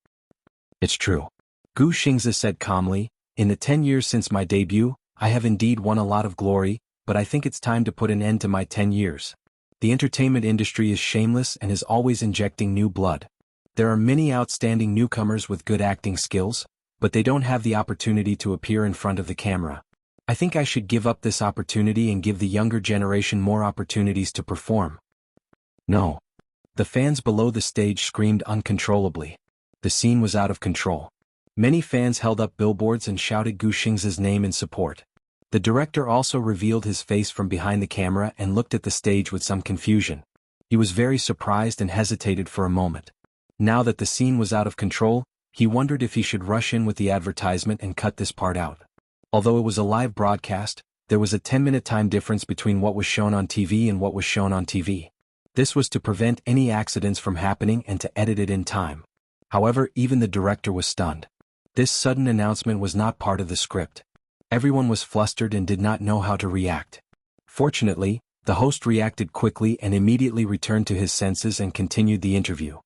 It's true. Gu Xingze said calmly, in the 10 years since my debut, I have indeed won a lot of glory, but I think it's time to put an end to my 10 years. The entertainment industry is shameless and is always injecting new blood. There are many outstanding newcomers with good acting skills, but they don't have the opportunity to appear in front of the camera. I think I should give up this opportunity and give the younger generation more opportunities to perform. No. The fans below the stage screamed uncontrollably. The scene was out of control. Many fans held up billboards and shouted Gu Xingze's name in support. The director also revealed his face from behind the camera and looked at the stage with some confusion. He was very surprised and hesitated for a moment. Now that the scene was out of control, he wondered if he should rush in with the advertisement and cut this part out. Although it was a live broadcast, there was a 10-minute time difference between what was shown on TV and what was shown on TV. This was to prevent any accidents from happening and to edit it in time. However, even the director was stunned. This sudden announcement was not part of the script. Everyone was flustered and did not know how to react. Fortunately, the host reacted quickly and immediately returned to his senses and continued the interview.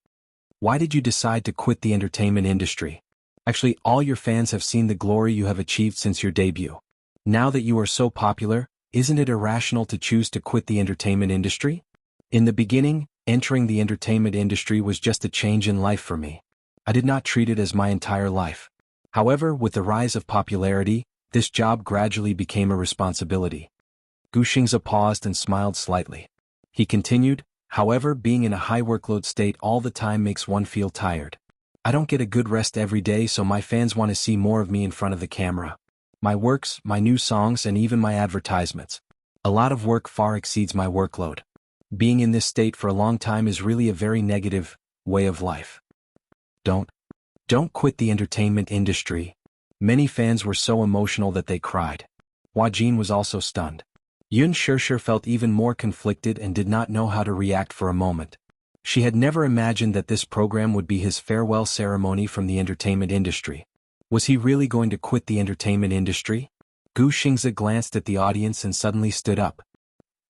Why did you decide to quit the entertainment industry? Actually, all your fans have seen the glory you have achieved since your debut. Now that you are so popular, isn't it irrational to choose to quit the entertainment industry? In the beginning, entering the entertainment industry was just a change in life for me. I did not treat it as my entire life. However, with the rise of popularity, this job gradually became a responsibility. Gu Xingze paused and smiled slightly. He continued, however, being in a high workload state all the time makes one feel tired. I don't get a good rest every day, so my fans want to see more of me in front of the camera. My works, my new songs, and even my advertisements. A lot of work far exceeds my workload. Being in this state for a long time is really a very negative way of life. Don't quit the entertainment industry. Many fans were so emotional that they cried. Hua Jin was also stunned. Yun Shishir felt even more conflicted and did not know how to react for a moment. She had never imagined that this program would be his farewell ceremony from the entertainment industry. Was he really going to quit the entertainment industry? Gu Xingze glanced at the audience and suddenly stood up.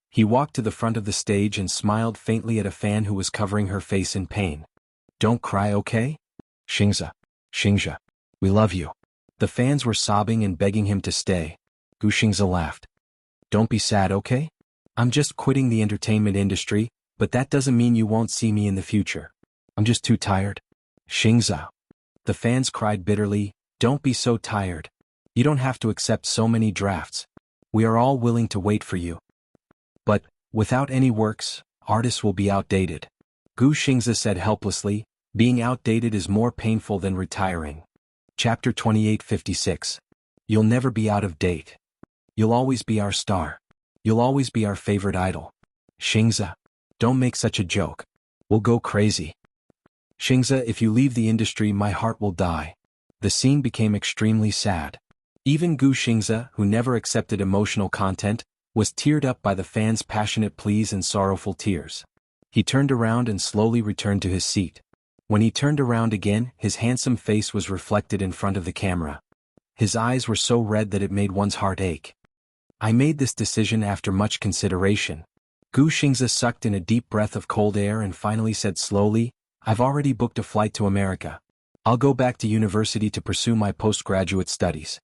He walked to the front of the stage and smiled faintly at a fan who was covering her face in pain. Don't cry, okay? Xingze, we love you. The fans were sobbing and begging him to stay. Gu Xingze laughed. Don't be sad, okay? I'm just quitting the entertainment industry, but that doesn't mean you won't see me in the future. I'm just too tired. Xingze. The fans cried bitterly, don't be so tired. You don't have to accept so many drafts. We are all willing to wait for you. But, without any works, artists will be outdated. Gu Xingze said helplessly, being outdated is more painful than retiring. Chapter 2856. You'll never be out of date. You'll always be our star. You'll always be our favorite idol. Xingze, don't make such a joke. We'll go crazy. Xingze, if you leave the industry, my heart will die. The scene became extremely sad. Even Gu Xingze, who never accepted emotional content, was teared up by the fans' passionate pleas and sorrowful tears. He turned around and slowly returned to his seat. When he turned around again, his handsome face was reflected in front of the camera. His eyes were so red that it made one's heart ache. I made this decision after much consideration. Gu Xingze sucked in a deep breath of cold air and finally said slowly, I've already booked a flight to America. I'll go back to university to pursue my postgraduate studies.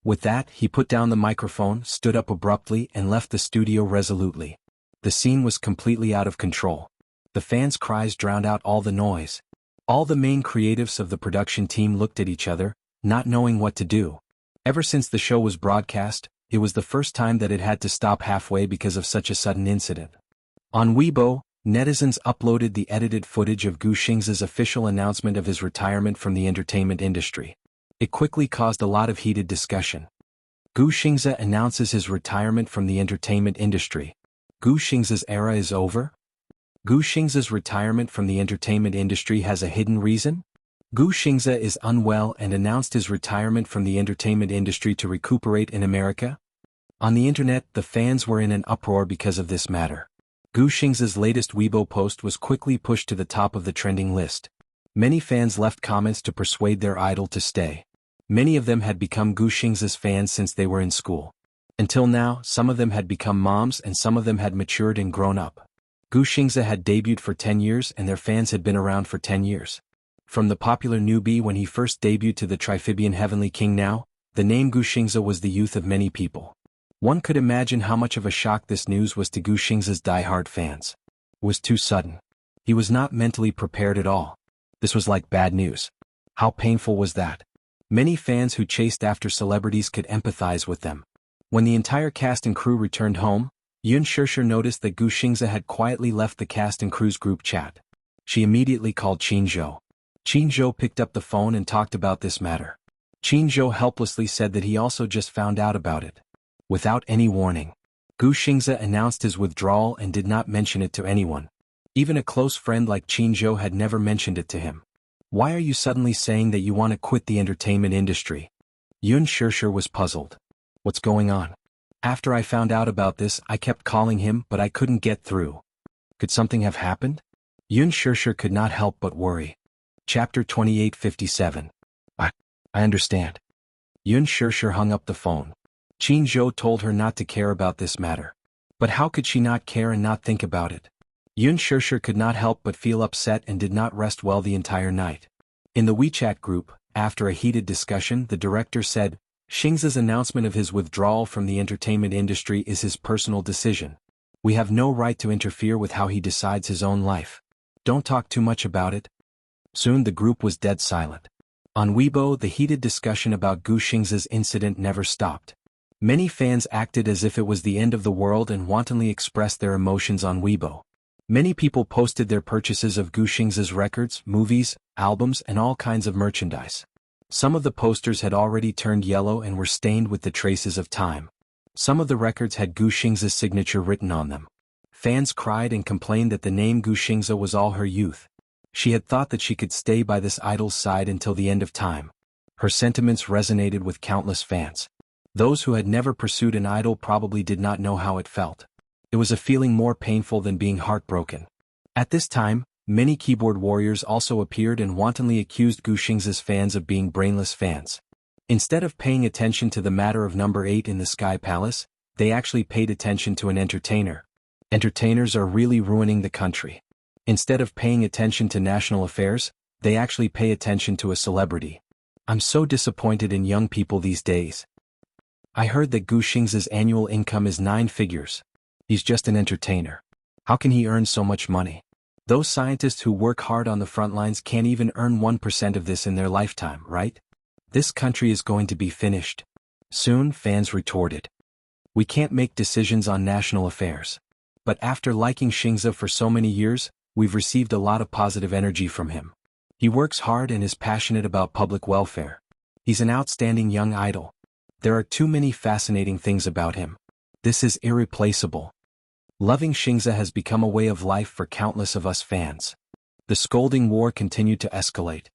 With that, he put down the microphone, stood up abruptly, and left the studio resolutely. The scene was completely out of control. The fans' cries drowned out all the noise. All the main creatives of the production team looked at each other, not knowing what to do. Ever since the show was broadcast, it was the first time that it had to stop halfway because of such a sudden incident. On Weibo, netizens uploaded the edited footage of Gu Xingze's official announcement of his retirement from the entertainment industry. It quickly caused a lot of heated discussion. Gu Xingze announces his retirement from the entertainment industry. Gu Xingze's era is over? Gu Xingze's retirement from the entertainment industry has a hidden reason? Gu Xingze is unwell and announced his retirement from the entertainment industry to recuperate in America? On the internet, the fans were in an uproar because of this matter. Gu Xingze's latest Weibo post was quickly pushed to the top of the trending list. Many fans left comments to persuade their idol to stay. Many of them had become Gu Xingze's fans since they were in school. Until now, some of them had become moms and some of them had matured and grown up. Gu Xingze had debuted for 10 years and their fans had been around for 10 years. From the popular newbie when he first debuted to the Triphibian Heavenly King now, the name Gu Xingze was the youth of many people. One could imagine how much of a shock this news was to Gu Xingze's die-hard fans. It was too sudden. He was not mentally prepared at all. This was like bad news. How painful was that? Many fans who chased after celebrities could empathize with them. When the entire cast and crew returned home, Yun Shishir noticed that Gu Xingze had quietly left the cast and crew's group chat. She immediately called Qin Zhou. Qin Zhou picked up the phone and talked about this matter. Qin Zhou helplessly said that he also just found out about it. Without any warning, Gu Xingze announced his withdrawal and did not mention it to anyone. Even a close friend like Qin Zhou had never mentioned it to him. Why are you suddenly saying that you want to quit the entertainment industry? Yun Shishir was puzzled. What's going on? After I found out about this, I kept calling him but I couldn't get through. Could something have happened? Yun Shishir could not help but worry. Chapter 2857. I understand. Yun Shishir hung up the phone. Qin Zhou told her not to care about this matter. But how could she not care and not think about it? Yun Shishir could not help but feel upset and did not rest well the entire night. In the WeChat group, after a heated discussion, the director said, Xingza's announcement of his withdrawal from the entertainment industry is his personal decision. We have no right to interfere with how he decides his own life. Don't talk too much about it. Soon the group was dead silent. On Weibo, the heated discussion about Gu Xingza's incident never stopped. Many fans acted as if it was the end of the world and wantonly expressed their emotions on Weibo. Many people posted their purchases of Gu Xingza's records, movies, albums, and all kinds of merchandise. Some of the posters had already turned yellow and were stained with the traces of time. Some of the records had Gu Xingza's signature written on them. Fans cried and complained that the name Gu Xingza was all her youth. She had thought that she could stay by this idol's side until the end of time. Her sentiments resonated with countless fans. Those who had never pursued an idol probably did not know how it felt. It was a feeling more painful than being heartbroken. At this time, many keyboard warriors also appeared and wantonly accused Gu Xingza's fans of being brainless fans. Instead of paying attention to the matter of number 8 in the Sky Palace, they actually paid attention to an entertainer. Entertainers are really ruining the country. Instead of paying attention to national affairs, they actually pay attention to a celebrity. I'm so disappointed in young people these days. I heard that Gu Xingza's annual income is 9 figures. He's just an entertainer. How can he earn so much money? Those scientists who work hard on the front lines can't even earn 1% of this in their lifetime, right? This country is going to be finished. Soon, fans retorted. We can't make decisions on national affairs. But after liking Xingza for so many years, we've received a lot of positive energy from him. He works hard and is passionate about public welfare. He's an outstanding young idol. There are too many fascinating things about him. This is irreplaceable. Loving Xingza has become a way of life for countless of us fans. The scolding war continued to escalate.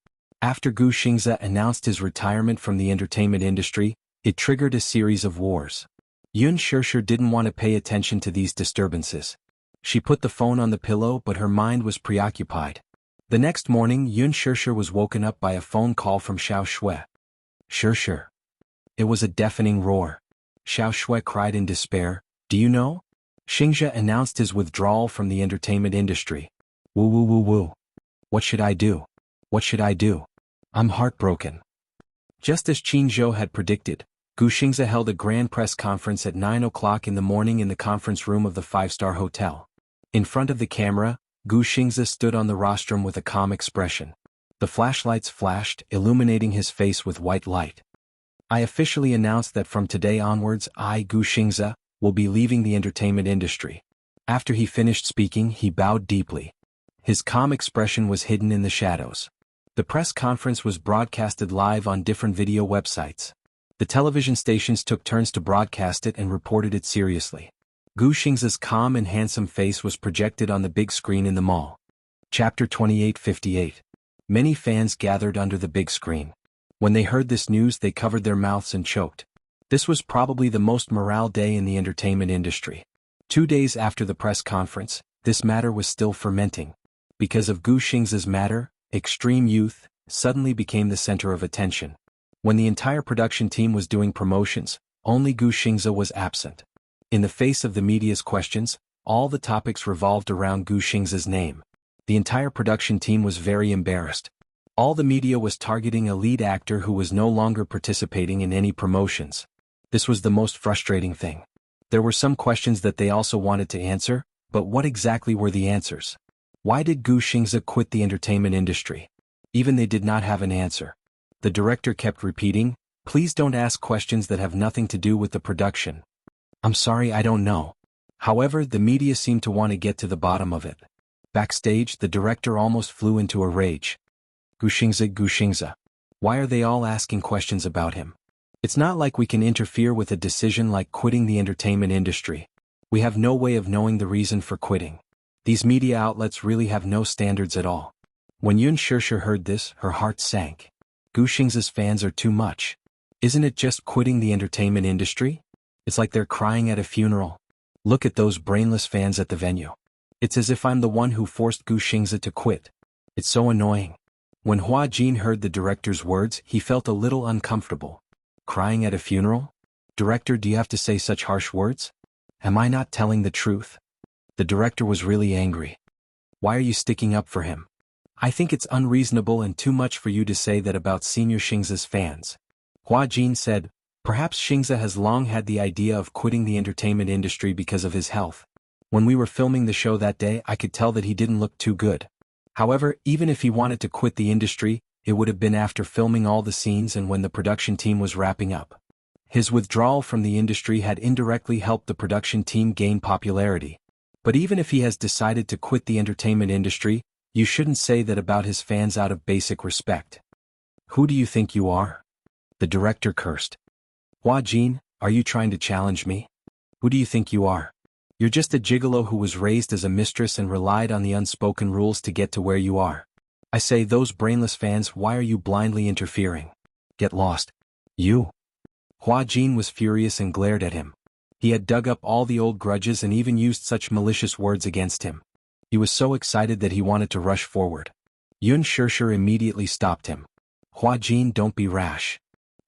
After Gu Xingza announced his retirement from the entertainment industry, it triggered a series of wars. Yun Shirshir didn't want to pay attention to these disturbances. She put the phone on the pillow, but her mind was preoccupied. The next morning, Yun Shirshir was woken up by a phone call from Xiao Shui. Shirshir. It was a deafening roar. Xiao Shui cried in despair, "Do you know? Xingza announced his withdrawal from the entertainment industry. Woo woo woo woo. What should I do? What should I do? I'm heartbroken." Just as Qin Zhou had predicted, Gu Xingza held a grand press conference at 9 o'clock in the morning in the conference room of the 5-star hotel. In front of the camera, Gu Xingza stood on the rostrum with a calm expression. The flashlights flashed, illuminating his face with white light. "I officially announce that from today onwards I, Gu Xingza, will be leaving the entertainment industry." After he finished speaking, he bowed deeply. His calm expression was hidden in the shadows. The press conference was broadcasted live on different video websites. The television stations took turns to broadcast it and reported it seriously. Gu Xingza's calm and handsome face was projected on the big screen in the mall. Chapter 2858. Many fans gathered under the big screen. When they heard this news, they covered their mouths and choked. This was probably the most morale day in the entertainment industry. 2 days after the press conference, this matter was still fermenting. Because of Gu Xingza's matter, extreme youth suddenly became the center of attention. When the entire production team was doing promotions, only Gu Xingza was absent. In the face of the media's questions, all the topics revolved around Gu Xingza's name. The entire production team was very embarrassed. All the media was targeting a lead actor who was no longer participating in any promotions. This was the most frustrating thing. There were some questions that they also wanted to answer, but what exactly were the answers? Why did Gu Xingza quit the entertainment industry? Even they did not have an answer. The director kept repeating, "Please don't ask questions that have nothing to do with the production." "I'm sorry, I don't know." However, the media seemed to want to get to the bottom of it. Backstage, the director almost flew into a rage. Gu Xingza. Why are they all asking questions about him? It's not like we can interfere with a decision like quitting the entertainment industry. We have no way of knowing the reason for quitting. These media outlets really have no standards at all. When Yun Shirshir heard this, her heart sank. Gu Xingza's fans are too much. Isn't it just quitting the entertainment industry? It's like they're crying at a funeral. Look at those brainless fans at the venue. It's as if I'm the one who forced Gu Xingza to quit. It's so annoying. When Hua Jin heard the director's words, he felt a little uncomfortable. Crying at a funeral? Director, do you have to say such harsh words? Am I not telling the truth? The director was really angry. Why are you sticking up for him? I think it's unreasonable and too much for you to say that about Senior Xingza's fans. Hua Jin said, Perhaps Xingze has long had the idea of quitting the entertainment industry because of his health. When we were filming the show that day, I could tell that he didn't look too good. However, even if he wanted to quit the industry, it would have been after filming all the scenes and when the production team was wrapping up. His withdrawal from the industry had indirectly helped the production team gain popularity. But even if he has decided to quit the entertainment industry, you shouldn't say that about his fans out of basic respect. Who do you think you are? The director cursed. Hua Jin, are you trying to challenge me? Who do you think you are? You're just a gigolo who was raised as a mistress and relied on the unspoken rules to get to where you are. I say, those brainless fans, why are you blindly interfering? Get lost. You. Hua Jin was furious and glared at him. He had dug up all the old grudges and even used such malicious words against him. He was so excited that he wanted to rush forward. Yun Shishir immediately stopped him. Hua Jin, don't be rash.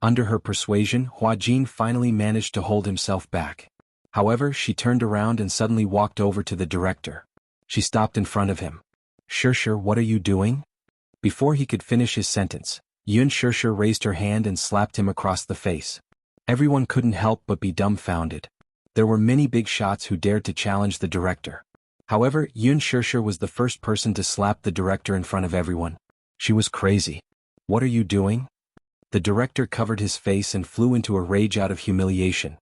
Under her persuasion, Hua Jin finally managed to hold himself back. However, she turned around and suddenly walked over to the director. She stopped in front of him. Shishir, what are you doing? Before he could finish his sentence, Yun Shishir raised her hand and slapped him across the face. Everyone couldn't help but be dumbfounded. There were many big shots who dared to challenge the director. However, Yun Shishir was the first person to slap the director in front of everyone. She was crazy. What are you doing? The director covered his face and flew into a rage out of humiliation.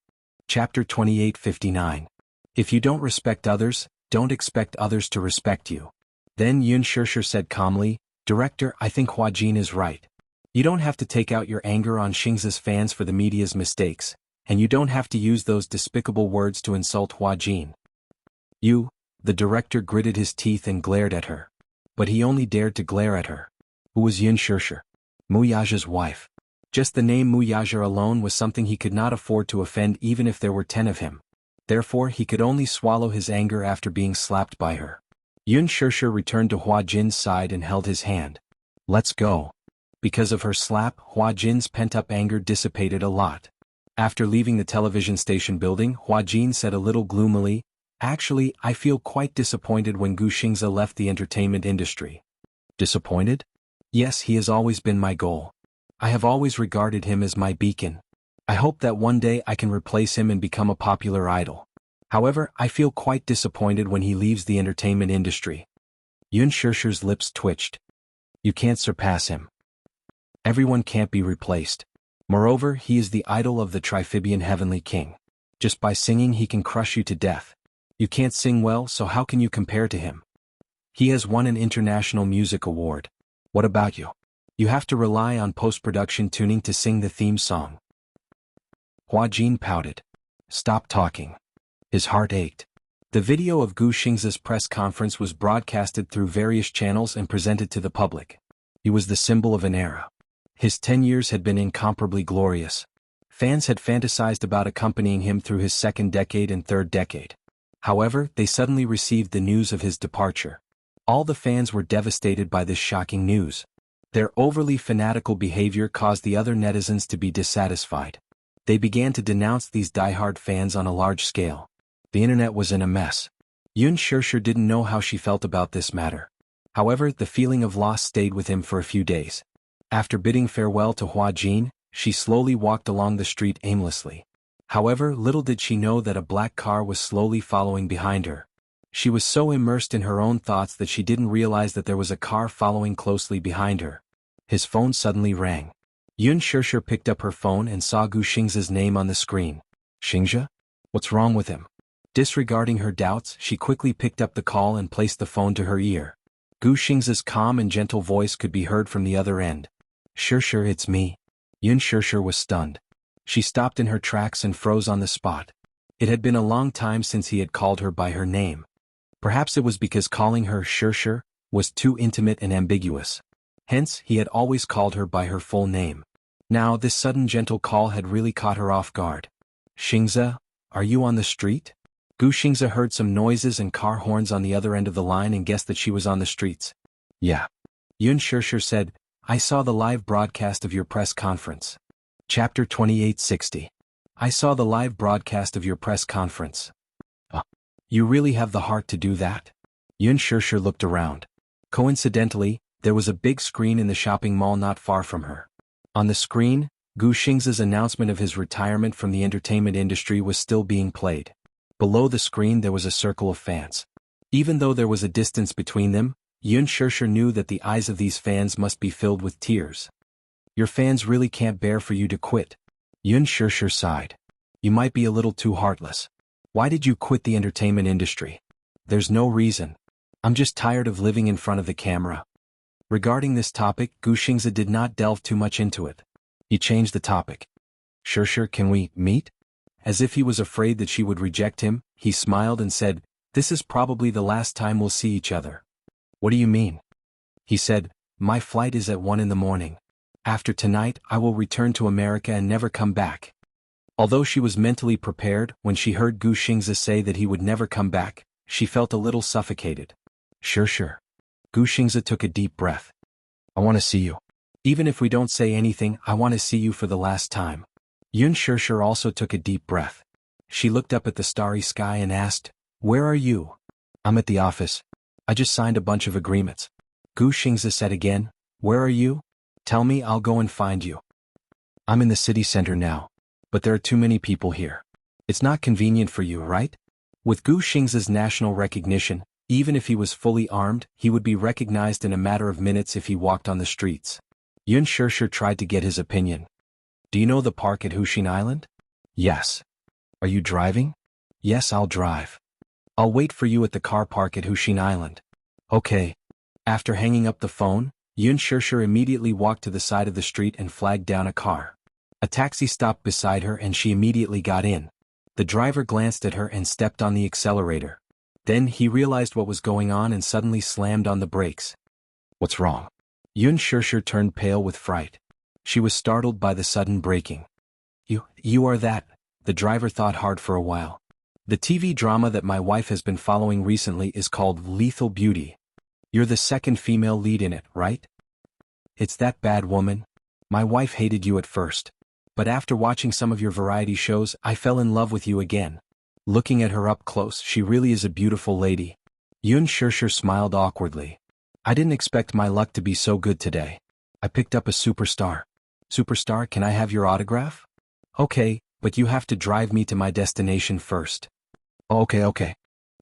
Chapter 28:59. If you don't respect others, don't expect others to respect you. Then Yun Shishir said calmly, Director, I think Hua Jin is right. You don't have to take out your anger on Xingze's fans for the media's mistakes, and you don't have to use those despicable words to insult Hua Jin. You, the director gritted his teeth and glared at her. But he only dared to glare at her. Who was Yun Shishir? Muyaja's wife. Just the name Muyaja alone was something he could not afford to offend even if there were 10 of him. Therefore he could only swallow his anger after being slapped by her. Yun Shishir returned to Hua Jin's side and held his hand. Let's go. Because of her slap, Hua Jin's pent-up anger dissipated a lot. After leaving the television station building, Hua Jin said a little gloomily, Actually, I feel quite disappointed when Gu Xingze left the entertainment industry. Disappointed? Yes, he has always been my goal. I have always regarded him as my beacon. I hope that one day I can replace him and become a popular idol. However, I feel quite disappointed when he leaves the entertainment industry. Yun Shishir's lips twitched. You can't surpass him. Everyone can't be replaced. Moreover, he is the idol of the Triphibian Heavenly King. Just by singing he can crush you to death. You can't sing well, so how can you compare to him? He has won an international music award. What about you? You have to rely on post-production tuning to sing the theme song. Hua Jin pouted. Stop talking. His heart ached. The video of Gu Xingze's press conference was broadcasted through various channels and presented to the public. He was the symbol of an era. His 10 years had been incomparably glorious. Fans had fantasized about accompanying him through his second decade and third decade. However, they suddenly received the news of his departure. All the fans were devastated by this shocking news. Their overly fanatical behavior caused the other netizens to be dissatisfied. They began to denounce these diehard fans on a large scale. The internet was in a mess. Yun Shishir didn't know how she felt about this matter. However, the feeling of loss stayed with him for a few days. After bidding farewell to Hua Jin, she slowly walked along the street aimlessly. However, little did she know that a black car was slowly following behind her. She was so immersed in her own thoughts that she didn't realize that there was a car following closely behind her. His phone suddenly rang. Yun Shishir picked up her phone and saw Gu Xingze's name on the screen. Xingze? What's wrong with him? Disregarding her doubts, she quickly picked up the call and placed the phone to her ear. Gu Xingze's calm and gentle voice could be heard from the other end. Shishir, it's me. Yun Shishir was stunned. She stopped in her tracks and froze on the spot. It had been a long time since he had called her by her name. Perhaps it was because calling her Shishir was too intimate and ambiguous. Hence, he had always called her by her full name. Now, this sudden gentle call had really caught her off guard. Xingze, are you on the street? Gu Xingze heard some noises and car horns on the other end of the line and guessed that she was on the streets. Yeah. Yun Shishir said, I saw the live broadcast of your press conference. Chapter 28:60. I saw the live broadcast of your press conference. You really have the heart to do that? Yun Shishir looked around. Coincidentally, there was a big screen in the shopping mall not far from her. On the screen, Gu Xingza's announcement of his retirement from the entertainment industry was still being played. Below the screen there was a circle of fans. Even though there was a distance between them, Yun Shishir knew that the eyes of these fans must be filled with tears. Your fans really can't bear for you to quit. Yun Shishir sighed. You might be a little too heartless. Why did you quit the entertainment industry? There's no reason. I'm just tired of living in front of the camera. Regarding this topic, Gu Xingza did not delve too much into it. He changed the topic. Shishir, can we meet? As if he was afraid that she would reject him, he smiled and said, this is probably the last time we'll see each other. What do you mean? He said, my flight is at 1 in the morning. After tonight, I will return to America and never come back. Although she was mentally prepared, when she heard Gu Xingza say that he would never come back, she felt a little suffocated. Sure. Gu Xingza took a deep breath. I want to see you. Even if we don't say anything, I want to see you for the last time. Yun Shishir also took a deep breath. She looked up at the starry sky and asked, where are you? I'm at the office. I just signed a bunch of agreements. Gu Xingza said again, where are you? Tell me, I'll go and find you. I'm in the city center now. But there are too many people here. It's not convenient for you, right? With Gu Xingza's national recognition, even if he was fully armed, he would be recognized in a matter of minutes if he walked on the streets. Yun Shishir tried to get his opinion. Do you know the park at Huxin Island? Yes. Are you driving? Yes, I'll drive. I'll wait for you at the car park at Huxin Island. Okay. After hanging up the phone, Yun Shishir immediately walked to the side of the street and flagged down a car. A taxi stopped beside her and she immediately got in. The driver glanced at her and stepped on the accelerator. Then he realized what was going on and suddenly slammed on the brakes. What's wrong? Yun Shishir turned pale with fright. She was startled by the sudden braking. You are that, the driver thought hard for a while. The TV drama that my wife has been following recently is called Lethal Beauty. You're the second female lead in it, right? It's that bad, woman. My wife hated you at first. But after watching some of your variety shows, I fell in love with you again. Looking at her up close, she really is a beautiful lady. Yun Shishir smiled awkwardly. I didn't expect my luck to be so good today. I picked up a superstar. Superstar, can I have your autograph? Okay, but you have to drive me to my destination first. Okay.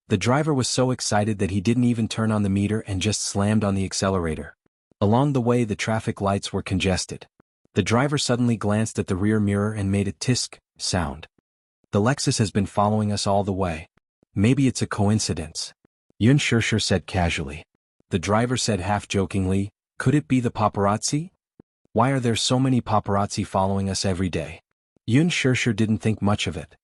The driver was so excited that he didn't even turn on the meter and just slammed on the accelerator. Along the way, the traffic lights were congested. The driver suddenly glanced at the rear mirror and made a tisk sound. The Lexus has been following us all the way. Maybe it's a coincidence. Yun Shishir said casually. The driver said half-jokingly, could it be the paparazzi? Why are there so many paparazzi following us every day? Yun Shishir didn't think much of it.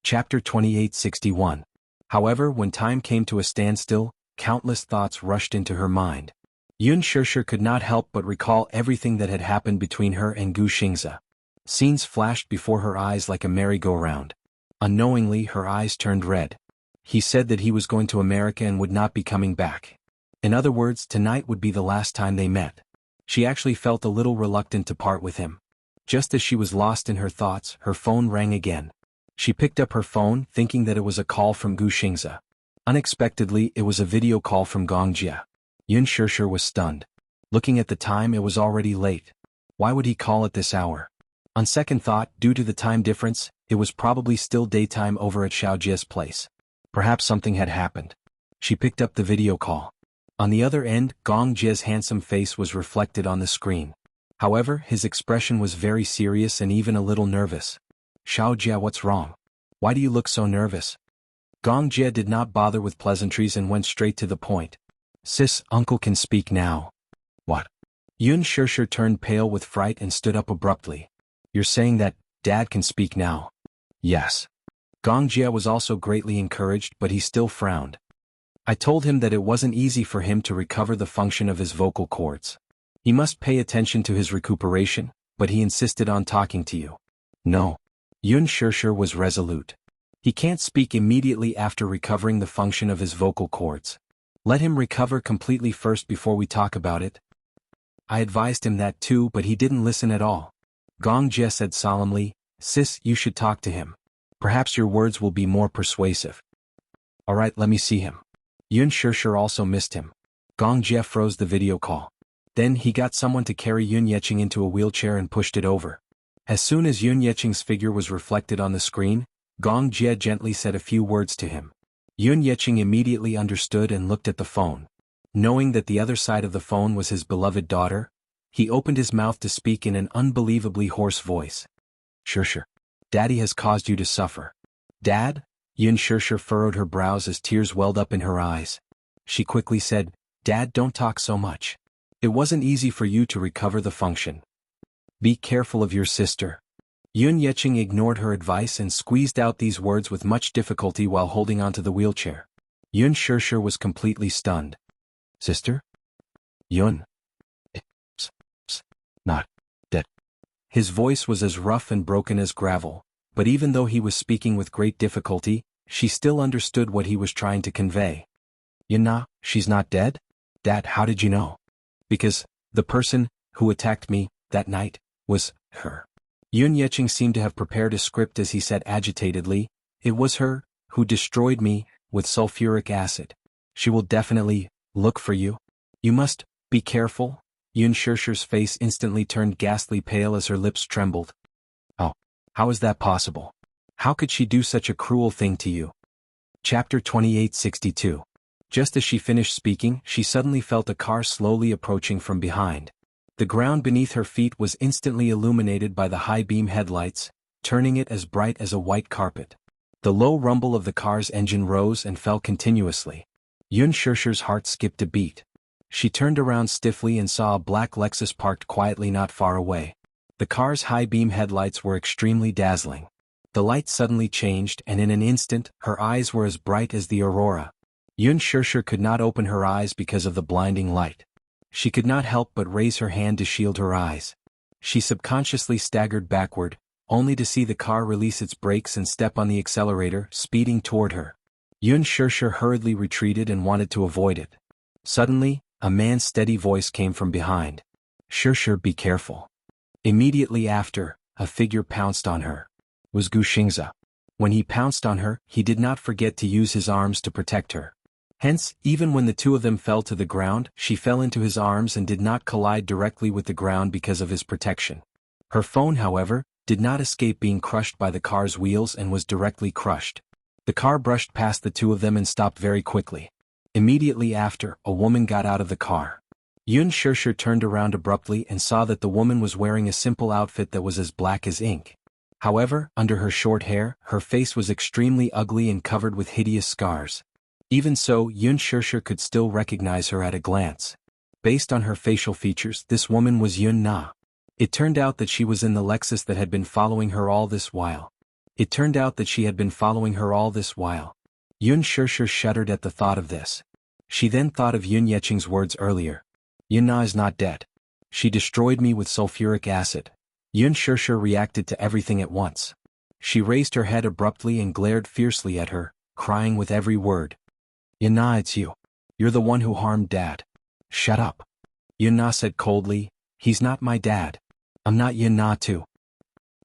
Chapter 2861. However, when time came to a standstill, countless thoughts rushed into her mind. Yun Shishir could not help but recall everything that had happened between her and Gu Xingza. Scenes flashed before her eyes like a merry-go-round. Unknowingly, her eyes turned red. He said that he was going to America and would not be coming back. In other words, tonight would be the last time they met. She actually felt a little reluctant to part with him. Just as she was lost in her thoughts, her phone rang again. She picked up her phone, thinking that it was a call from Gu Xingza. Unexpectedly, it was a video call from Gongjia. Yun Shishir was stunned. Looking at the time, it was already late. Why would he call at this hour? On second thought, due to the time difference, it was probably still daytime over at Xiaojia's place. Perhaps something had happened. She picked up the video call. On the other end, Gong Jie's handsome face was reflected on the screen. However, his expression was very serious and even a little nervous. Xiaojia, what's wrong? Why do you look so nervous? Gong Jie did not bother with pleasantries and went straight to the point. Sis, uncle can speak now. What? Yun Shishir turned pale with fright and stood up abruptly. You're saying that Dad can speak now? Yes. Gong Jie was also greatly encouraged, but he still frowned. I told him that it wasn't easy for him to recover the function of his vocal cords. He must pay attention to his recuperation, but he insisted on talking to you. No. Yun Shishir was resolute. He can't speak immediately after recovering the function of his vocal cords. Let him recover completely first before we talk about it. I advised him that too, but he didn't listen at all. Gong Jie said solemnly, Sis, you should talk to him. Perhaps your words will be more persuasive. Alright, let me see him. Yun Shishir also missed him. Gong Jie froze the video call. Then he got someone to carry Yun Yeqing into a wheelchair and pushed it over. As soon as Yun Yeqing's figure was reflected on the screen, Gong Jie gently said a few words to him. Yun Yeqing immediately understood and looked at the phone. Knowing that the other side of the phone was his beloved daughter, he opened his mouth to speak in an unbelievably hoarse voice. Shusher. Daddy has caused you to suffer. Dad? Yun Shusher furrowed her brows as tears welled up in her eyes. She quickly said, Dad, don't talk so much. It wasn't easy for you to recover the function. Be careful of your sister. Yun Yeqing ignored her advice and squeezed out these words with much difficulty while holding onto the wheelchair. Yun Shusher was completely stunned. Sister? Yun. Not dead. His voice was as rough and broken as gravel, but even though he was speaking with great difficulty, she still understood what he was trying to convey. Yun, she's not dead? Dad, how did you know? Because the person who attacked me that night was her. Yun Yeqing seemed to have prepared a script as he said agitatedly, It was her who destroyed me with sulfuric acid. She will definitely look for you. You must be careful. Yun Shusher's face instantly turned ghastly pale as her lips trembled. Oh, how is that possible? How could she do such a cruel thing to you? Chapter 2862. Just as she finished speaking, she suddenly felt a car slowly approaching from behind. The ground beneath her feet was instantly illuminated by the high-beam headlights, turning it as bright as a white carpet. The low rumble of the car's engine rose and fell continuously. Yun Shusher's heart skipped a beat. She turned around stiffly and saw a black Lexus parked quietly not far away. The car's high-beam headlights were extremely dazzling. The light suddenly changed and in an instant, her eyes were as bright as the aurora. Yun Shusher could not open her eyes because of the blinding light. She could not help but raise her hand to shield her eyes. She subconsciously staggered backward, only to see the car release its brakes and step on the accelerator, speeding toward her. Yun Shusher hurriedly retreated and wanted to avoid it. Suddenly, a man's steady voice came from behind. Shusher, be careful. Immediately after, a figure pounced on her. It was Gu Xingze. When he pounced on her, he did not forget to use his arms to protect her. Hence, even when the two of them fell to the ground, she fell into his arms and did not collide directly with the ground because of his protection. Her phone, however, did not escape being crushed by the car's wheels and was directly crushed. The car brushed past the two of them and stopped very quickly. Immediately after, a woman got out of the car. Yun Shusher turned around abruptly and saw that the woman was wearing a simple outfit that was as black as ink. However, under her short hair, her face was extremely ugly and covered with hideous scars. Even so, Yun Shusher could still recognize her at a glance. Based on her facial features, this woman was Yun Na. It turned out that she was in the Lexus that had been following her all this while. Yun Shusher shuddered at the thought of this. She then thought of Yun Yeqing's words earlier. Yun Na is not dead. She destroyed me with sulfuric acid. Yun Shusher reacted to everything at once. She raised her head abruptly and glared fiercely at her, crying with every word. Yun Na, it's you. You're the one who harmed Dad. Shut up. Yun Na said coldly, He's not my dad. I'm not Yun Na too.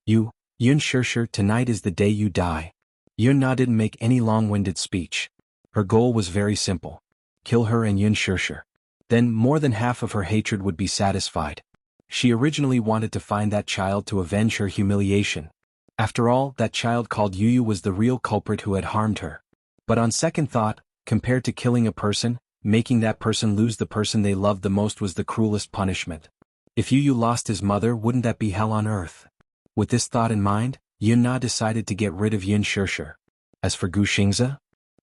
Yun Shusher, tonight is the day you die. Yun Na didn't make any long-winded speech. Her goal was very simple. Kill her and Yun Shusher. Then more than half of her hatred would be satisfied. She originally wanted to find that child to avenge her humiliation. After all, that child called Yu was the real culprit who had harmed her. But on second thought, compared to killing a person, making that person lose the person they loved the most was the cruelest punishment. If Yu lost his mother, wouldn't that be hell on earth? With this thought in mind, Yun Na decided to get rid of Yun Shusher. As for Gu Xingze,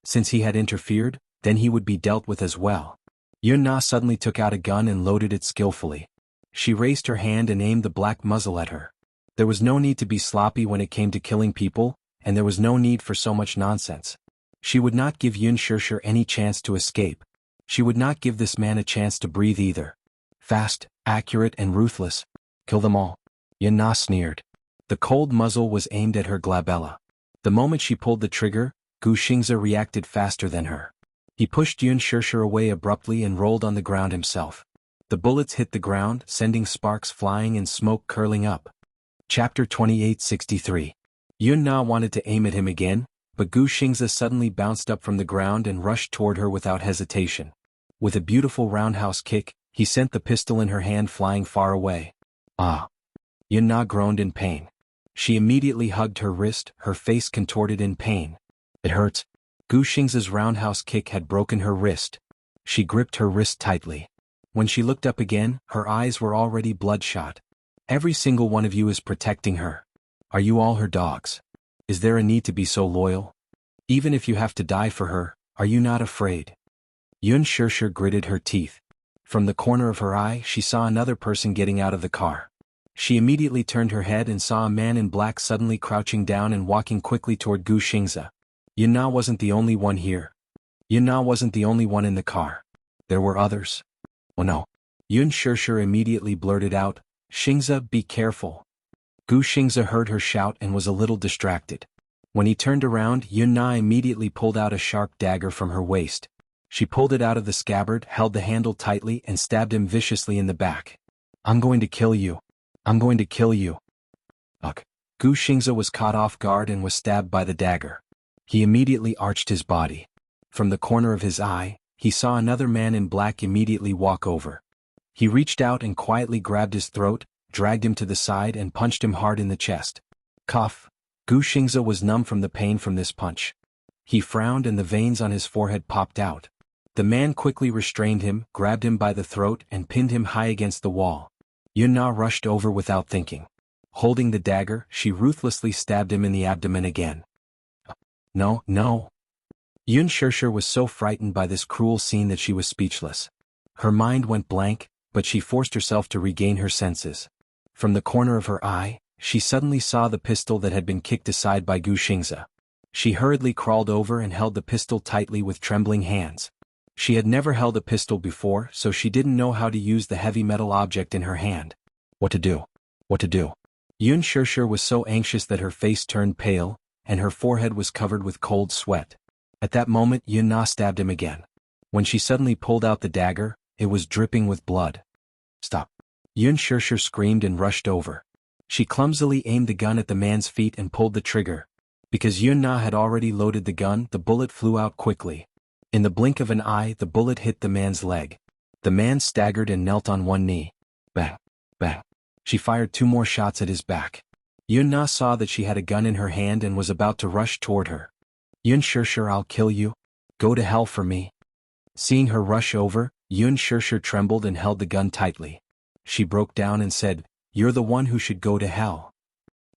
since he had interfered, then he would be dealt with as well. Yun Na suddenly took out a gun and loaded it skillfully. She raised her hand and aimed the black muzzle at her. There was no need to be sloppy when it came to killing people, and there was no need for so much nonsense. She would not give Yun Shusher any chance to escape. She would not give this man a chance to breathe either. Fast, accurate and ruthless. Kill them all. Yun Na sneered. The cold muzzle was aimed at her glabella. The moment she pulled the trigger, Gu Xingze reacted faster than her. He pushed Yun Shusher away abruptly and rolled on the ground himself. The bullets hit the ground, sending sparks flying and smoke curling up. Chapter 2863. Yun Na wanted to aim at him again, but Gu Xingze suddenly bounced up from the ground and rushed toward her without hesitation. With a beautiful roundhouse kick, he sent the pistol in her hand flying far away. Ah! Yun Na groaned in pain. She immediately hugged her wrist, her face contorted in pain. It hurts. Gu Xingza's roundhouse kick had broken her wrist. She gripped her wrist tightly. When she looked up again, her eyes were already bloodshot. Every single one of you is protecting her. Are you all her dogs? Is there a need to be so loyal? Even if you have to die for her, are you not afraid? Yun Shirshir gritted her teeth. From the corner of her eye, she saw another person getting out of the car. She immediately turned her head and saw a man in black suddenly crouching down and walking quickly toward Gu Xingza. Yun Na wasn't the only one here. Yun Na wasn't the only one in the car. There were others. Oh no. Yun Shirshir immediately blurted out, "Xingza, be careful." Gu Xingza heard her shout and was a little distracted. When he turned around, Yun Na immediately pulled out a sharp dagger from her waist. She pulled it out of the scabbard, held the handle tightly and stabbed him viciously in the back. "I'm going to kill you. I'm going to kill you." Ugh. Gu Xingza was caught off guard and was stabbed by the dagger. He immediately arched his body. From the corner of his eye, he saw another man in black immediately walk over. He reached out and quietly grabbed his throat, dragged him to the side and punched him hard in the chest. Cough. Gu Xingza was numb from the pain from this punch. He frowned and the veins on his forehead popped out. The man quickly restrained him, grabbed him by the throat and pinned him high against the wall. Yun Na rushed over without thinking. Holding the dagger, she ruthlessly stabbed him in the abdomen again. No, no. Yun Shirshir was so frightened by this cruel scene that she was speechless. Her mind went blank, but she forced herself to regain her senses. From the corner of her eye, she suddenly saw the pistol that had been kicked aside by Gu Xingza. She hurriedly crawled over and held the pistol tightly with trembling hands. She had never held a pistol before, so she didn't know how to use the heavy metal object in her hand. What to do? What to do? Yun Shirshir was so anxious that her face turned pale, and her forehead was covered with cold sweat. At that moment Yun Na stabbed him again. When she suddenly pulled out the dagger, it was dripping with blood. Stop. Yun Shirshir screamed and rushed over. She clumsily aimed the gun at the man's feet and pulled the trigger. Because Yun Na had already loaded the gun, the bullet flew out quickly. In the blink of an eye, the bullet hit the man's leg. The man staggered and knelt on one knee. Bang, bang. She fired 2 more shots at his back. Yun Na saw that she had a gun in her hand and was about to rush toward her. Yun Shirshir, I'll kill you. Go to hell for me. Seeing her rush over, Yun Shirshir trembled and held the gun tightly. She broke down and said, "You're the one who should go to hell."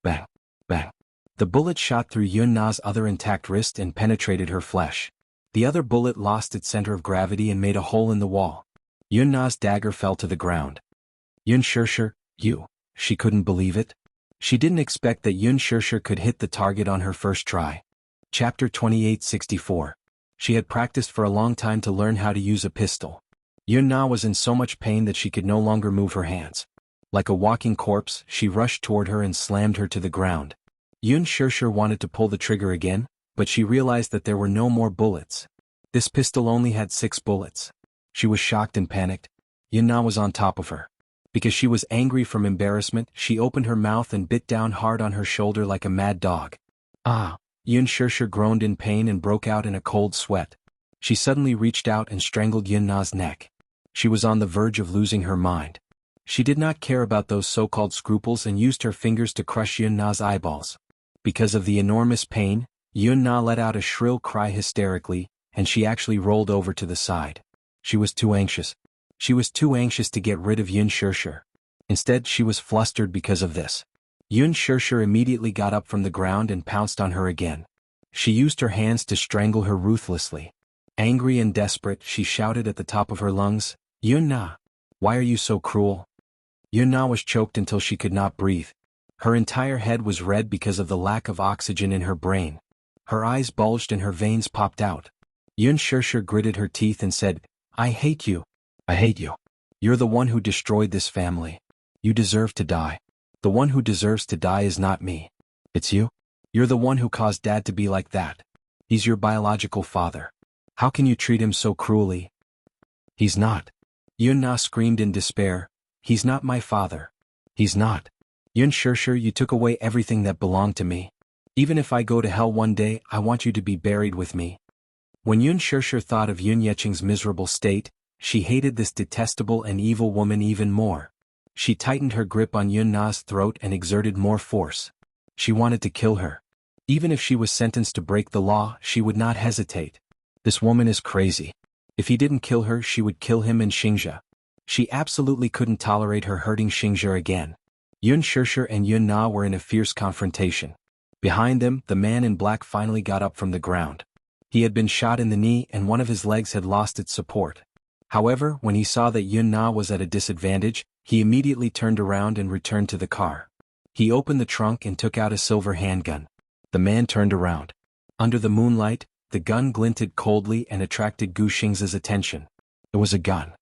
Bang, bang. The bullet shot through Yun Na's other intact wrist and penetrated her flesh. The other bullet lost its center of gravity and made a hole in the wall. Yun Na's dagger fell to the ground. Yun Shirshir, you. She couldn't believe it. She didn't expect that Yun Shirshir could hit the target on her first try. Chapter 2864. She had practiced for a long time to learn how to use a pistol. Yun Na was in so much pain that she could no longer move her hands. Like a walking corpse, she rushed toward her and slammed her to the ground. Yun Shirshir wanted to pull the trigger again, but she realized that there were no more bullets. This pistol only had 6 bullets. She was shocked and panicked. Yun Na was on top of her. Because she was angry from embarrassment, she opened her mouth and bit down hard on her shoulder like a mad dog. Ah! Yun Shirshir groaned in pain and broke out in a cold sweat. She suddenly reached out and strangled Yun Na's neck. She was on the verge of losing her mind. She did not care about those so-called scruples and used her fingers to crush Yun Na's eyeballs. Because of the enormous pain, Yun Na let out a shrill cry hysterically, and she actually rolled over to the side. She was too anxious. She was too anxious to get rid of Yun Shirshir. Instead, she was flustered because of this. Yun Shirshir immediately got up from the ground and pounced on her again. She used her hands to strangle her ruthlessly. Angry and desperate, she shouted at the top of her lungs, "Yun Na! Why are you so cruel?" Yun Na was choked until she could not breathe. Her entire head was red because of the lack of oxygen in her brain. Her eyes bulged and her veins popped out. Yun Shirshir gritted her teeth and said, "I hate you. I hate you. You're the one who destroyed this family. You deserve to die. The one who deserves to die is not me. It's you. You're the one who caused Dad to be like that. He's your biological father. How can you treat him so cruelly?" "He's not." Yun Na screamed in despair. "He's not my father. He's not. Yun Shirshir, you took away everything that belonged to me. Even if I go to hell one day, I want you to be buried with me." When Yun Shirshir thought of Yun Yeqing's miserable state, she hated this detestable and evil woman even more. She tightened her grip on Yun Na's throat and exerted more force. She wanted to kill her. Even if she was sentenced to break the law, she would not hesitate. This woman is crazy. If he didn't kill her, she would kill him and Xingzhe. She absolutely couldn't tolerate her hurting Xingzhe again. Yun Shishir and Yun Na were in a fierce confrontation. Behind them, the man in black finally got up from the ground. He had been shot in the knee and one of his legs had lost its support. However, when he saw that Yun Na was at a disadvantage, he immediately turned around and returned to the car. He opened the trunk and took out a silver handgun. The man turned around. Under the moonlight, the gun glinted coldly and attracted Gu Xingzhe's attention. It was a gun.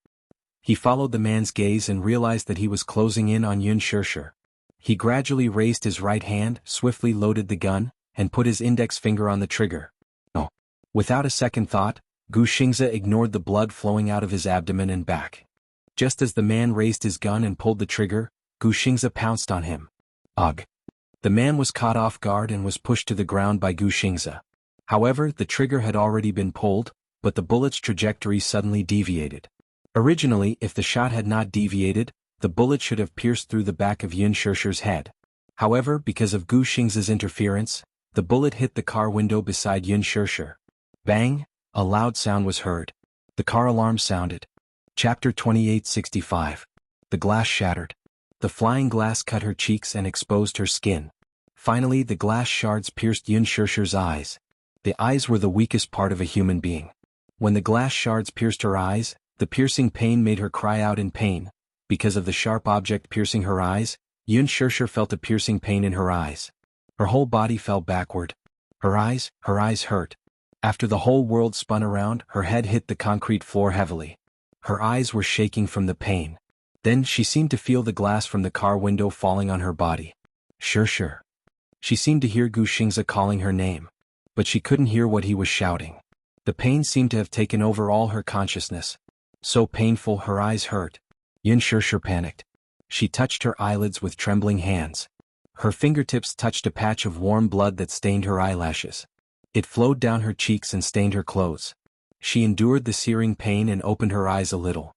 He followed the man's gaze and realized that he was closing in on Yun Shishir. He gradually raised his right hand, swiftly loaded the gun, and put his index finger on the trigger. No. Without a second thought, Gu Xingzhe ignored the blood flowing out of his abdomen and back. Just as the man raised his gun and pulled the trigger, Gu Xingzhe pounced on him. Ugh. The man was caught off guard and was pushed to the ground by Gu Xingzhe. However, the trigger had already been pulled, but the bullet's trajectory suddenly deviated. Originally, if the shot had not deviated, the bullet should have pierced through the back of Yun Shishir's head. However, because of Gu Xingzhe's interference, the bullet hit the car window beside Yun Shishir. Bang! A loud sound was heard. The car alarm sounded. Chapter 2865. The glass shattered. The flying glass cut her cheeks and exposed her skin. Finally, the glass shards pierced Yun Shishir's eyes. The eyes were the weakest part of a human being. When the glass shards pierced her eyes, the piercing pain made her cry out in pain. Because of the sharp object piercing her eyes, Yun Shishir felt a piercing pain in her eyes. Her whole body fell backward. Her eyes hurt. After the whole world spun around, her head hit the concrete floor heavily. Her eyes were shaking from the pain. Then she seemed to feel the glass from the car window falling on her body. Shishir. She seemed to hear Gu Xingzhe calling her name. But she couldn't hear what he was shouting. The pain seemed to have taken over all her consciousness. So painful, her eyes hurt. Yun Shishir panicked. She touched her eyelids with trembling hands. Her fingertips touched a patch of warm blood that stained her eyelashes. It flowed down her cheeks and stained her clothes. She endured the searing pain and opened her eyes a little.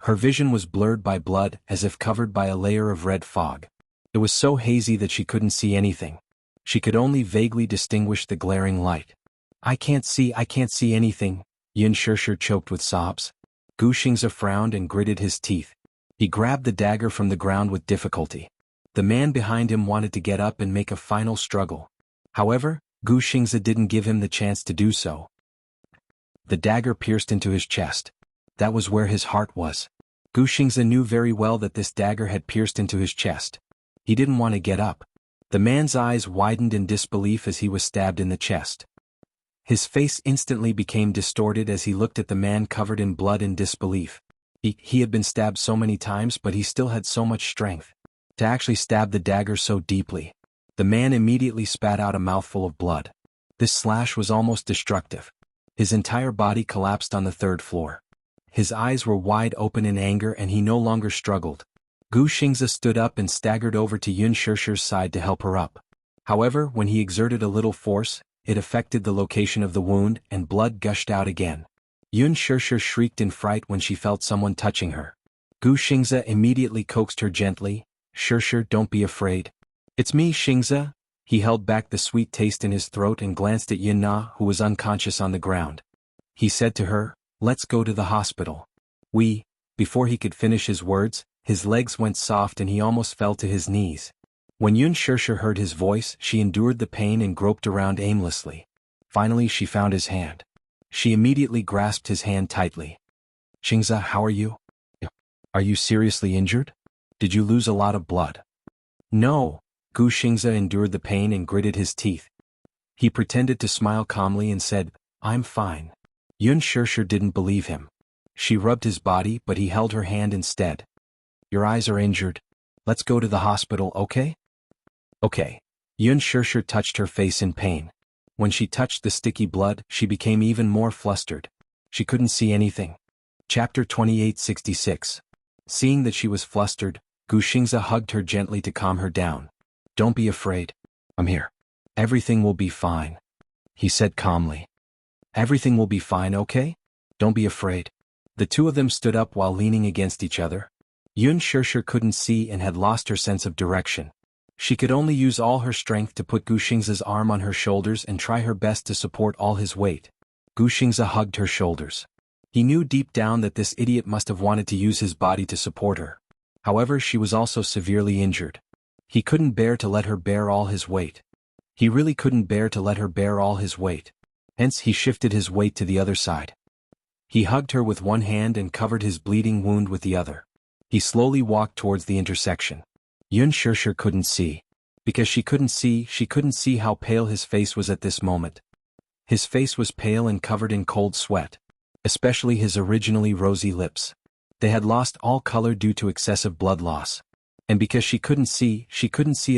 Her vision was blurred by blood, as if covered by a layer of red fog. It was so hazy that she couldn't see anything. She could only vaguely distinguish the glaring light. I can't see anything," Yun Shishir choked with sobs. Gu Xingzhe frowned and gritted his teeth. He grabbed the dagger from the ground with difficulty. The man behind him wanted to get up and make a final struggle. However, Gu Xingzhe didn't give him the chance to do so. The dagger pierced into his chest. That was where his heart was. Gu Xingzhe knew very well that this dagger had pierced into his chest. He didn't want to get up. The man's eyes widened in disbelief as he was stabbed in the chest. His face instantly became distorted as he looked at the man covered in blood in disbelief. He had been stabbed so many times, but he still had so much strength. To actually stab the dagger so deeply. The man immediately spat out a mouthful of blood. This slash was almost destructive. His entire body collapsed on the third floor. His eyes were wide open in anger and he no longer struggled. Gu Xingzhe stood up and staggered over to Yun Shishir's side to help her up. However, when he exerted a little force, it affected the location of the wound and blood gushed out again. Yun Shishir shrieked in fright when she felt someone touching her. Gu Xingzhe immediately coaxed her gently. Shishir, don't be afraid. It's me, Xingzhe. He held back the sweet taste in his throat and glanced at Yun Na, who was unconscious on the ground. He said to her, let's go to the hospital. Before he could finish his words, his legs went soft and he almost fell to his knees. When Yun Shishir heard his voice, she endured the pain and groped around aimlessly. Finally, she found his hand. She immediately grasped his hand tightly. Xingzhe, how are you? Are you seriously injured? Did you lose a lot of blood? No. Gu Xingzhe endured the pain and gritted his teeth. He pretended to smile calmly and said, I'm fine. Yun Shishir didn't believe him. She rubbed his body, but he held her hand instead. Your eyes are injured. Let's go to the hospital, okay? Okay. Yun Shishir touched her face in pain. When she touched the sticky blood, she became even more flustered. She couldn't see anything. Chapter 2866. Seeing that she was flustered, Gu Xingzhe hugged her gently to calm her down. Don't be afraid. I'm here. Everything will be fine. He said calmly. Everything will be fine, okay? Don't be afraid. The two of them stood up while leaning against each other. Yun Shishir couldn't see and had lost her sense of direction. She could only use all her strength to put Gu Xingze's arm on her shoulders and try her best to support all his weight. Gu Xingze hugged her shoulders. He knew deep down that this idiot must have wanted to use his body to support her. However, she was also severely injured. He couldn't bear to let her bear all his weight. He really couldn't bear to let her bear all his weight. Hence he shifted his weight to the other side. He hugged her with one hand and covered his bleeding wound with the other. He slowly walked towards the intersection. Yun Shishir couldn't see. Because she couldn't see how pale his face was at this moment. His face was pale and covered in cold sweat. Especially his originally rosy lips. They had lost all color due to excessive blood loss. And because she couldn't see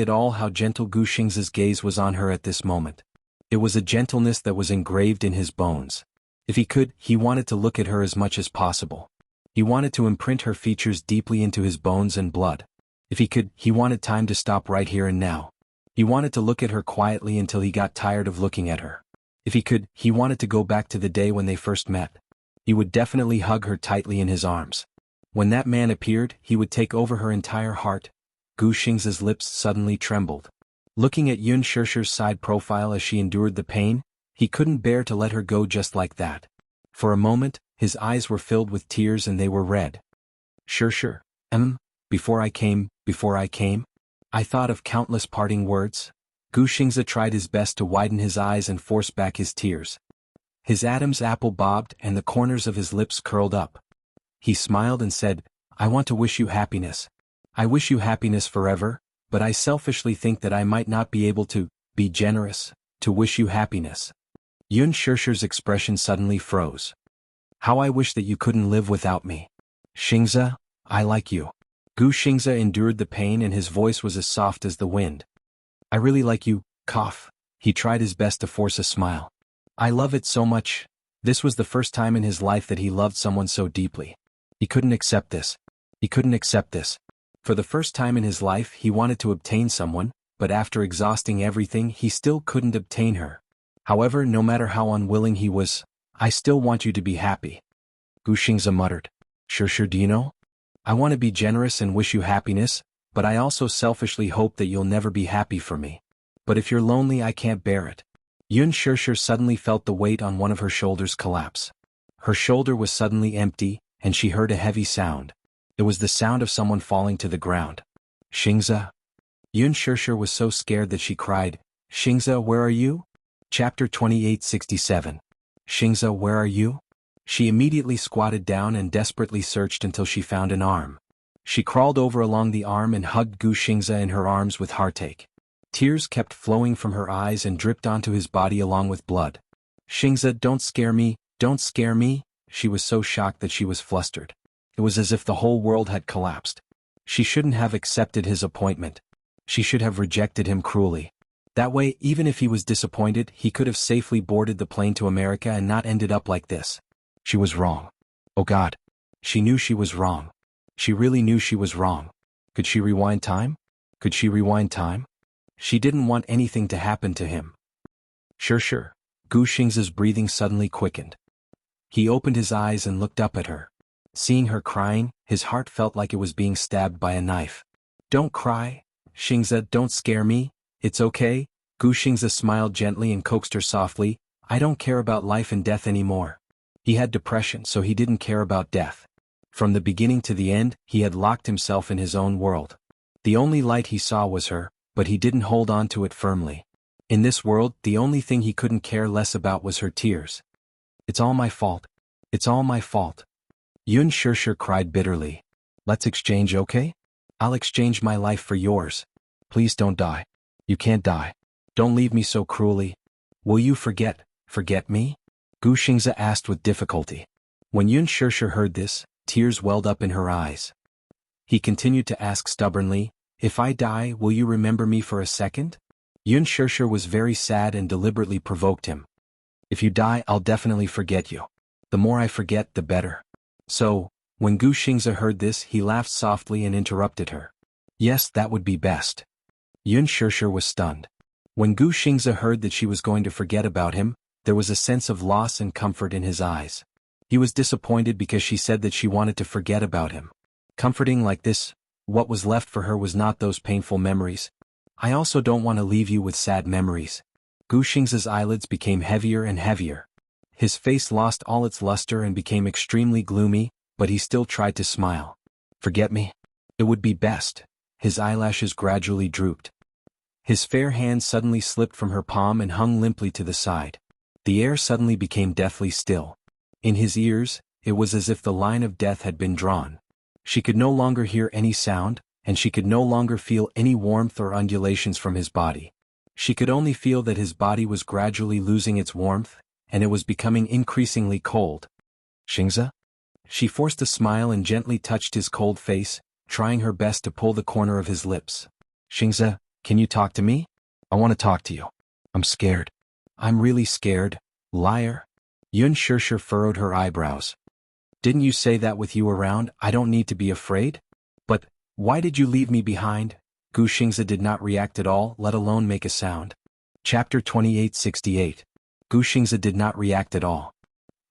at all how gentle Gu Xingze's gaze was on her at this moment. It was a gentleness that was engraved in his bones. If he could, he wanted to look at her as much as possible. He wanted to imprint her features deeply into his bones and blood. If he could, he wanted time to stop right here and now. He wanted to look at her quietly until he got tired of looking at her. If he could, he wanted to go back to the day when they first met. He would definitely hug her tightly in his arms. When that man appeared, he would take over her entire heart. Gu Xingze's lips suddenly trembled. Looking at Yun Shishir's side profile as she endured the pain, he couldn't bear to let her go just like that. For a moment, his eyes were filled with tears and they were red. Shishir, before I came, I thought of countless parting words. Gu Xingze tried his best to widen his eyes and force back his tears. His Adam's apple bobbed and the corners of his lips curled up. He smiled and said, I want to wish you happiness. I wish you happiness forever, but I selfishly think that I might not be able to be generous, to wish you happiness. Yun Shishir's expression suddenly froze. How I wish that you couldn't live without me. Xingze, I like you. Gu Xingze endured the pain and his voice was as soft as the wind. I really like you, cough. He tried his best to force a smile. I love it so much. This was the first time in his life that he loved someone so deeply. He couldn't accept this. For the first time in his life he wanted to obtain someone, but after exhausting everything he still couldn't obtain her. However, no matter how unwilling he was, I still want you to be happy. Gu Xingze muttered. Shishir, do you know? I want to be generous and wish you happiness, but I also selfishly hope that you'll never be happy for me. But if you're lonely I can't bear it. Yun Shishir suddenly felt the weight on one of her shoulders collapse. Her shoulder was suddenly empty, and she heard a heavy sound. It was the sound of someone falling to the ground. Xingze. Yun Shishir was so scared that she cried, Xingze, where are you? Chapter 2867. Xingze, where are you? She immediately squatted down and desperately searched until she found an arm. She crawled over along the arm and hugged Gu Xingze in her arms with heartache. Tears kept flowing from her eyes and dripped onto his body along with blood. Xingze, don't scare me, don't scare me. She was so shocked that she was flustered. It was as if the whole world had collapsed. She shouldn't have accepted his appointment. She should have rejected him cruelly. That way, even if he was disappointed, he could have safely boarded the plane to America and not ended up like this. She was wrong. Oh God. She knew she was wrong. She really knew she was wrong. Could she rewind time? She didn't want anything to happen to him. Sure. Gu Xingze's breathing suddenly quickened. He opened his eyes and looked up at her. Seeing her crying, his heart felt like it was being stabbed by a knife. Don't cry. Xingze, don't scare me. It's okay. Gu Xingze smiled gently and coaxed her softly. I don't care about life and death anymore. He had depression, so he didn't care about death. From the beginning to the end, he had locked himself in his own world. The only light he saw was her, but he didn't hold on to it firmly. In this world, the only thing he couldn't care less about was her tears. It's all my fault. It's all my fault. Yun Shishir cried bitterly. Let's exchange, okay? I'll exchange my life for yours. Please don't die. You can't die. Don't leave me so cruelly. Will you forget me? Gu Xingze asked with difficulty. When Yun Shishir heard this, tears welled up in her eyes. He continued to ask stubbornly, if I die, will you remember me for a second? Yun Shishir was very sad and deliberately provoked him. If you die, I'll definitely forget you. The more I forget, the better. So, when Gu Xingze heard this, he laughed softly and interrupted her. Yes, that would be best. Yun Shishir was stunned. When Gu Xingze heard that she was going to forget about him, there was a sense of loss and comfort in his eyes. He was disappointed because she said that she wanted to forget about him. Comforting like this, what was left for her was not those painful memories. I also don't want to leave you with sad memories. Gu Xingzi's eyelids became heavier and heavier. His face lost all its luster and became extremely gloomy, but he still tried to smile. Forget me? It would be best. His eyelashes gradually drooped. His fair hand suddenly slipped from her palm and hung limply to the side. The air suddenly became deathly still. In his ears, it was as if the line of death had been drawn. She could no longer hear any sound, and she could no longer feel any warmth or undulations from his body. She could only feel that his body was gradually losing its warmth, and it was becoming increasingly cold. Xingzi? She forced a smile and gently touched his cold face, trying her best to pull the corner of his lips. Xingzi, can you talk to me? I want to talk to you. I'm scared. I'm really scared, liar. Yun Shirshir furrowed her eyebrows. Didn't you say that with you around, I don't need to be afraid? But, why did you leave me behind? Gu Xingzi did not react at all, let alone make a sound. Chapter 2868. Gu Xingzi did not react at all.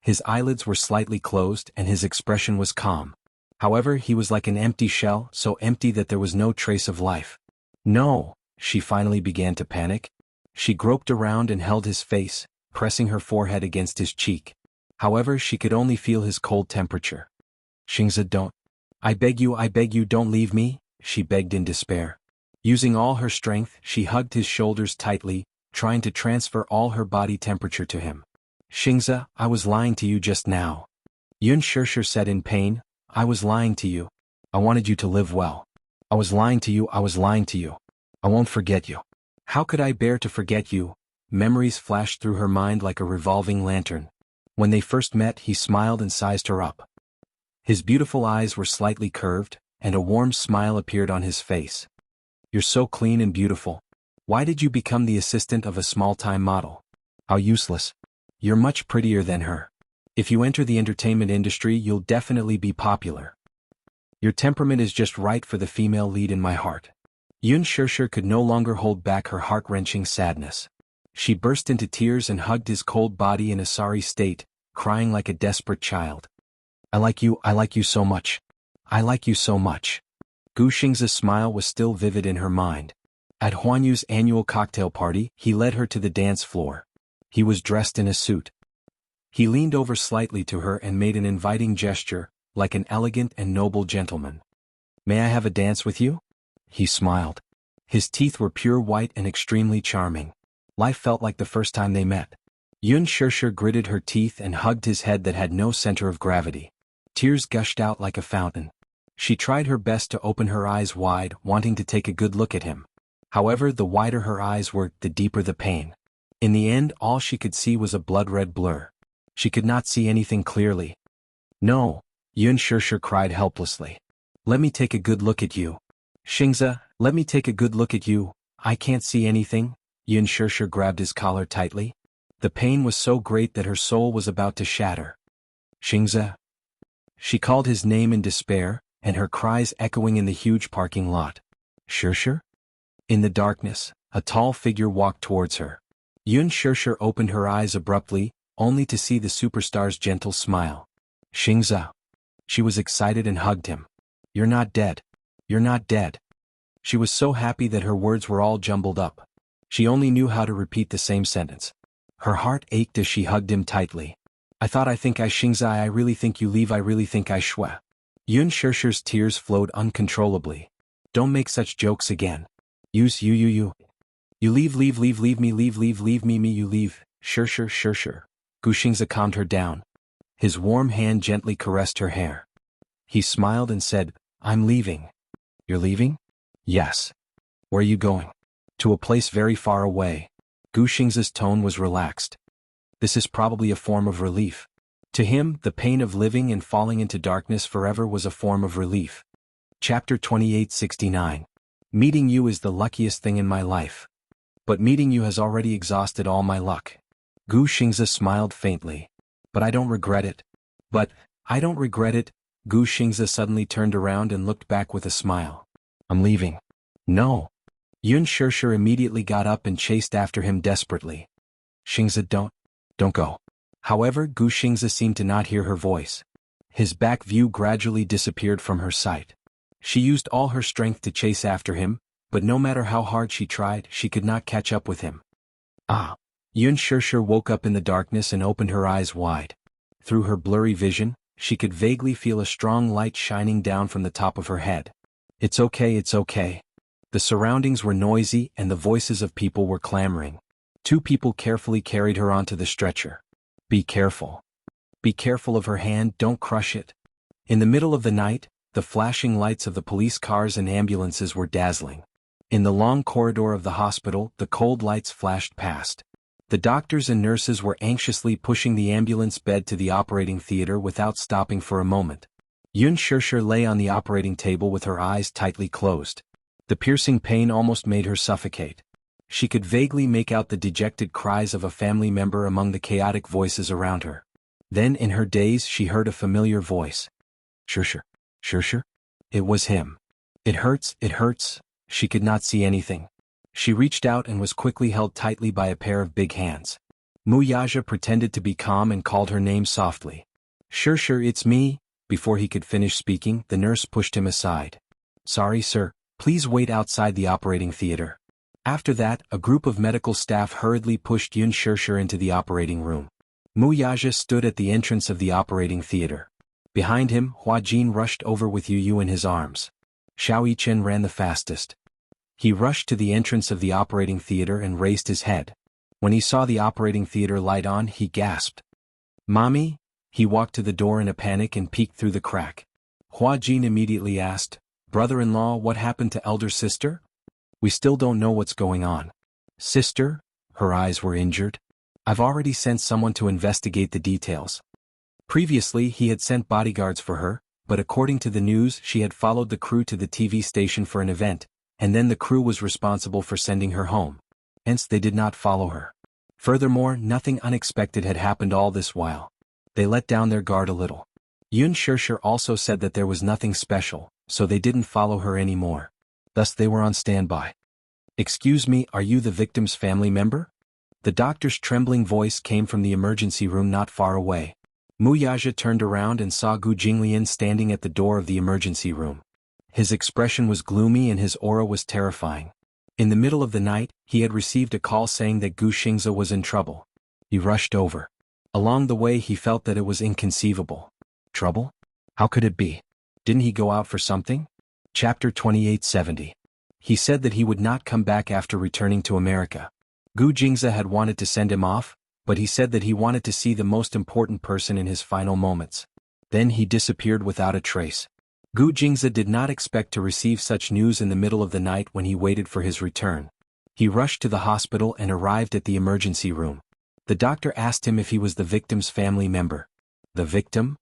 His eyelids were slightly closed and his expression was calm. However, he was like an empty shell, so empty that there was no trace of life. No, she finally began to panic. She groped around and held his face, pressing her forehead against his cheek. However, she could only feel his cold temperature. Xingzi, don't. I beg you don't leave me, she begged in despair. Using all her strength, she hugged his shoulders tightly, trying to transfer all her body temperature to him. Xingzi, I was lying to you just now. Yun Shirshir said in pain, I was lying to you. I wanted you to live well. I was lying to you. I won't forget you. How could I bear to forget you? Memories flashed through her mind like a revolving lantern. When they first met, he smiled and sized her up. His beautiful eyes were slightly curved, and a warm smile appeared on his face. You're so clean and beautiful. Why did you become the assistant of a small-time model? How useless. You're much prettier than her. If you enter the entertainment industry, you'll definitely be popular. Your temperament is just right for the female lead in my heart. Yun Shirshir could no longer hold back her heart-wrenching sadness. She burst into tears and hugged his cold body in a sorry state, crying like a desperate child. I like you so much. I like you so much. Gu Xingzi's smile was still vivid in her mind. At Huan Yu's annual cocktail party, he led her to the dance floor. He was dressed in a suit. He leaned over slightly to her and made an inviting gesture, like an elegant and noble gentleman. May I have a dance with you? He smiled. His teeth were pure white and extremely charming. Life felt like the first time they met. Yun Shirshir gritted her teeth and hugged his head that had no center of gravity. Tears gushed out like a fountain. She tried her best to open her eyes wide, wanting to take a good look at him. However, the wider her eyes were, the deeper the pain. In the end, all she could see was a blood-red blur. She could not see anything clearly. No, Yun Shirshir cried helplessly. Let me take a good look at you. Xingzi, let me take a good look at you. I can't see anything. Yun Shirshir grabbed his collar tightly. The pain was so great that her soul was about to shatter. Xingzi. She called his name in despair, and her cries echoing in the huge parking lot. Shirshir? In the darkness, a tall figure walked towards her. Yun Shirshir opened her eyes abruptly, only to see the superstar's gentle smile. Xingzi. She was excited and hugged him. You're not dead. You're not dead. She was so happy that her words were all jumbled up. She only knew how to repeat the same sentence. Her heart ached as she hugged him tightly. I think I Xingzi, I really think you leave, I really think I Shue. Yun Shirshir's tears flowed uncontrollably. Don't make such jokes again. You leave me, you leave. Shirshir. Gu Xingzi calmed her down. His warm hand gently caressed her hair. He smiled and said, I'm leaving. You're leaving? Yes. Where are you going? To a place very far away. Gu Xingzi's tone was relaxed. This is probably a form of relief. To him, the pain of living and falling into darkness forever was a form of relief. Chapter 2869. Meeting you is the luckiest thing in my life. But meeting you has already exhausted all my luck. Gu Xingzi smiled faintly. But I don't regret it. Gu Xingzi suddenly turned around and looked back with a smile. I'm leaving. No. Yun Shirshir immediately got up and chased after him desperately. Xingzi, don't go. However, Gu Xingzi seemed to not hear her voice. His back view gradually disappeared from her sight. She used all her strength to chase after him, but no matter how hard she tried, she could not catch up with him. Ah! Yun Shirshir woke up in the darkness and opened her eyes wide. Through her blurry vision, she could vaguely feel a strong light shining down from the top of her head. It's okay, it's okay. The surroundings were noisy and the voices of people were clamoring. 2 people carefully carried her onto the stretcher. Be careful. Be careful of her hand, don't crush it. In the middle of the night, the flashing lights of the police cars and ambulances were dazzling. In the long corridor of the hospital, the cold lights flashed past. The doctors and nurses were anxiously pushing the ambulance bed to the operating theater without stopping for a moment. Yun Shirshir lay on the operating table with her eyes tightly closed. The piercing pain almost made her suffocate. She could vaguely make out the dejected cries of a family member among the chaotic voices around her. Then in her daze she heard a familiar voice. Shirshir. Shirshir? It was him. It hurts, it hurts. She could not see anything. She reached out and was quickly held tightly by a pair of big hands. Wuxia pretended to be calm and called her name softly. Shirshir, it's me. Before he could finish speaking, the nurse pushed him aside. Sorry, sir. Please wait outside the operating theater. After that, a group of medical staff hurriedly pushed Yun Shirshir into the operating room. Wuxia stood at the entrance of the operating theater. Behind him, Hua Jin rushed over with Yu in his arms. Xiao Yichen ran the fastest. He rushed to the entrance of the operating theater and raised his head. When he saw the operating theater light on, he gasped. Mommy? He walked to the door in a panic and peeked through the crack. Hua Jin immediately asked, Brother-in-law, what happened to elder sister? We still don't know what's going on. Sister? Her eyes were injured. I've already sent someone to investigate the details. Previously he had sent bodyguards for her, but according to the news she had followed the crew to the TV station for an event, and then the crew was responsible for sending her home. Hence they did not follow her. Furthermore, nothing unexpected had happened all this while. They let down their guard a little. Yun Shirshir also said that there was nothing special, so they didn't follow her anymore. Thus they were on standby. Excuse me, are you the victim's family member? The doctor's trembling voice came from the emergency room not far away. Wuxia turned around and saw Gu Jinglian standing at the door of the emergency room. His expression was gloomy and his aura was terrifying. In the middle of the night, he had received a call saying that Gu Xingze was in trouble. He rushed over. Along the way he felt that it was inconceivable. Trouble? How could it be? Didn't he go out for something? Chapter 2870. He said that he would not come back after returning to America. Gu Jingze had wanted to send him off, but he said that he wanted to see the most important person in his final moments. Then he disappeared without a trace. Gu Jingze did not expect to receive such news in the middle of the night when he waited for his return. He rushed to the hospital and arrived at the emergency room. The doctor asked him if he was the victim's family member. The victim?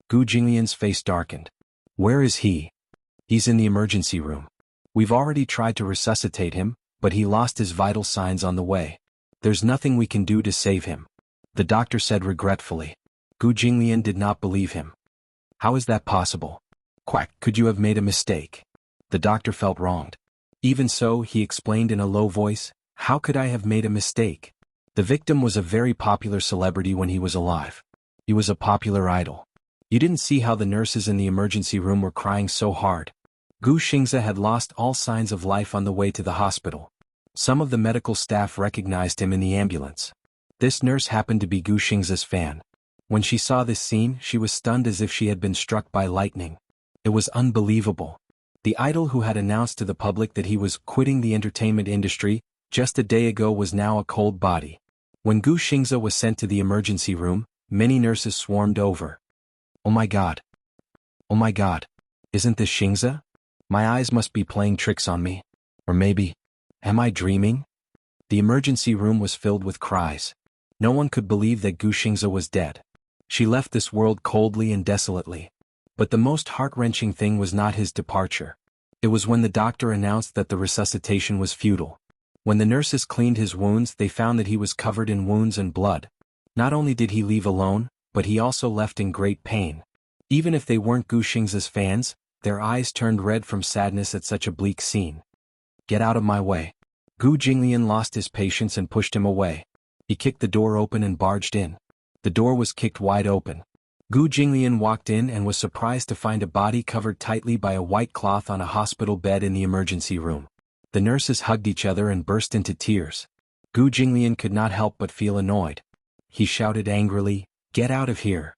Gu Jinglian's face darkened. Where is he? He's in the emergency room. We've already tried to resuscitate him, but he lost his vital signs on the way. There's nothing we can do to save him. The doctor said regretfully. Gu Jinglian did not believe him. How is that possible? Quack, could you have made a mistake? The doctor felt wronged. Even so, he explained in a low voice, how could I have made a mistake? The victim was a very popular celebrity when he was alive. He was a popular idol. You didn't see how the nurses in the emergency room were crying so hard. Gu Xingze had lost all signs of life on the way to the hospital. Some of the medical staff recognized him in the ambulance. This nurse happened to be Gu Xingze's fan. When she saw this scene, she was stunned as if she had been struck by lightning. It was unbelievable. The idol who had announced to the public that he was quitting the entertainment industry just a day ago was now a cold body. When Gu Xingze was sent to the emergency room, many nurses swarmed over. Oh my God. Oh my God. Isn't this Xingze? My eyes must be playing tricks on me. Or maybe, am I dreaming? The emergency room was filled with cries. No one could believe that Gu Xingze was dead. She left this world coldly and desolately. But the most heart-wrenching thing was not his departure. It was when the doctor announced that the resuscitation was futile. When the nurses cleaned his wounds, they found that he was covered in wounds and blood. Not only did he leave alone, but he also left in great pain. Even if they weren't Gu Xingze's fans, their eyes turned red from sadness at such a bleak scene. Get out of my way. Gu Jinglian lost his patience and pushed him away. He kicked the door open and barged in. The door was kicked wide open. Gu Jinglian walked in and was surprised to find a body covered tightly by a white cloth on a hospital bed in the emergency room. The nurses hugged each other and burst into tears. Gu Jinglian could not help but feel annoyed. He shouted angrily, "Get out of here!"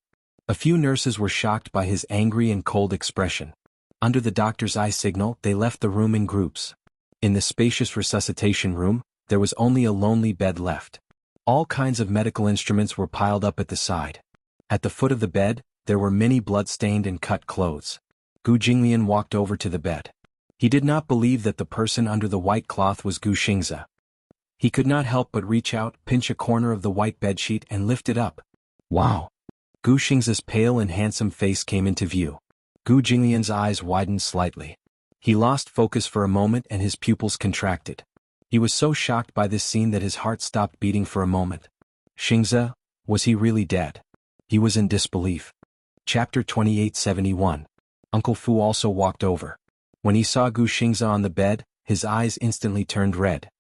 A few nurses were shocked by his angry and cold expression. Under the doctor's eye signal, they left the room in groups. In the spacious resuscitation room, there was only a lonely bed left. All kinds of medical instruments were piled up at the side. At the foot of the bed, there were many blood-stained and cut clothes. Gu Jinglian walked over to the bed. He did not believe that the person under the white cloth was Gu Xingze. He could not help but reach out, pinch a corner of the white bedsheet and lift it up. Wow! Gu Xingze's pale and handsome face came into view. Gu Jinglian's eyes widened slightly. He lost focus for a moment and his pupils contracted. He was so shocked by this scene that his heart stopped beating for a moment. Xingze, was he really dead? He was in disbelief. Chapter 2871. Uncle Fu also walked over. When he saw Gu Xingze on the bed, his eyes instantly turned red.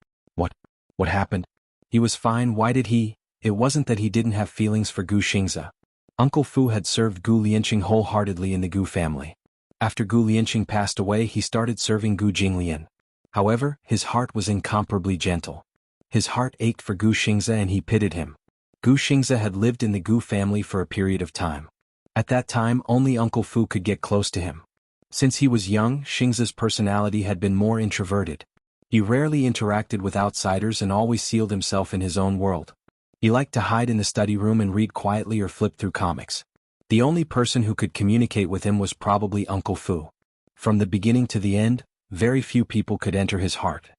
What happened? He was fine. Why did he? It wasn't that he didn't have feelings for Gu Xingze. Uncle Fu had served Gu Lianqing wholeheartedly in the Gu family. After Gu Lianqing passed away, he started serving Gu Jinglian. However, his heart was incomparably gentle. His heart ached for Gu Xingze and he pitied him. Gu Xingze had lived in the Gu family for a period of time. At that time, only Uncle Fu could get close to him. Since he was young, Xingze's personality had been more introverted. He rarely interacted with outsiders and always sealed himself in his own world. He liked to hide in the study room and read quietly or flip through comics. The only person who could communicate with him was probably Uncle Fu. From the beginning to the end, very few people could enter his heart.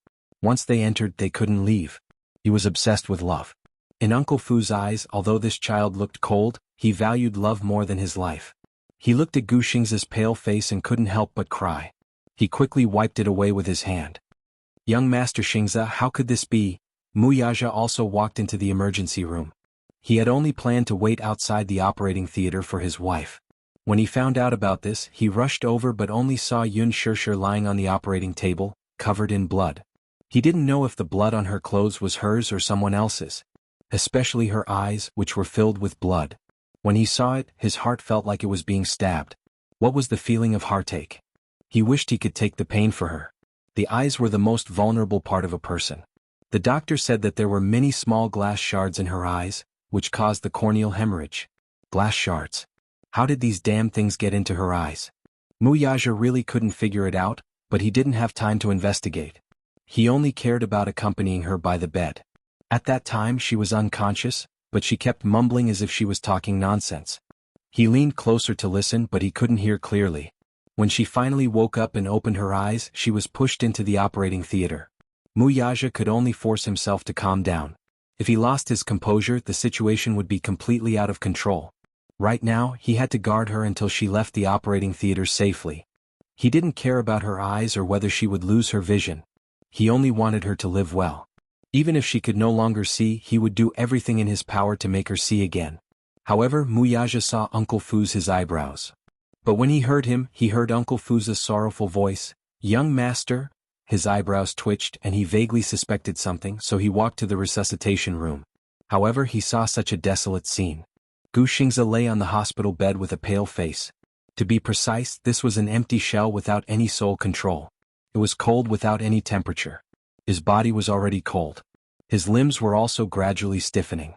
Once they entered, they couldn't leave. He was obsessed with love. In Uncle Fu's eyes, although this child looked cold, he valued love more than his life. He looked at Gu Xingze's pale face and couldn't help but cry. He quickly wiped it away with his hand. Young Master Xingze, how could this be? Muyaja also walked into the emergency room. He had only planned to wait outside the operating theater for his wife. When he found out about this, he rushed over but only saw Yun Shishir lying on the operating table, covered in blood. He didn't know if the blood on her clothes was hers or someone else's. Especially her eyes, which were filled with blood. When he saw it, his heart felt like it was being stabbed. What was the feeling of heartache? He wished he could take the pain for her. The eyes were the most vulnerable part of a person. The doctor said that there were many small glass shards in her eyes, which caused the corneal hemorrhage. Glass shards. How did these damn things get into her eyes? Muyaja really couldn't figure it out, but he didn't have time to investigate. He only cared about accompanying her by the bed. At that time she was unconscious, but she kept mumbling as if she was talking nonsense. He leaned closer to listen but he couldn't hear clearly. When she finally woke up and opened her eyes, she was pushed into the operating theater. Muyaja could only force himself to calm down. If he lost his composure, the situation would be completely out of control. Right now, he had to guard her until she left the operating theater safely. He didn't care about her eyes or whether she would lose her vision. He only wanted her to live well. Even if she could no longer see, he would do everything in his power to make her see again. However, Muyaja saw Uncle Fu's his eyebrows. But when he heard him, he heard Uncle Fu's sorrowful voice, "Young master?" His eyebrows twitched and he vaguely suspected something, so he walked to the resuscitation room. However, he saw such a desolate scene. Gu Xingze lay on the hospital bed with a pale face. To be precise, this was an empty shell without any soul control. It was cold without any temperature. His body was already cold. His limbs were also gradually stiffening.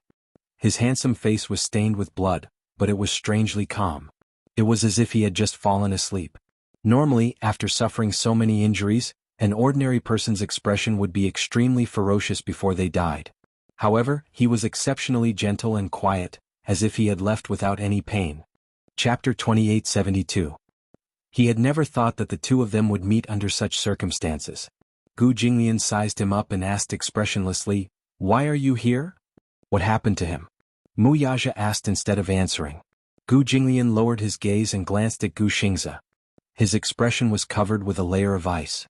His handsome face was stained with blood, but it was strangely calm. It was as if he had just fallen asleep. Normally, after suffering so many injuries, an ordinary person's expression would be extremely ferocious before they died. However, he was exceptionally gentle and quiet, as if he had left without any pain. Chapter 2872. He had never thought that the two of them would meet under such circumstances. Gu Jinglian sized him up and asked expressionlessly, "Why are you here?" "What happened to him?" Muyaja asked instead of answering. Gu Jinglian lowered his gaze and glanced at Gu Xingze. His expression was covered with a layer of ice.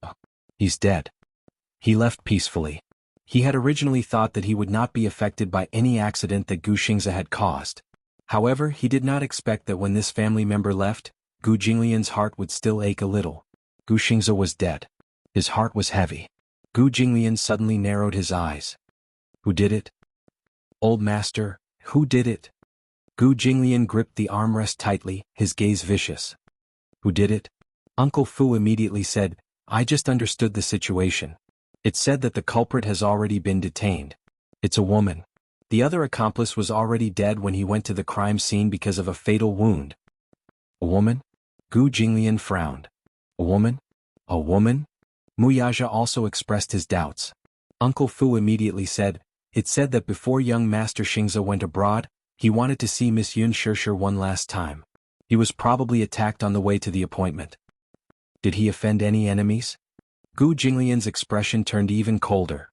"Oh, he's dead." He left peacefully. He had originally thought that he would not be affected by any accident that Gu Xingze had caused. However, he did not expect that when this family member left, Gu Jinglian's heart would still ache a little. Gu Xingze was dead. His heart was heavy. Gu Jinglian suddenly narrowed his eyes. "Who did it? Old master, who did it?" Gu Jinglian gripped the armrest tightly, his gaze vicious. Who did it? Uncle Fu immediately said, I just understood the situation. It said that the culprit has already been detained. It's a woman. The other accomplice was already dead when he went to the crime scene because of a fatal wound. A woman? Gu Jinglian frowned. A woman? A woman? Muyaja also expressed his doubts. Uncle Fu immediately said, it said that before young Master Xingze went abroad, he wanted to see Miss Yun Shishir one last time. He was probably attacked on the way to the appointment. Did he offend any enemies? Gu Jinglian's expression turned even colder.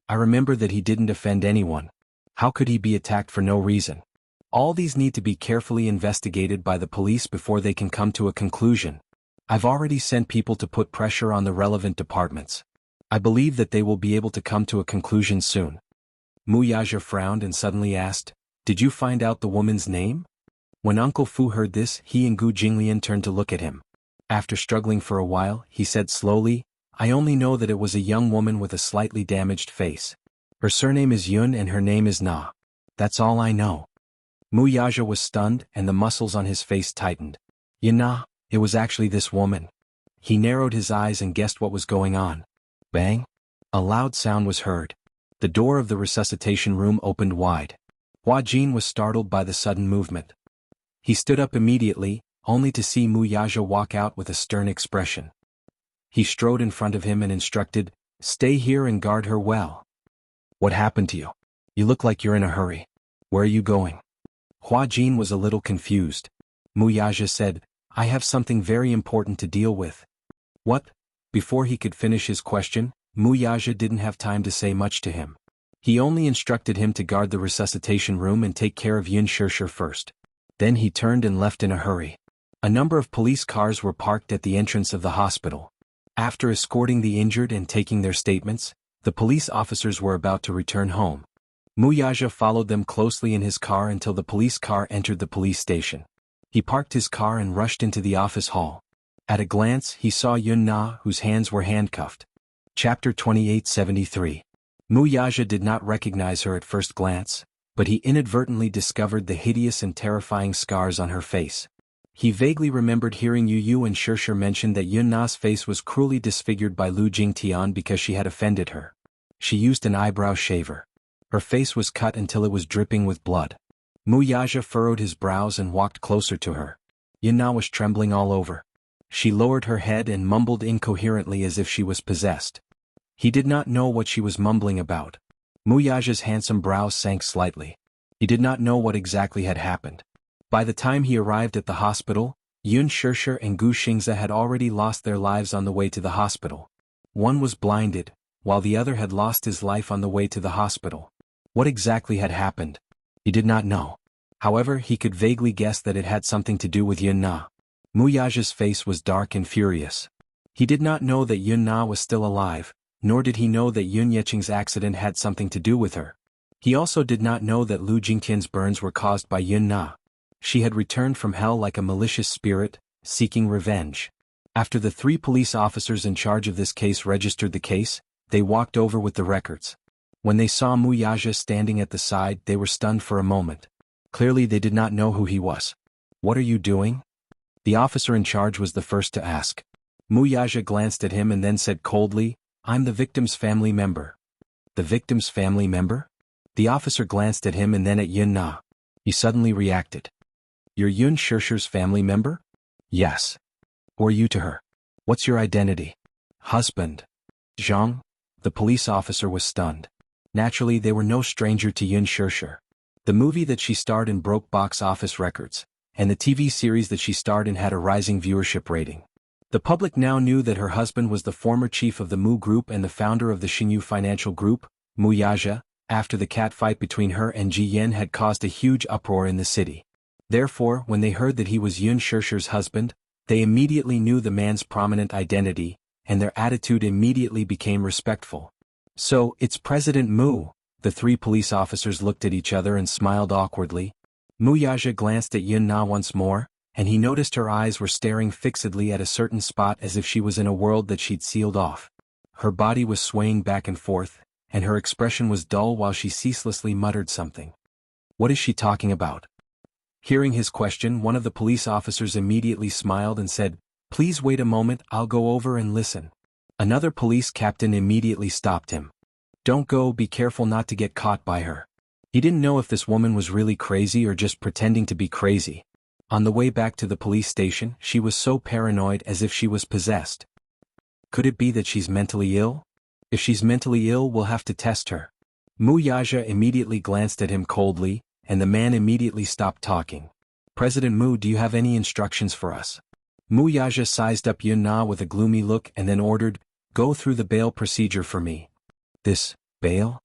I remember that he didn't offend anyone. How could he be attacked for no reason? All these need to be carefully investigated by the police before they can come to a conclusion. I've already sent people to put pressure on the relevant departments. I believe that they will be able to come to a conclusion soon. Muyaja frowned and suddenly asked, did you find out the woman's name? When Uncle Fu heard this, he and Gu Jinglian turned to look at him. After struggling for a while, he said slowly, I only know that it was a young woman with a slightly damaged face. Her surname is Yun and her name is Na. That's all I know. Muyaja was stunned and the muscles on his face tightened. Na, it was actually this woman. He narrowed his eyes and guessed what was going on. Bang! A loud sound was heard. The door of the resuscitation room opened wide. Hua Jin was startled by the sudden movement. He stood up immediately, only to see Muyaja walk out with a stern expression. He strode in front of him and instructed, stay here and guard her well. What happened to you? You look like you're in a hurry. Where are you going? Hua Jin was a little confused. Muyaja said, I have something very important to deal with. What? Before he could finish his question, Muyaja didn't have time to say much to him. He only instructed him to guard the resuscitation room and take care of Yun Shishir first. Then he turned and left in a hurry. A number of police cars were parked at the entrance of the hospital. After escorting the injured and taking their statements, the police officers were about to return home. Muyaja followed them closely in his car until the police car entered the police station. He parked his car and rushed into the office hall. At a glance, he saw Yun Na, whose hands were handcuffed. Chapter 2873. Muyaja did not recognize her at first glance, but he inadvertently discovered the hideous and terrifying scars on her face. He vaguely remembered hearing Yu and Shishir mention that Yun Na's face was cruelly disfigured by Lu Jingtian because she had offended her. She used an eyebrow shaver. Her face was cut until it was dripping with blood. Muyaja furrowed his brows and walked closer to her. Yun Na was trembling all over. She lowered her head and mumbled incoherently as if she was possessed. He did not know what she was mumbling about. Muyaja's handsome brows sank slightly. He did not know what exactly had happened. By the time he arrived at the hospital, Yun Shishir and Gu Xingze had already lost their lives on the way to the hospital. One was blinded, while the other had lost his life on the way to the hospital. What exactly had happened? He did not know. However, he could vaguely guess that it had something to do with Yun Na. Muyaja's face was dark and furious. He did not know that Yun Na was still alive, nor did he know that Yun Yeching's accident had something to do with her. He also did not know that Lu Jingtian's burns were caused by Yun Na. She had returned from hell like a malicious spirit, seeking revenge. After the 3 police officers in charge of this case registered the case, they walked over with the records. When they saw Muyaja standing at the side, they were stunned for a moment. Clearly they did not know who he was. What are you doing? The officer in charge was the first to ask. Muyaja glanced at him and then said coldly, I'm the victim's family member. The victim's family member? The officer glanced at him and then at Yun Na. He suddenly reacted. You're Yun Shishir's family member? Yes. Who are you to her? What's your identity? Husband. Zhang? The police officer was stunned. Naturally, they were no stranger to Yun Shishir. The movie that she starred in broke box office records, and the TV series that she starred in had a rising viewership rating. The public now knew that her husband was the former chief of the Mu Group and the founder of the Xingyu Financial Group, Muyaja, after the catfight between her and Ji Yen had caused a huge uproar in the city. Therefore, when they heard that he was Yun Shishir's husband, they immediately knew the man's prominent identity, and their attitude immediately became respectful. So, it's President Mu. The 3 police officers looked at each other and smiled awkwardly. Muyaja glanced at Yun Na once more, and he noticed her eyes were staring fixedly at a certain spot as if she was in a world that she'd sealed off. Her body was swaying back and forth, and her expression was dull while she ceaselessly muttered something. What is she talking about? Hearing his question, one of the police officers immediately smiled and said, "Please wait a moment, I'll go over and listen." Another police captain immediately stopped him. "Don't go, be careful not to get caught by her." He didn't know if this woman was really crazy or just pretending to be crazy. On the way back to the police station, she was so paranoid as if she was possessed. Could it be that she's mentally ill? If she's mentally ill, we'll have to test her. Mu Yaja immediately glanced at him coldly, and the man immediately stopped talking. "President Mu, do you have any instructions for us?" Mu Yaja sized up Yun Na with a gloomy look and then ordered, "Go through the bail procedure for me." This, bail?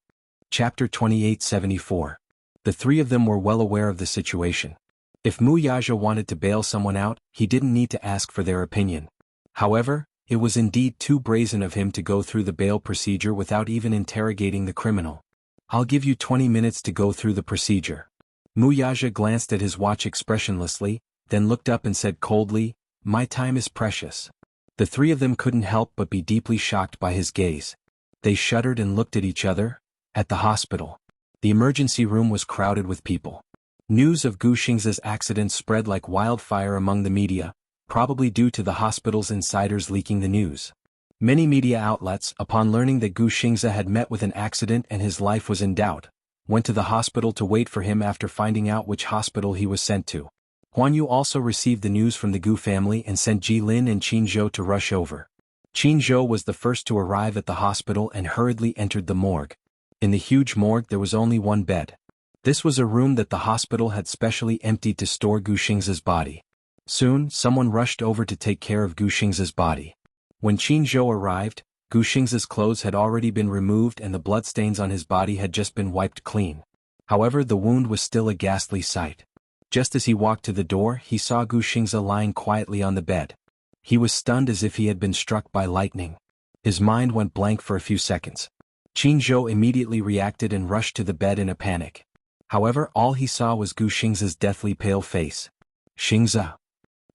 Chapter 2874. The three of them were well aware of the situation. If Mu Yaja wanted to bail someone out, he didn't need to ask for their opinion. However, it was indeed too brazen of him to go through the bail procedure without even interrogating the criminal. "I'll give you 20 minutes to go through the procedure." Mu Yaja glanced at his watch expressionlessly, then looked up and said coldly, "My time is precious." The three of them couldn't help but be deeply shocked by his gaze. They shuddered and looked at each other. At the hospital, the emergency room was crowded with people. News of Gu Xingza's accident spread like wildfire among the media, probably due to the hospital's insiders leaking the news. Many media outlets, upon learning that Gu Xingza had met with an accident and his life was in doubt, went to the hospital to wait for him after finding out which hospital he was sent to. Huan Yu also received the news from the Gu family and sent Ji Lin and Qin Zhou to rush over. Qin Zhou was the first to arrive at the hospital and hurriedly entered the morgue. In the huge morgue there was only one bed. This was a room that the hospital had specially emptied to store Gu Xingza's body. Soon, someone rushed over to take care of Gu Xingza's body. When Qin Zhou arrived, Gu Xingza's clothes had already been removed and the bloodstains on his body had just been wiped clean. However, the wound was still a ghastly sight. Just as he walked to the door, he saw Gu Xingza lying quietly on the bed. He was stunned as if he had been struck by lightning. His mind went blank for a few seconds. Qin Zhou immediately reacted and rushed to the bed in a panic. However, all he saw was Gu Xingza's deathly pale face. "Xingza."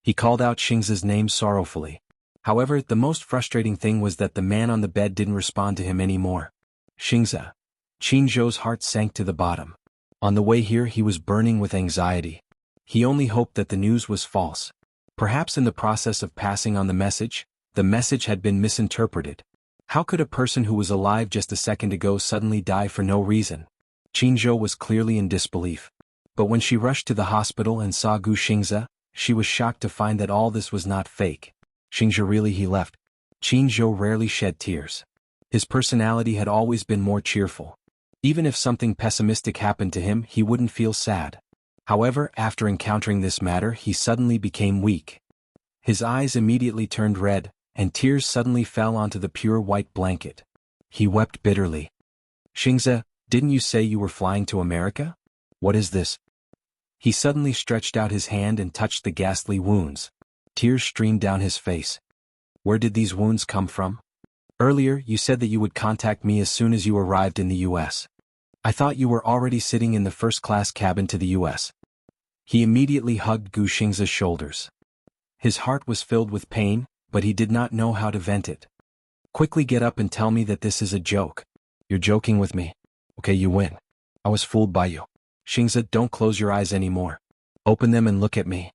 He called out Xingza's name sorrowfully. However, the most frustrating thing was that the man on the bed didn't respond to him anymore. "Xingza." Qin Zhou's heart sank to the bottom. On the way here he was burning with anxiety. He only hoped that the news was false. Perhaps in the process of passing on the message had been misinterpreted. How could a person who was alive just a second ago suddenly die for no reason? Qin Zhou was clearly in disbelief. But when she rushed to the hospital and saw Gu Xingza, she was shocked to find that all this was not fake. "Xingza really he left?" Qin Zhou rarely shed tears. His personality had always been more cheerful. Even if something pessimistic happened to him, he wouldn't feel sad. However, after encountering this matter, he suddenly became weak. His eyes immediately turned red, and tears suddenly fell onto the pure white blanket. He wept bitterly. "Xingza, didn't you say you were flying to America? What is this?" He suddenly stretched out his hand and touched the ghastly wounds. Tears streamed down his face. "Where did these wounds come from? Earlier, you said that you would contact me as soon as you arrived in the U.S. I thought you were already sitting in the first-class cabin to the U.S. He immediately hugged Gu Xingza's shoulders. His heart was filled with pain, but he did not know how to vent it. "Quickly get up and tell me that this is a joke." "You're joking with me. Okay, you win. I was fooled by you. Xingza, don't close your eyes anymore. Open them and look at me."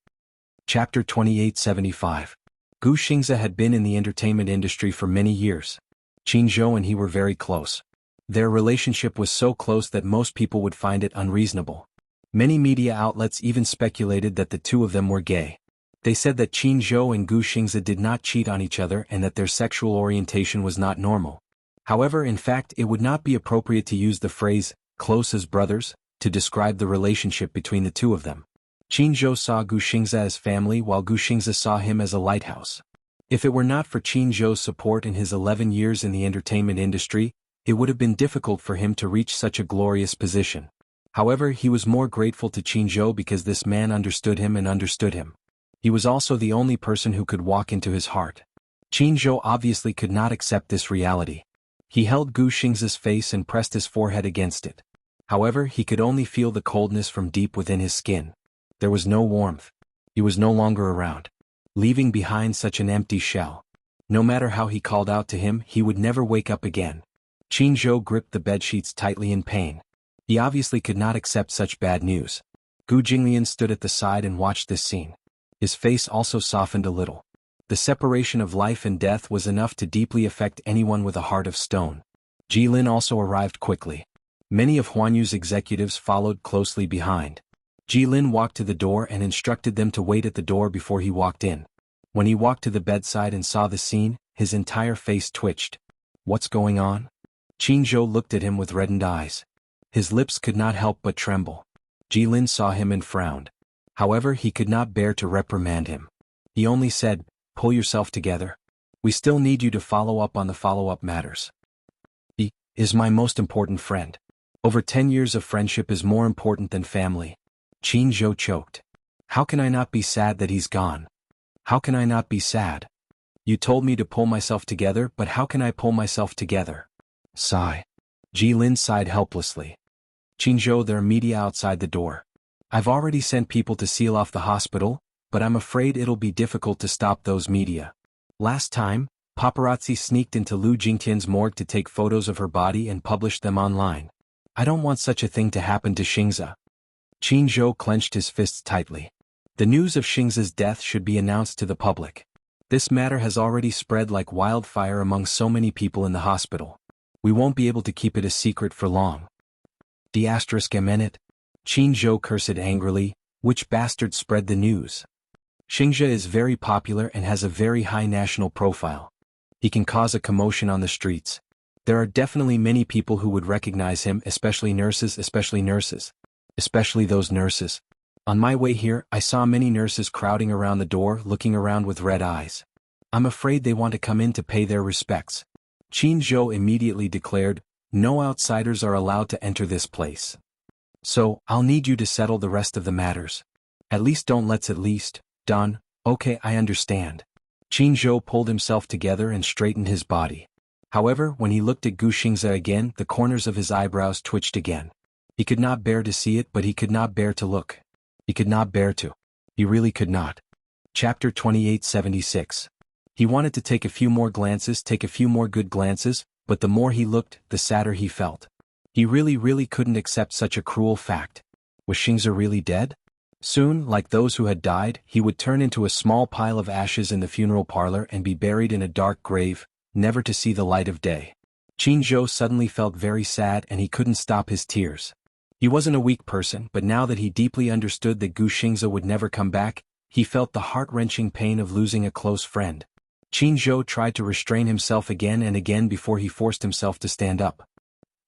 Chapter 2875. Gu Xingza had been in the entertainment industry for many years. Qin Zhou and he were very close. Their relationship was so close that most people would find it unreasonable. Many media outlets even speculated that the two of them were gay. They said that Qin Zhou and Gu Xingza did not cheat on each other and that their sexual orientation was not normal. However, in fact, it would not be appropriate to use the phrase, "close as brothers," to describe the relationship between the two of them. Qin Zhou saw Gu Xingza as family while Gu Xingza saw him as a lighthouse. If it were not for Qin Zhou's support in his 11 years in the entertainment industry, it would have been difficult for him to reach such a glorious position. However, he was more grateful to Qin Zhou because this man understood him and understood him. He was also the only person who could walk into his heart. Qin Zhou obviously could not accept this reality. He held Gu Xingza's face and pressed his forehead against it. However, he could only feel the coldness from deep within his skin. There was no warmth. He was no longer around, leaving behind such an empty shell. No matter how he called out to him, he would never wake up again. Qin Zhou gripped the bedsheets tightly in pain. He obviously could not accept such bad news. Gu Jinglian stood at the side and watched this scene. His face also softened a little. The separation of life and death was enough to deeply affect anyone with a heart of stone. Jilin also arrived quickly. Many of Huanyu's executives followed closely behind. Jilin walked to the door and instructed them to wait at the door before he walked in. When he walked to the bedside and saw the scene, his entire face twitched. What's going on? Qin Zhou looked at him with reddened eyes. His lips could not help but tremble. Jilin saw him and frowned. However, he could not bear to reprimand him. He only said, "Pull yourself together. We still need you to follow up on the follow-up matters. He is my most important friend. Over 10 years of friendship is more important than family." Qin Zhou choked. How can I not be sad that he's gone? How can I not be sad? You told me to pull myself together, but how can I pull myself together? Sigh. Jilin sighed helplessly. Qin Zhou, there are media outside the door. I've already sent people to seal off the hospital, but I'm afraid it'll be difficult to stop those media. Last time, paparazzi sneaked into Lu Jingtian's morgue to take photos of her body and published them online. I don't want such a thing to happen to Xingze. Qin Zhou clenched his fists tightly. The news of Xingze's death should be announced to the public. This matter has already spread like wildfire among so many people in the hospital. We won't be able to keep it a secret for long. ****. Qin Zhou cursed angrily. Which bastard spread the news? Xingze is very popular and has a very high national profile. He can cause a commotion on the streets. There are definitely many people who would recognize him, especially those nurses. On my way here, I saw many nurses crowding around the door, looking around with red eyes. I'm afraid they want to come in to pay their respects. Qin Zhou immediately declared, no outsiders are allowed to enter this place. So, I'll need you to settle the rest of the matters. At least don't let's done. Okay, I understand. Qin Zhou pulled himself together and straightened his body. However, when he looked at Gu Xingze again, the corners of his eyebrows twitched again. He could not bear to see it, but he could not bear to look. He could not bear to. He really could not. Chapter 2876. He wanted to take a few more good glances, but the more he looked, the sadder he felt. He really couldn't accept such a cruel fact. Was Xingze really dead? Soon, like those who had died, he would turn into a small pile of ashes in the funeral parlor and be buried in a dark grave, never to see the light of day. Qin Zhou suddenly felt very sad and he couldn't stop his tears. He wasn't a weak person, but now that he deeply understood that Gu Xingze would never come back, he felt the heart-wrenching pain of losing a close friend. Qin Zhou tried to restrain himself again and again before he forced himself to stand up.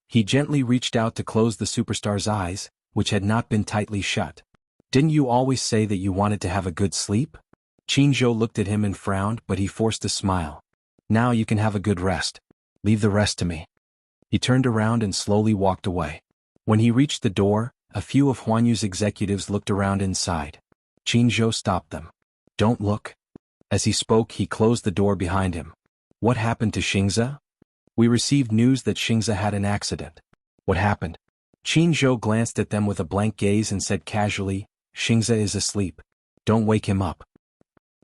He gently reached out to close the superstar's eyes, which had not been tightly shut. Didn't you always say that you wanted to have a good sleep? Qin Zhou looked at him and frowned, but he forced a smile. Now you can have a good rest. Leave the rest to me. He turned around and slowly walked away. When he reached the door, a few of Huanyu's executives looked around inside. Qin Zhou stopped them. Don't look. As he spoke, he closed the door behind him. What happened to Xingze? We received news that Xingze had an accident. What happened? Qin Zhou glanced at them with a blank gaze and said casually, Xingze is asleep. Don't wake him up.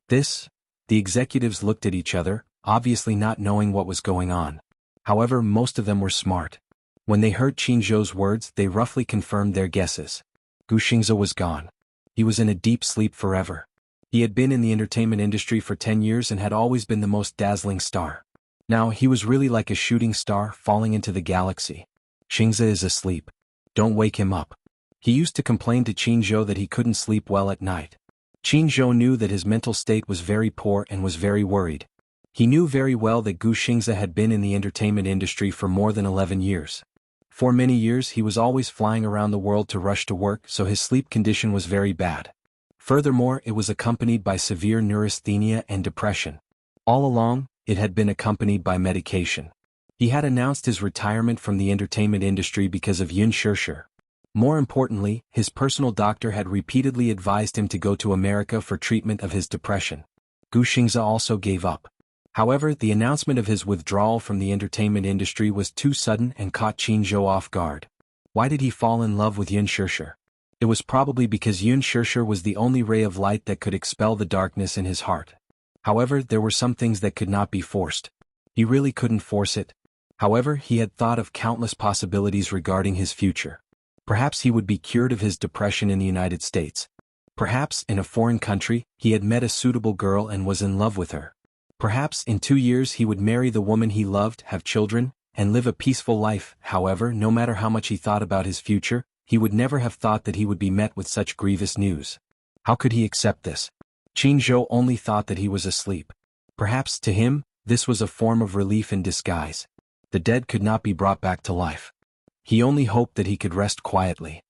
The executives looked at each other, obviously not knowing what was going on. However, most of them were smart. When they heard Qin Zhou's words, they roughly confirmed their guesses. Gu Xingze was gone. He was in a deep sleep forever. He had been in the entertainment industry for 10 years and had always been the most dazzling star. Now he was really like a shooting star falling into the galaxy. Xingze is asleep. Don't wake him up. He used to complain to Qin Zhou that he couldn't sleep well at night. Qin Zhou knew that his mental state was very poor and was very worried. He knew very well that Gu Xingze had been in the entertainment industry for more than 11 years. For many years he was always flying around the world to rush to work, so his sleep condition was very bad. Furthermore, it was accompanied by severe neurasthenia and depression. All along, it had been accompanied by medication. He had announced his retirement from the entertainment industry because of Yun Shirshir. More importantly, his personal doctor had repeatedly advised him to go to America for treatment of his depression. Gu Xingze also gave up. However, the announcement of his withdrawal from the entertainment industry was too sudden and caught Qin Zhou off guard. Why did he fall in love with Yun Shirshir? It was probably because Yun Shirshir was the only ray of light that could expel the darkness in his heart. However, there were some things that could not be forced. He really couldn't force it. However, he had thought of countless possibilities regarding his future. Perhaps he would be cured of his depression in the United States. Perhaps, in a foreign country, he had met a suitable girl and was in love with her. Perhaps, in 2 years he would marry the woman he loved, have children, and live a peaceful life. However, no matter how much he thought about his future, he would never have thought that he would be met with such grievous news. How could he accept this? Qin Zhou only thought that he was asleep. Perhaps, to him, this was a form of relief in disguise. The dead could not be brought back to life. He only hoped that he could rest quietly.